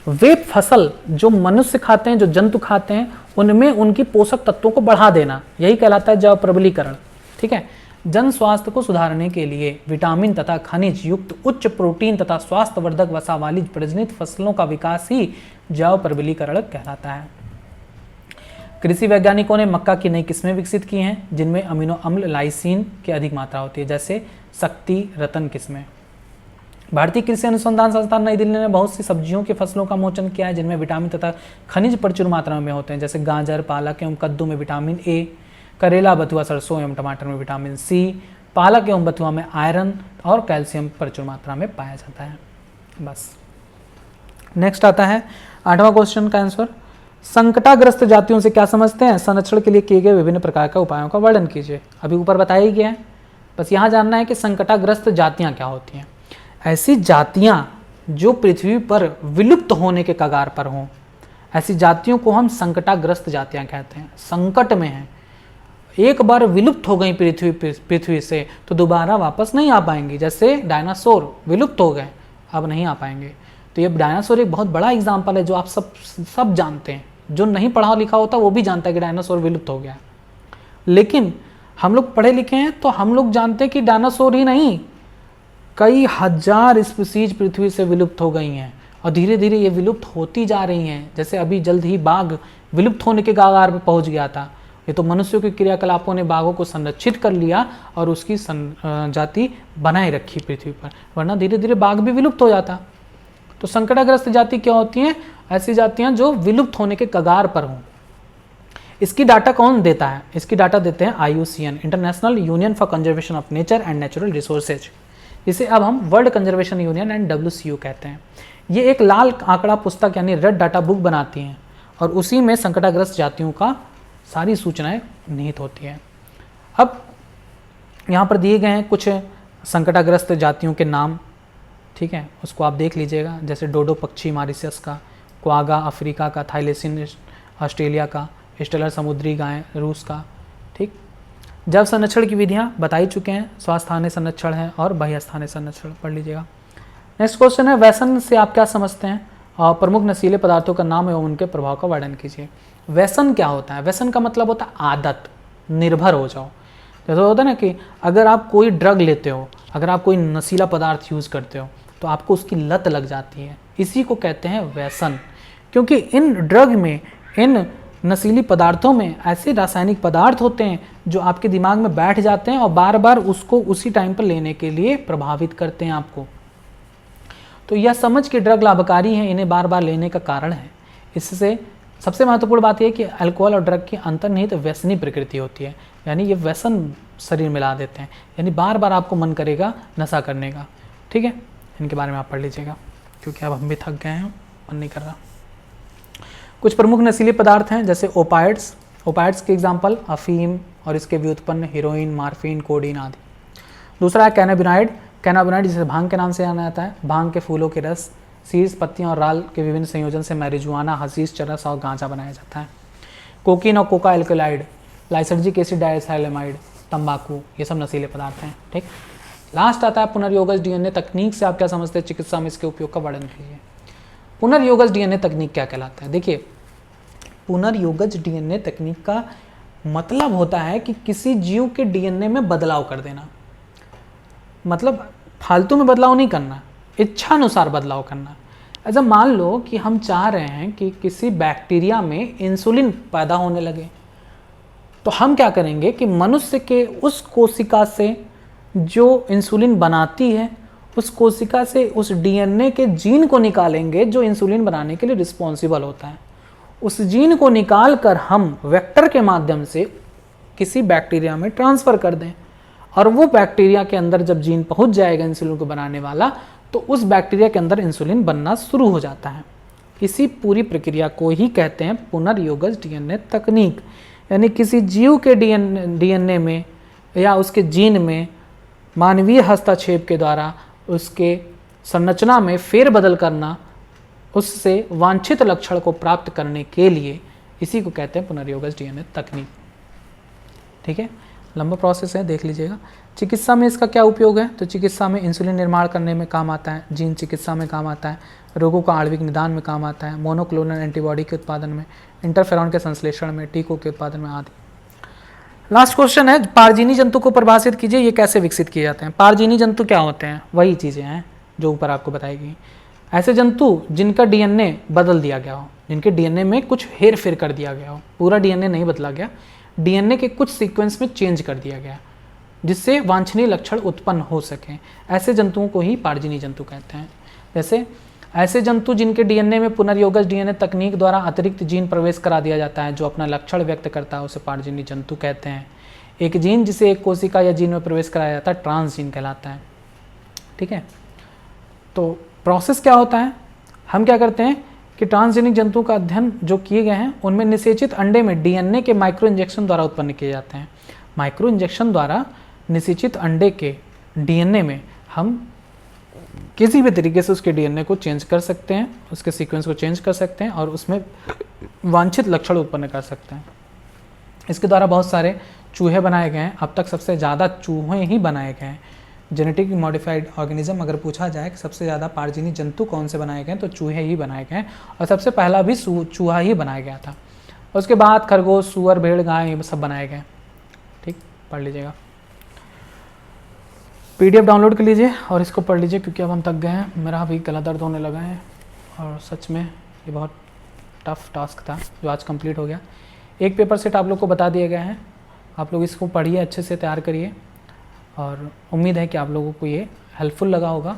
वे फसल जो मनुष्य खाते हैं, जो जंतु खाते हैं, उनमें उनकी पोषक तत्वों को बढ़ा देना, यही कहलाता है जैव प्रबलीकरण। ठीक है, जन स्वास्थ्य को सुधारने के लिए विटामिन तथा खनिज युक्त उच्च प्रोटीन तथा स्वास्थ्यवर्धक वसा वाली प्रजनित फसलों का विकास ही जैव प्रबलीकरण कहलाता है। कृषि वैज्ञानिकों ने मक्का की नई किस्में विकसित की हैं जिनमें अमीनो अम्ल लाइसिन की अधिक मात्रा होती है, जैसे शक्ति रतन किस्में। भारतीय कृषि अनुसंधान संस्थान नई दिल्ली ने बहुत सी सब्जियों की फसलों का मोचन किया है जिनमें विटामिन तथा खनिज प्रचुर मात्रा में होते हैं, जैसे गाजर, पालक एवं कद्दू में विटामिन ए, करेला, बथुआ, सरसों एवं टमाटर में विटामिन सी, पालक एवं बथुआ में आयरन और कैल्शियम प्रचुर मात्रा में पाया जाता है। बस नेक्स्ट आता है 8वां क्वेश्चन का आंसर। संकटाग्रस्त जातियों से क्या समझते हैं? संरक्षण के लिए किए गए विभिन्न प्रकार के उपायों का वर्णन कीजिए। अभी ऊपर बताया ही गया है, बस यहाँ जानना है कि संकटाग्रस्त जातियाँ क्या होती हैं। ऐसी जातियाँ जो पृथ्वी पर विलुप्त होने के कगार पर हों, ऐसी जातियों को हम संकटाग्रस्त जातियाँ कहते हैं। संकट में हैं, एक बार विलुप्त हो गई पृथ्वी से तो दोबारा वापस नहीं आ पाएंगी। जैसे डायनासोर विलुप्त हो गए, अब नहीं आ पाएंगे। तो ये डायनासोर एक बहुत बड़ा एग्जाम्पल है जो आप सब जानते हैं। जो नहीं पढ़ा लिखा होता वो भी जानता है कि डायनासोर विलुप्त हो गया, लेकिन हम लोग पढ़े लिखे हैं तो हम लोग जानते हैं कि डायनासोर ही नहीं, कई हजार स्पीसीज पृथ्वी से विलुप्त हो गई हैं और धीरे धीरे ये विलुप्त होती जा रही हैं। जैसे अभी जल्द ही बाघ विलुप्त होने के कगार पर पहुंच गया था। ये तो मनुष्यों के क्रियाकलापों ने बाघों को संरक्षित कर लिया और उसकी जाति बनाए रखी पृथ्वी पर, वरना धीरे धीरे बाघ भी विलुप्त हो जाता। तो संकटाग्रस्त जाति क्या होती हैं? ऐसी जातियां जो विलुप्त होने के कगार पर हों। इसकी डाटा कौन देता है? इसकी डाटा देते हैं IUCN, international union for conservation of nature and natural resources, जिसे अब हम world conservation union and WCU कहते हैं। ये एक लाल आंकड़ा पुस्तक यानी रेड डाटा बुक बनाती हैं और उसी में संकटाग्रस्त जातियों का सारी सूचनाएं निहित होती हैं। अब यहाँ पर दिए गए हैं कुछ संकटाग्रस्त जातियों के नाम, ठीक है, उसको आप देख लीजिएगा। जैसे डोडो पक्षी मॉरिशस का, क्वागा अफ्रीका का, थाईलेसिन ऑस्ट्रेलिया का, स्टेलर समुद्री गाय रूस का, ठीक। जल संरक्षण की विधियाँ बता ही चुके हैं, स्वास्थानीय संरक्षण है और बह्यस्थानीय संरक्षण पढ़ लीजिएगा। नेक्स्ट क्वेश्चन है, व्यसन से आप क्या समझते हैं? और प्रमुख नशीले पदार्थों का नाम एवं उनके प्रभाव का वर्णन कीजिए। व्यसन क्या होता है? व्यसन का मतलब होता है आदत, निर्भर हो जाओ। जैसे होता है ना कि अगर आप कोई ड्रग लेते हो, अगर आप कोई नशीला पदार्थ यूज़ करते हो तो आपको उसकी लत लग जाती है, इसी को कहते हैं व्यसन। क्योंकि इन ड्रग में, इन नशीली पदार्थों में ऐसे रासायनिक पदार्थ होते हैं जो आपके दिमाग में बैठ जाते हैं और बार बार उसको उसी टाइम पर लेने के लिए प्रभावित करते हैं आपको। तो यह समझ के ड्रग लाभकारी हैं, इन्हें बार बार लेने का कारण है। इससे सबसे महत्वपूर्ण बात यह है कि अल्कोहल और ड्रग की अंतर्निहित व्यसनी प्रकृति होती है, यानी ये व्यसन शरीर में ला देते हैं, यानी बार बार आपको मन करेगा नशा करने का, ठीक है। इनके बारे में आप पढ़ लीजिएगा क्योंकि अब हम भी थक गए हैं, मन नहीं कर रहा। कुछ प्रमुख नशीले पदार्थ हैं जैसे ओपाइड्स। ओपाइड्स के एग्जाम्पल अफीम और इसके व्युत्पन्न हीरोइन, मार्फिन, कोडीन आदि। दूसरा है कैनाबिनाइड। कैनाबिनाइड जिसे भांग के नाम से जाना जाता है। भांग के फूलों के रस, शीर्ष, पत्तियां और राल के विभिन्न संयोजन से मैरिजुआना, हशीश, चरस और गांजा बनाया जाता है। कोकीन और कोका एल्कोलाइड, लाइसर्जिक एसिड डाइसाइलेमाइड, तंबाकू, ये सब नशीले पदार्थ हैं, ठीक। लास्ट आता है पुनर्योगज DNA तकनीक से आप क्या समझते हैं? चिकित्सा में इसके उपयोग का वर्णन कीजिए। पुनर्योगज DNA तकनीक क्या कहलाता है? देखिए, पुनर्योगज DNA तकनीक का मतलब होता है कि किसी जीव के DNA में बदलाव कर देना। मतलब फालतू में बदलाव नहीं करना, इच्छानुसार बदलाव करना। ऐसा मान लो कि हम चाह रहे हैं कि किसी बैक्टीरिया में इंसुलिन पैदा होने लगे, तो हम क्या करेंगे कि मनुष्य के उस कोशिका से जो इंसुलिन बनाती है, उस कोशिका से उस DNA के जीन को निकालेंगे जो इंसुलिन बनाने के लिए रिस्पॉन्सिबल होता है। उस जीन को निकाल कर हम वेक्टर के माध्यम से किसी बैक्टीरिया में ट्रांसफ़र कर दें, और वो बैक्टीरिया के अंदर जब जीन पहुंच जाएगा इंसुलिन को बनाने वाला, तो उस बैक्टीरिया के अंदर इंसुलिन बनना शुरू हो जाता है। इसी पूरी प्रक्रिया को ही कहते हैं पुनर्योगज DNA तकनीक। यानी किसी जीव के DNA में या उसके जीन में मानवीय हस्तक्षेप के द्वारा उसके संरचना में फेरबदल करना, उससे वांछित लक्षण को प्राप्त करने के लिए, इसी को कहते हैं पुनर्योगज DNA तकनीक, ठीक है। लंबा प्रोसेस है, देख लीजिएगा। चिकित्सा में इसका क्या उपयोग है? तो चिकित्सा में इंसुलिन निर्माण करने में काम आता है, जीन चिकित्सा में काम आता है, रोगों का आणविक निदान में काम आता है, मोनोक्लोनल एंटीबॉडी के उत्पादन में, इंटरफेरॉन के संश्लेषण में, टीकों के उत्पादन में आदि। लास्ट क्वेश्चन है, पारजीनी जंतु को परिभाषित कीजिए, ये कैसे विकसित किए जाते हैं? पारजीनी जंतु क्या होते हैं? वही चीज़ें हैं जो ऊपर आपको बताई गई। ऐसे जंतु जिनका DNA बदल दिया गया हो, जिनके DNA में कुछ हेर फेर कर दिया गया हो, पूरा DNA नहीं बदला गया, DNA के कुछ सीक्वेंस में चेंज कर दिया गया जिससे वांछनीय लक्षण उत्पन्न हो सकें, ऐसे जंतुओं को ही पारजीनी जंतु कहते हैं। जैसे ऐसे जंतु जिनके DNA में पुनर्योगज DNA तकनीक द्वारा अतिरिक्त जीन प्रवेश करा दिया जाता है जो अपना लक्षण व्यक्त करता है, उसे पारजीनी जंतु कहते हैं। एक जीन जिसे एक कोशिका या जीन में प्रवेश कराया जाता है ट्रांसजीन कहलाता है, ठीक है। तो प्रोसेस क्या होता है? हम क्या करते हैं कि ट्रांसजेनिक जंतुओं का अध्ययन जो किए गए हैं उनमें निषेचित अंडे में DNA के माइक्रो इंजेक्शन द्वारा उत्पन्न किए जाते हैं। माइक्रो इंजेक्शन द्वारा निषेचित अंडे के DNA में हम किसी भी तरीके से उसके DNA को चेंज कर सकते हैं, उसके सीक्वेंस को चेंज कर सकते हैं और उसमें वांछित लक्षण उत्पन्न कर सकते हैं। इसके द्वारा बहुत सारे चूहे बनाए गए हैं, अब तक सबसे ज़्यादा चूहे ही बनाए गए हैं। जेनेटिक मॉडिफाइड ऑर्गेनिज्म अगर पूछा जाए कि सबसे ज़्यादा पारजीनी जंतु कौन से बनाए गए हैं, तो चूहे ही बनाए गए हैं और सबसे पहला भी चूहा ही बनाया गया था। उसके बाद खरगोश, सूअर, भेड़, गाय ये सब बनाए गए, ठीक। पढ़ लीजिएगा, PDF डाउनलोड कर लीजिए और इसको पढ़ लीजिए क्योंकि अब हम थक गए हैं। मेरा भी गला दर्द होने लगा है और सच में ये बहुत टफ टास्क था जो आज कंप्लीट हो गया। एक पेपर सेट आप लोग को बता दिए गए हैं, आप लोग इसको पढ़िए, अच्छे से तैयार करिए और उम्मीद है कि आप लोगों को ये हेल्पफुल लगा होगा।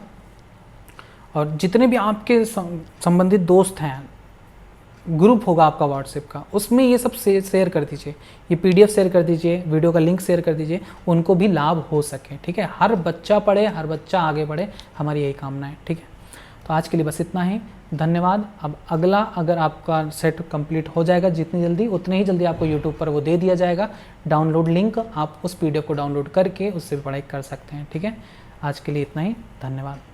और जितने भी आपके संबंधित दोस्त हैं ग्रुप होगा आपका व्हाट्सएप का, उसमें ये सब शेयर कर दीजिए, ये PDF शेयर कर दीजिए, वीडियो का लिंक शेयर कर दीजिए, उनको भी लाभ हो सके। ठीक है, हर बच्चा पढ़े, हर बच्चा आगे बढ़े, हमारी यही कामना है। ठीक है, तो आज के लिए बस इतना ही, धन्यवाद। अब अगला अगर आपका सेट कंप्लीट हो जाएगा जितनी जल्दी, उतने ही जल्दी आपको यूट्यूब पर वो दे दिया जाएगा डाउनलोड लिंक, आप उस PDF को डाउनलोड करके उससे भी पढ़ाई कर सकते हैं। ठीक है, आज के लिए इतना ही, धन्यवाद।